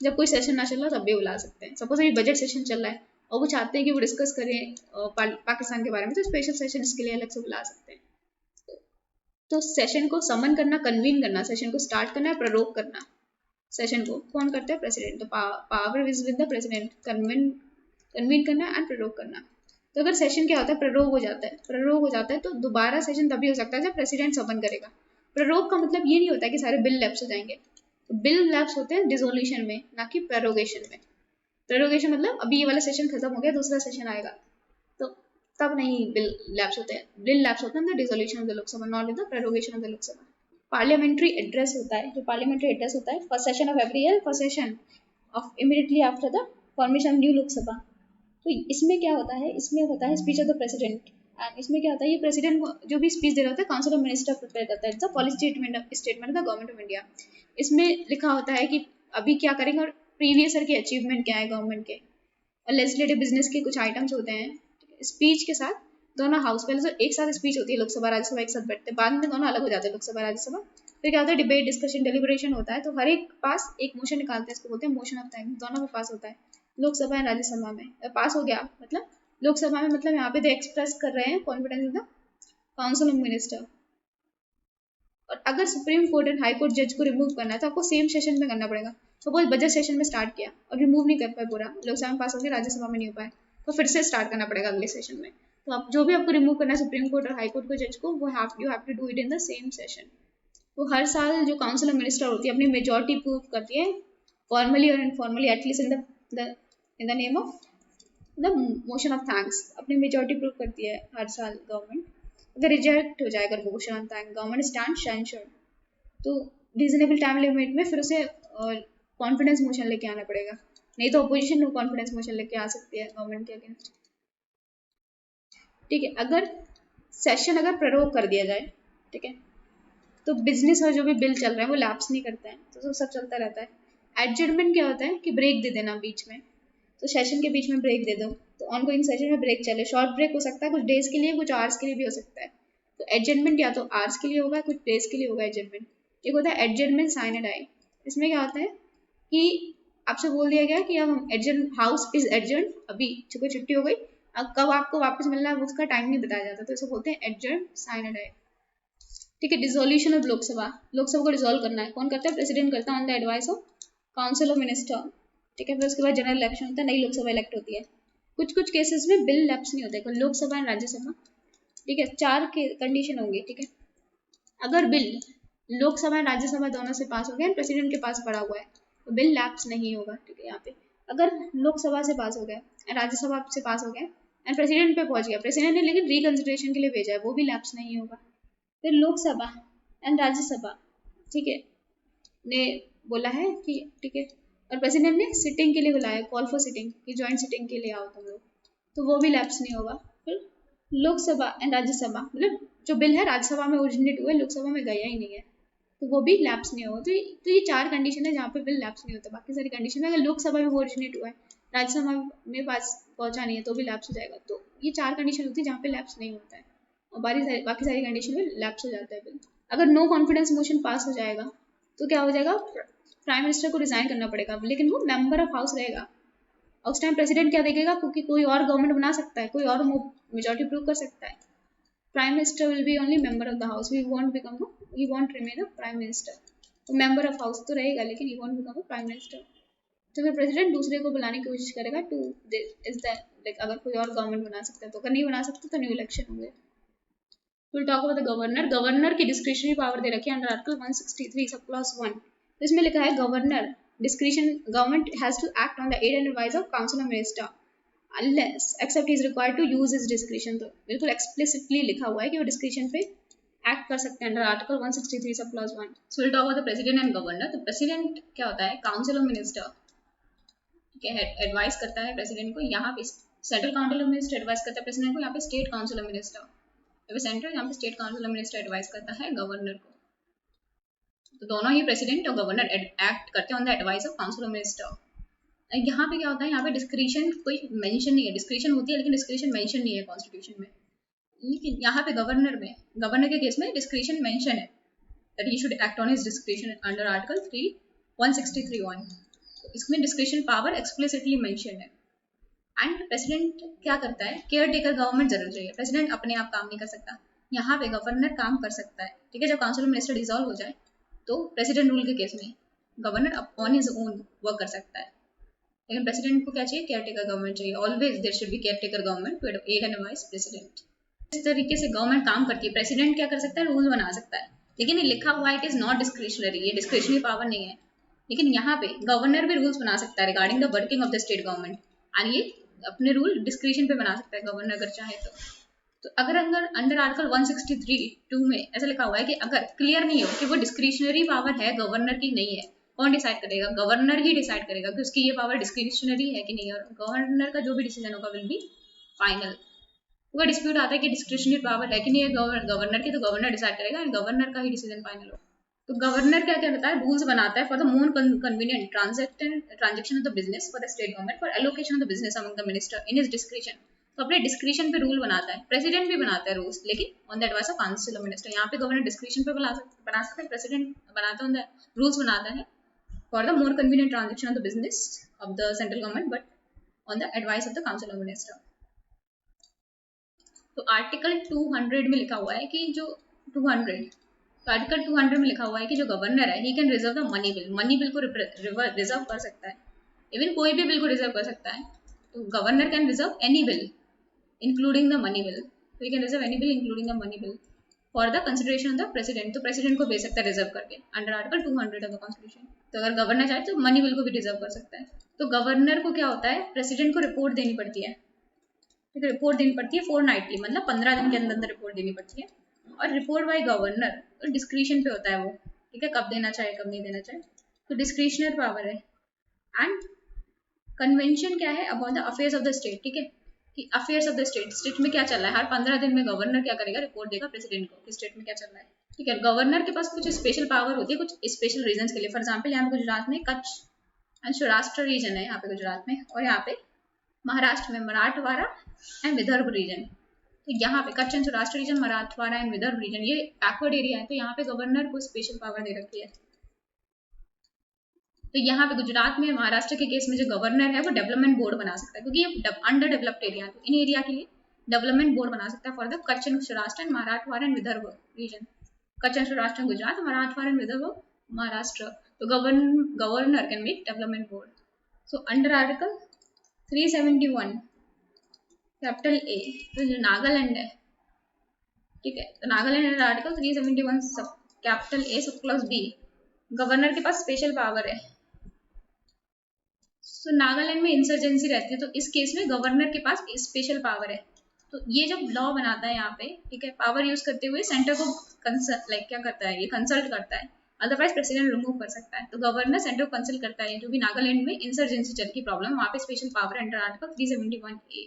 S1: जब कोई सेशन ना चल रहा तब भी बुला सकते हैं। सपोज अभी बजट सेशन चल रहा है और वो चाहते हैं कि वो डिस्कस करें पाकिस्तान के बारे में, तो स्पेशल सेशन इसके लिए अलग से बुला सकते हैं। तो सेशन को समन करना, कन्वीन करना, सेशन को स्टार्ट करना, प्ररोग करना, सेशन को कौन करता है, प्रेसिडेंट। तो power is with the president, convene करना एंड प्ररोग करना। तो अगर सेशन क्या होता है, प्ररोग हो जाता है तो दोबारा सेशन तभी हो सकता है जब प्रेसिडेंट समन करेगा। प्ररोग का मतलब ये नहीं होता है कि सारे बिल लैप्स हो जाएंगे, तो बिल लैप्स होते हैं डिसोल्यूशन में, ना कि प्रेरोगेशन में। प्रेरोगेशन मतलब अभी ये वाला सेशन खत्म हो गया, दूसरा सेशन आएगा, तो तब नहीं बिल लैप्स होते हैं। बिल लैप्स होते हैं the dissolution of the Lok Sabha, not in the prorogation of the Lok Sabha. Parliamentary address होता है, जो पार्लियामेंट्री एड्रेस होता है first session of every year, first session of immediately after the formation of new Lok Sabha. तो इसमें क्या होता है, इसमें होता है speech of the president. And इसमें क्या होता है, ये प्रेसिडेंट जो भी स्पीच दे रहा होता है काउंसिल ऑफ मिनिस्टर प्रिपेयर करता है, the policy statement of the government of India. इसमें लिखा होता है कि अभी क्या करेंगे और प्रीवियस ईयर के अचीवमेंट क्या है गवर्नमेंट के, और लेजिस्लेटिव बिजनेस के कुछ आइटम्स होते हैं। स्पीच के साथ दोनों हाउस, पहले तो एक साथ स्पीच होती है, लोकसभा राज्यसभा एक साथ बैठते हैं, बाद में दोनों अलग हो जाते हैं लोकसभा राज्यसभा। फिर क्या होता है, डिबेट, डिस्कशन, डेलिब्रेशन होता है, तो हर एक पास एक मोशन निकालते हैं, इसको बोलते हैं मोशन ऑफ थैंक्स। दोनों में पास होता है, लोकसभा एंड राज्यसभा में पास हो गया, मतलब लोकसभा में मतलब यहाँ पे एक्सप्रेस कर रहे हैं confidence in the council of minister. और अगर supreme court and high court जज को रिमूव करना है तो आपको सेम सेशन में करना पड़ेगा। सपोज बजट सेशन में स्टार्ट किया और रिमूव नहीं कर पाए पूरा, लोकसभा में पास हो गया, राज्यसभा में नहीं हो पाए, तो फिर से स्टार्ट करना पड़ेगा अगले सेशन में। तो आप जो भी आपको रिमूव करना है सुप्रीम कोर्ट और हाई कोर्ट को जज को, वो you have to do it in the same session. तो हर साल जो काउंसिल ऑफ मिनिस्टर होती है अपनी मेजोरिटी प्रूव करती है, फॉर्मली और informally, at least in the in the name of the motion of thanks. अपनी मेजोरिटी प्रूव करती है हर साल गवर्नमेंट। अगर रिजेक्ट हो जाए अगर motion of thank, government stand censured, तो रीजनेबल टाइम लिमिट में फिर उसे कॉन्फिडेंस मोशन लेके आना पड़ेगा, नहीं तो अपोजिशन कॉन्फिडेंस मोशन लेके आ सकती है गवर्नमेंट के अगेंस्ट। ठीक है, अगर सेशन अगर प्रोरोग कर दिया जाए, ठीक है, तो बिजनेस और जो भी बिल चल रहा है वो लैप्स नहीं करता है, तो सब चलता रहता है। एडजर्नमेंट क्या होता है कि ब्रेक दे देना बीच में, तो सेशन के बीच में ब्रेक दे दो, तो ऑनगोइंग सेशन में ब्रेक चले, शॉर्ट ब्रेक हो सकता है, कुछ डेज के लिए, कुछ आवर्स के लिए भी हो सकता है। तो एडजर्नमेंट या तो आवर्स के लिए होगा, कुछ डेज के लिए होगा एडजर्नमेंट। एक होता है एडजर्नमेंट साइन एंड डाई। इसमें क्या होता है कि आपसे बोल दिया गया कि अब एडजर्न हाउस इज एडजर्न, अभी चूंकि छुट्टी हो गई, अब कब आपको वापस मिलना है उसका टाइम नहीं बताया जाता, तो इसे बोलते हैं एडजर्न साइन एंड डाई। ठीक है, डिसोल्यूशन ऑफ लोकसभा, लोकसभा को डिसॉल्व करना है, कौन करता है? प्रेसिडेंट करता है on the advice of council of minister. ठीक है, फिर उसके बाद जनरल इलेक्शन होता है, नई लोकसभा इलेक्ट होती है। कुछ कुछ केसेस में बिल लैप्स नहीं होते, लोकसभा एंड राज्यसभा। ठीक है, 4 के कंडीशन होंगी। ठीक है, अगर बिल लोकसभा एंड राज्यसभा दोनों से पास हो गया, प्रेसिडेंट के पास पड़ा हुआ है, तो बिल लैप्स नहीं होगा। ठीक है, यहाँ पे अगर लोकसभा से पास हो गया, राज्यसभा से पास हो गया एंड प्रेसिडेंट पे पहुंच गया, प्रेसिडेंट ने लेकिन रिकंसिडरेशन के लिए भेजा है, वो भी लैप्स नहीं होगा। फिर लोकसभा एंड राज्यसभा, ठीक है, ने बोला है कि ठीक है, और प्रेसिडेंट ने सिटिंग के लिए बुलाया, कॉल फॉर सिटिंग कि ज्वाइंट सिटिंग के लिए आओ तुम लोग, तो वो भी लैप्स नहीं होगा। फिर लोकसभा एंड राज्यसभा, मतलब जो बिल है राज्यसभा में ओरिजिनेट हुआ है, लोकसभा में गया ही नहीं है, तो वो भी लैप्स नहीं होगा। तो ये 4 कंडीशन है जहाँ पे बिल लैप्स नहीं होता। बाकी सारी कंडीशन है अगर लोकसभा में वो ओरिजिनेट हुआ है, राज्यसभा में पास पहुंचा नहीं है, तो भी लैप्स हो जाएगा। तो ये 4 कंडीशन होती है जहाँ पे लैप्स नहीं होता है, और बाकी सारी कंडीशन में लैप्स हो जाता है बिल। अगर नो कॉन्फिडेंस मोशन पास हो जाएगा तो क्या हो जाएगा? प्राइम मिनिस्टर को रिजाइन करना पड़ेगा, लेकिन वो मेंबर ऑफ हाउस रहेगा। उस टाइम प्रेसिडेंट क्या देखेगा, क्योंकि कोई और गवर्नमेंट बना सकता है, कोई और मेजोरिटी प्रूव कर सकता है। Prime minister will be only member of the house, he won't remain a prime minister. तो मेंबर ऑफ हाउस तो रहेगा, लेकिन he won't become a prime minister. तो फिर प्रेसिडेंट दूसरे को बुलाने की कोशिश करेगा टू इज दैट, लाइक अगर कोई और गवर्नमेंट बना सकता है तो, अगर नहीं बना सकता तो न्यू इलेक्शन होंगे। We'll talk about the governor. Governor की डिस्क्रिशनरी पावर दे रखी है अंडर आर्टिकल 163 सब क्लॉज 1। तो इसमें लिखा है governor discretion, government has to act on the aid and advice of council of minister unless except is required to use his discretion. तो बिल्कुल explicitly लिखा हुआ है कि वो डिस्क्रिशन पे एक्ट कर सकते हैं under article 163 sub clause 1। So will talk about the president and governor. तो प्रेसिडेंट क्या होता है? काउंसिल ऑफ मिनिस्टर, ठीक है, एडवाइस करता है प्रेसिडेंट को। यहाँ पे central council of minister advice करता है प्रेसिडेंट को, यहाँ पे state council of minister, central, यहाँ पे state council of minister advice करता है गवर्नर को। तो दोनों ही प्रेसिडेंट और गवर्नर एक्ट करते हैं on the advice of council of minister. यहाँ पे क्या होता है? यहाँ पे डिस्क्रिशन कोई मेंशन नहीं है, डिस्क्रिशन होती है लेकिन डिस्क्रिशन मेंशन नहीं है कॉन्स्टिट्यूशन में। लेकिन यहाँ पे गवर्नर के केस में डिस्क्रिशन मेंशन है, that he should act on his discretion under article 163(1). तो इसमें डिस्क्रिशन पावर एक्सप्लिसिटली मेंशन है। एंड प्रेसिडेंट क्या करता है? केयर टेकर गवर्नमेंट जरूर चाहिए, प्रेसिडेंट अपने आप काम नहीं कर सकता। यहाँ पे गवर्नर काम कर सकता है। ठीक है, जब काउंसिल ऑफ मिनिस्टर डिसॉल्व हो जाए तो प्रेसिडेंट रूल के केस में governor on his own work कर सकता है, लेकिन प्रेसिडेंट को क्या चाहिए? केयर टेकर गवर्नमेंट चाहिए। Always there should be care taker government to aid and advice president. इस तरीके से गवर्नमेंट काम करती है। प्रेसिडेंट क्या कर सकता है? रूल बना सकता है, लेकिन ये लिखा हुआ है इट इज नॉट डिस्क्रिशनरी, ये डिस्क्रिशनरी पावर नहीं है। लेकिन यहाँ पे गवर्नर भी रूल्स बना सकता है regarding the working of the state government, and ये अपने रूल डिस्क्रिशन पे बना सकता है गवर्नर अगर चाहे तो अगर अंडर आर्टिकल 163(2) में ऐसा लिखा हुआ है कि अगर क्लियर नहीं हो कि वो डिस्क्रिशनरी पावर है गवर्नर की नहीं है, कौन डिसाइड करेगा? गवर्नर ही डिसाइड करेगा कि उसकी ये पावर डिस्क्रिशनरी है कि नहीं, और गवर्नर का जो भी डिसीजन होगा विल बी फाइनल। अगर डिस्प्यूट आता है कि डिस्क्रिशनरी पावर है कि नहीं है गवर्नर की, तो गवर्नर डिसाइड करेगा एंड गवर्नर का ही डिसीजन फाइनल होगा। तो गवर्नर क्या करता है? रूल्स बनाता है for the more convenient transaction of the business for the state government for allocation of the business among the minister in his discretion. तो अपने डिस्क्रिशन पे रूल बनाता है। प्रेसिडेंट भी बनाता है रूल्स, लेकिन on the advice of council of minister. यहाँ पे गवर्नर डिस्क्रिशन पे बना सकते हैं, प्रेसिडेंट बनाता है रूल्स बनाता है for the more convenient transaction of the business of the central government, but on the advice of the council of minister. तो आर्टिकल 200 में लिखा हुआ है कि जो 200 तो आर्टिकल 200 में लिखा हुआ है कि जो गवर्नर है he can reserve the money bill को रिजर्व कर सकता है। इवन कोई भी बिल को रिजर्व कर सकता है। तो governor can reserve any bill including the money bill, तो he can reserve any bill including the money bill for the consideration of the president. तो प्रेसिडेंट को भेज सकता है रिजर्व करके under article 200 of the constitution. तो अगर गवर्नर चाहे तो मनी बिल को भी रिजर्व कर सकता है। तो गवर्नर को क्या होता है, प्रेसिडेंट को रिपोर्ट देनी पड़ती है, ठीक है, रिपोर्ट देनी पड़ती है फोर्टनाइटली, मतलब 15 दिन के अंदर अंदर रिपोर्ट देनी पड़ती है। और रिपोर्ट बाय गवर्नर तो डिस्क्रिशन पे होता है वो, ठीक है, कब देना चाहे कब नहीं देना चाहे, तो डिस्क्रिशनरी पावर है। एंड कन्वेंशन क्या है, about the affairs of the state, ठीक है, कि affairs of the state, state में क्या चल रहा है, हर 15 दिन में गवर्नर क्या करेगा, रिपोर्ट देगा प्रेसिडेंट को कि स्टेट में क्या चल रहा है, ठीक है। गवर्नर के पास कुछ स्पेशल पावर होती है कुछ स्पेशल रीजन के लिए। फॉर एग्जाम्पल यहाँ पे गुजरात में कच्छ एंड सौराष्ट्र रीजन है यहाँ पे गुजरात में, और यहाँ पे महाराष्ट्र में मराठवाड़ा एंड विदर्भ रीजन। तो यहाँ पे Kutch and Saurashtra region, Marathwada and Vidarbha region, ये बैकवर्ड एरिया है, तो यहाँ पे गवर्नर को स्पेशल पावर दे रखी है। तो यहाँ पे गुजरात में महाराष्ट्र के केस में जो गवर्नर है वो डेवलपमेंट बोर्ड बना सकता है, क्योंकि ये अंडर डेवलप्ड एरिया है, तो इन एरिया के लिए डेवलपमेंट बोर्ड बना सकता है for the Kutch and Saurashtra and Marathwada and Vidarbha region. Kutch and Saurashtra Gujarat, Marathwada and Vidarbha Maharashtra. तो governor can make development board. So under article 371 capital A, तो जो नागालैंड है, ठीक है, तो नागालैंड अंडर आर्टिकल 371 सब capital A sub clause B, governor के पास स्पेशल पावर है। तो नागालैंड में इंसर्जेंसी रहती है, तो इस केस में गवर्नर के पास स्पेशल पावर है। तो ये जब लॉ बनाता है यहाँ पे, ठीक है, पावर यूज करते हुए सेंटर को कंसल्ट क्या करता है, ये कंसल्ट करता है, अदरवाइज प्रेसिडेंट रिमूव कर सकता है। तो गवर्नर सेंटर को कंसल्ट करता है, जो भी नागालैंड में इंसर्जेंसी चल की प्रॉब्लम, वहाँ पे special power under article 371A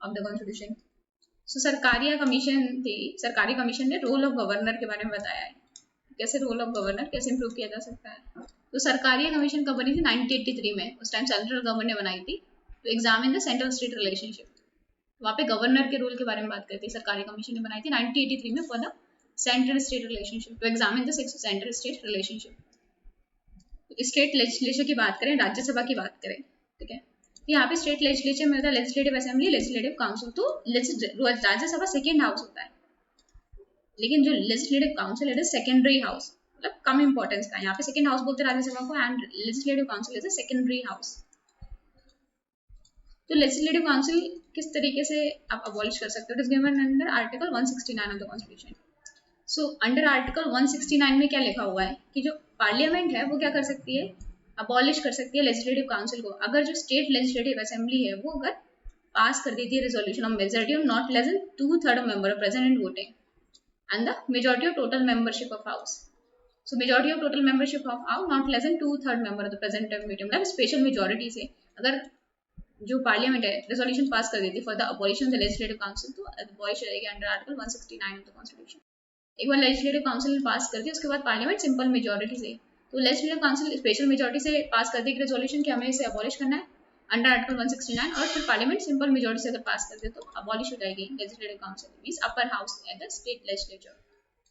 S1: of the constitution. So Sarkaria commission थी, सरकारी कमीशन ने रोल ऑफ गवर्नर के बारे में बताया है, कैसे रोल ऑफ गवर्नर कैसे इंप्रूव किया जा सकता है। तो सरकारिया कमीशन कब बनी थी, 1983 में, उस टाइम सेंट्रल गवर्नमेंट ने बनाई थी, तो examine the central state relationship, वहाँ पे गवर्नर के रोल के बारे में बात करती है। सरकारी कमीशन ने बनाई थी 1983 में for the central state relationship, to examine the central state relationship. State legislature की बात करें, राज्यसभा की बात करें, ठीक है, तो यहाँ पे स्टेट लेजिस्लेचर में होता है लेजिस्लेटिव असेंबली, लेजिस्लेटिव काउंसिल। तो राज्यसभा सेकेंड हाउस होता है, लेकिन जो लेजिस्लेटिव काउंसिल है सेकेंडरी हाउस, मतलब कम इंपॉर्टेंस का, यहाँ पे सेकेंड हाउस बोलते हैं राज्यसभा को, and legislative council is a secondary house. तो लेजिस्लेटिव काउंसिल किस तरीके से आप अबॉलिश कर सकते हो, it is given under article 169 of the constitution. So under article 169 में क्या लिखा हुआ है कि जो पार्लियामेंट है वो क्या कर सकती है, अबॉलिश कर सकती है लेजिस्लेटिव काउंसिल को, अगर जो स्टेट लेजिस्लेटिव असेंबली है वो अगर पास कर देती है resolution of majority of not less than 2/3 member present and voting and the majority of total membership of house. So majority of total membership of house not less than 2/3 member of the present and voting, मतलब special majority से अगर जो parliament है resolution pass कर देती for the abolition of the legislative council, तो abolish रहेगी under article 169 of the constitution. एक बार लेजिस्लेटिव काउंसिल पास कर दी, उसके बाद पार्लियामेंट सिंपल मेजॉरिटी से, तो लेजिस्लेटिव काउंसिल स्पेशल मेजॉरिटी से पास कर दी रेजोल्यूशन कि हमें इसे अबॉलिश करना है अंडर आर्टिकल 169, और फिर पार्लियामेंट सिंपल मेजॉरिटी से अगर पास कर दे तो अबॉलिश हो जाएगी legislative council, means upper house at the state legislature.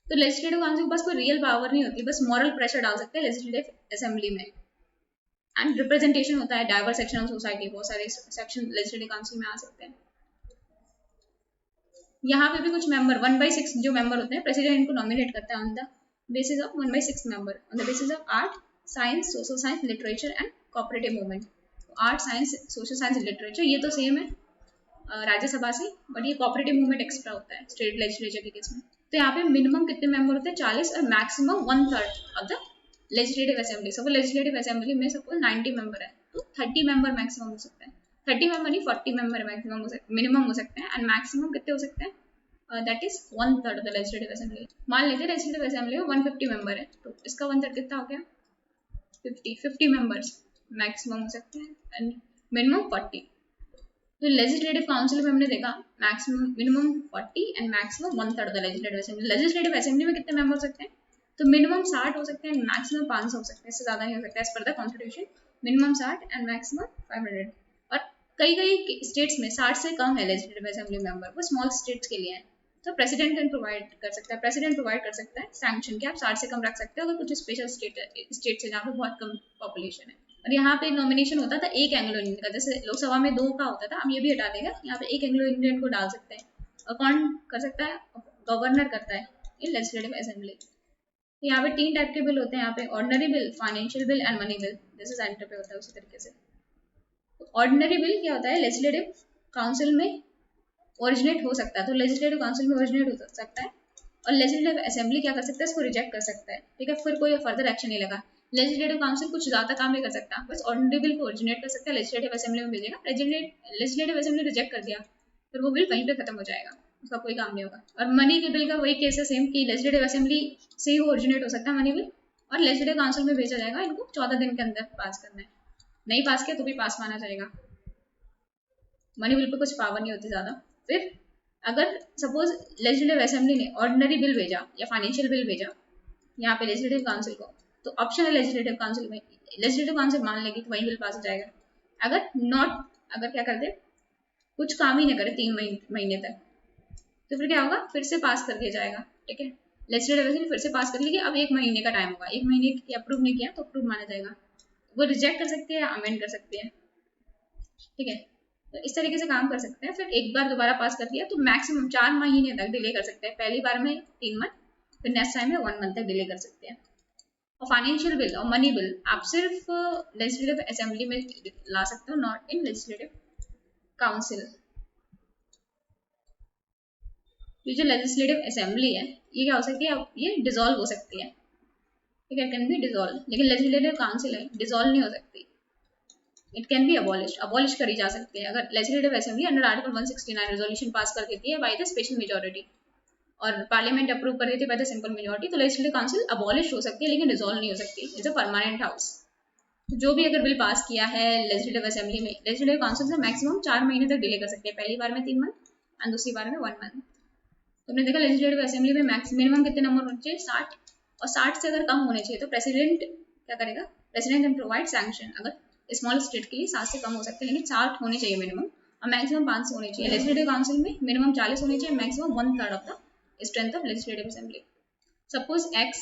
S1: तो लेजिस्लेटिव काउंसिल के पास कोई रियल पावर नहीं होती, बस मॉरल प्रेशर डाल सकते हैं लेजिस्लेटिव असेंबली में, एंड रिप्रेजेंटेशन होता है डाइवर्स सेक्शन ऑफ सोसाइटी, बहुत सारे सेक्शन लेजिस्लेटिव काउंसिल में आ सकते हैं। यहाँ पे भी कुछ मेंबर 1/6 जो मेंबर होते हैं, प्रेसिडेंट को नॉमिनेट करता है on the basis of 1/6 member, on the basis of art, science, social science, literature and cooperative movement. Art, science, social science, literature ये तो सेम है राज्यसभा से, बट ये कोऑपरेटिव मूवमेंट एक्स्ट्रा होता है स्टेट लेजिस्लेचर के केस में। तो यहाँ पे मिनिमम कितने मेंबर होते हैं, 40, और maximum 1/3 of the legislative assembly. Suppose legislative assembly में सपोज 90 मेंबर है, तो 30 मेंबर मैक्सिमम हो सकता है, 30 मेंबर नहीं 40 मेंबर मैक्सिमम हो सकते, मिनिमम हो सकते हैं, एंड मैक्सिमम कितने हो सकते हैं, that is 1/3 of the legislative assembly. मान लीजिए लेजिस्लेटिव असेंबली में 150 मेंबर है, तो इसका 1/3 कितना हो गया, 50 मेंबर्स मैक्सिमम हो सकते हैं, एंड मिनिमम 40। तो लेजिस्लेटिव काउंसिल में हमने देखा maximum minimum 40 and maximum 1/3 of the legislative assembly. Legislative assembly में कितने मेंबर हो सकते हैं, तो मिनिमम 60 हो सकते हैं, मैक्सिमम 500 हो सकते हैं, इससे ज्यादा नहीं हो सकता as per the constitution, minimum 60 and maximum 500। और कई स्टेट्स में 60 से कम है लेजिस्लेटिव असेंबली मेंबर, वो स्मॉल स्टेट्स के लिए है, तो प्रेसिडेंट कैन प्रोवाइड कर सकता है, प्रेसिडेंट प्रोवाइड कर सकता है सैंक्शन कि आप 60 से कम रख सकते हो अगर कुछ स्पेशल स्टेट है जहाँ पे बहुत कम पॉपुलेशन है। और यहाँ पे नॉमिनेशन होता था एक एंग्लो इंडियन का, जैसे लोकसभा में 2 का होता था, हम ये भी हटा देगा, यहाँ पे एक एंग्लो इंडियन को डाल सकते हैं। और कौन कर सकता है, गवर्नर करता है इन लेजिस्लेटिव असेंबली। यहाँ पे 3 टाइप के बिल होते हैं, यहाँ पे ordinary bill, financial bill and money bill, जैसे सेंटर पे होता है उसी तरीके से। ऑर्डिनरी बिल क्या होता है, लेजिस्लेटिव काउंसिल में ओरिजिनेट हो सकता है, तो लेजिस्लेटिव काउंसिल में ओरिजिनेट हो सकता है, और लेजिस्लेटिव असेंबली क्या कर सकता है, इसको रिजेक्ट कर सकता है, ठीक है, फिर कोई फर्दर एक्शन नहीं लगा। लेजिस्लेटिव काउंसिल कुछ ज्यादा काम नहीं कर सकता, बस ऑर्डिनरी बिल को ओरिजिनेट कर सकता है, लेजिस्लेटिव असेंबली में भेजेगा, लेजिस्लेटिव असेंबली रिजेक्ट कर दिया फिर वो बिल वहीं पे खत्म हो जाएगा, उसका कोई काम नहीं होगा। और मनी के बिल का वही केस है सेम कि लेजिस्लेटिव असेंबली से ही ओरिजिनेट हो सकता है मनी बिल, और लेजिस्लेटिव काउंसिल में भेजा जाएगा, इनको 14 दिन के अंदर पास करना है, नहीं पास किया तो भी पास माना जाएगा। मनी बिल पे कुछ पावर नहीं होती ज्यादा। फिर अगर सपोज लेजिस्लेटिव असेंबली ने ऑर्डिनरी बिल भेजा या फाइनेंशियल बिल भेजा यहाँ पे लेजिस्लेटिव काउंसिल को, तो ऑप्शन है लेजिस्लेटिव काउंसिल में, लेजिस्लेटिव काउंसिल मान लेगी कि वही बिल पास हो जाएगा। अगर क्या कर दे, कुछ काम ही नहीं करे 3 महीने तक, तो फिर क्या होगा, फिर से पास कर दिया जाएगा। ठीक है, लेजिस्लेटिव असेंबली फिर से पास कर लेगी, अब 1 महीने का टाइम होगा, 1 महीने की अप्रूव नहीं किया तो अप्रूव माना जाएगा, वो रिजेक्ट कर सकती है या अमेंड कर सकती है। ठीक है, तो इस तरीके से काम कर सकते हैं। फिर एक बार दोबारा पास कर दिया तो मैक्सिमम 4 महीने तक डिले कर सकते हैं, पहली बार में 3 मंथ, फिर नेक्स्ट टाइम में 1 मंथ तक डिले कर सकते हैं। और फाइनेंशियल बिल और मनी बिल आप सिर्फ लेजिस्लेटिव असेंबली में ला सकते हो, नॉट इन लेजिस्लेटिव काउंसिल। ये जो लेजिस्लेटिव असेंबली है ये क्या हो सकती है, ये डिसॉल्व हो सकती है, ठीक है, कैन बी डिसॉल्व, लेकिन लेजिस्लेटिव काउंसिल है डिसॉल्व नहीं हो सकती, इट कैन बी अबॉलिश करी जा सकती है। अगर legislative assembly under article 169 resolution pass कर देती है बाय द स्पेशल मेजॉरिटी और पार्लियामेंट अप्रूव कर देती है बाय द सिंपल मेजॉरिटी, तो लेजिस्लेटिव काउंसिल अबॉलिश हो सकती है लेकिन डिसॉल्व नहीं हो सकती, इट्स अ परमानेंट हाउस। जो भी अगर बिल पास किया है लेजिस्लेटिव असेंबली में, लेजिस्लेटिव काउंसिल से मैक्सिमम 4 महीने तक डिले कर सकते हैं, पहली बार में 3 मंथ और दूसरी बार में 1 मंथ। तुमने देखा लेजिस्लेटिव असेंबली में मिनिमम कितने नंबर होने चाहिए, 60, और 60 से अगर कम होने चाहिए तो प्रेसिडेंट क्या करेगा, प्रेसिडेंट कैन प्रोवाइड सैंक्शन। अगर स्मॉल स्टेट के लिए 7 से कम हो सकते हैं, लेकिन 60 होने चाहिए मिनिमम, और मैक्सिमम 500 होने चाहिए। लेजिस्लेटिव काउंसिल में मिनिमम 40 होने चाहिए, maximum 1/3 of the strength of legislative assembly. Suppose ex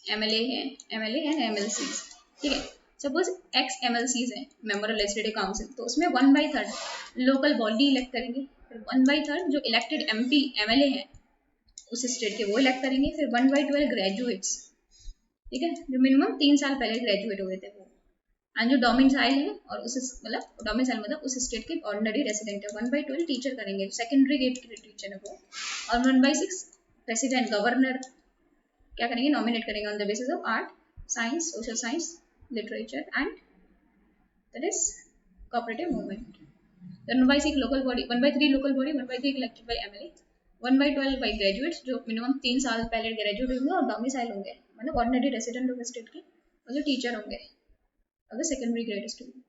S1: MLA and MLC, ठीक है, सपोज एक्स एमएलसीज हैं मेंबर ऑफ लेजिस्लेटिव काउंसिल, तो उसमें 1/3 लोकल बॉडी इलेक्ट करेंगे, फिर 1/3 जो इलेक्टेड एमपी एमएलए हैं उस स्टेट के वो इलेक्ट करेंगे, फिर 1/12 ग्रेजुएट्स, ठीक है, जो मिनिमम 3 साल पहले ग्रेजुएट हुए थे वो, एंड जो डोमिसाइल है और उस मतलब डोमिसाइल मतलब उस स्टेट के ऑर्डिनरी रेसिडेंट है, 1/12 टीचर करेंगे, सेकेंडरी ग्रेड के टीचर है वो, और 1/6 प्रेसिडेंट गवर्नर क्या करेंगे, नॉमिनेट करेंगे on the basis of art, science, social science, literature and that is cooperative movement. 1/6 local body, 1/3 local body, 1/3 elected by MLA, 1/12 by graduates जो मिनिमम 3 साल पहले ग्रेजुएट होंगे और डोमिसाइल होंगे मतलब ऑर्डिनरी रेसिडेंट ऑफ स्टेट के, और जो टीचर होंगे अगर सेकेंडरी ग्रेड स्टूडेंट।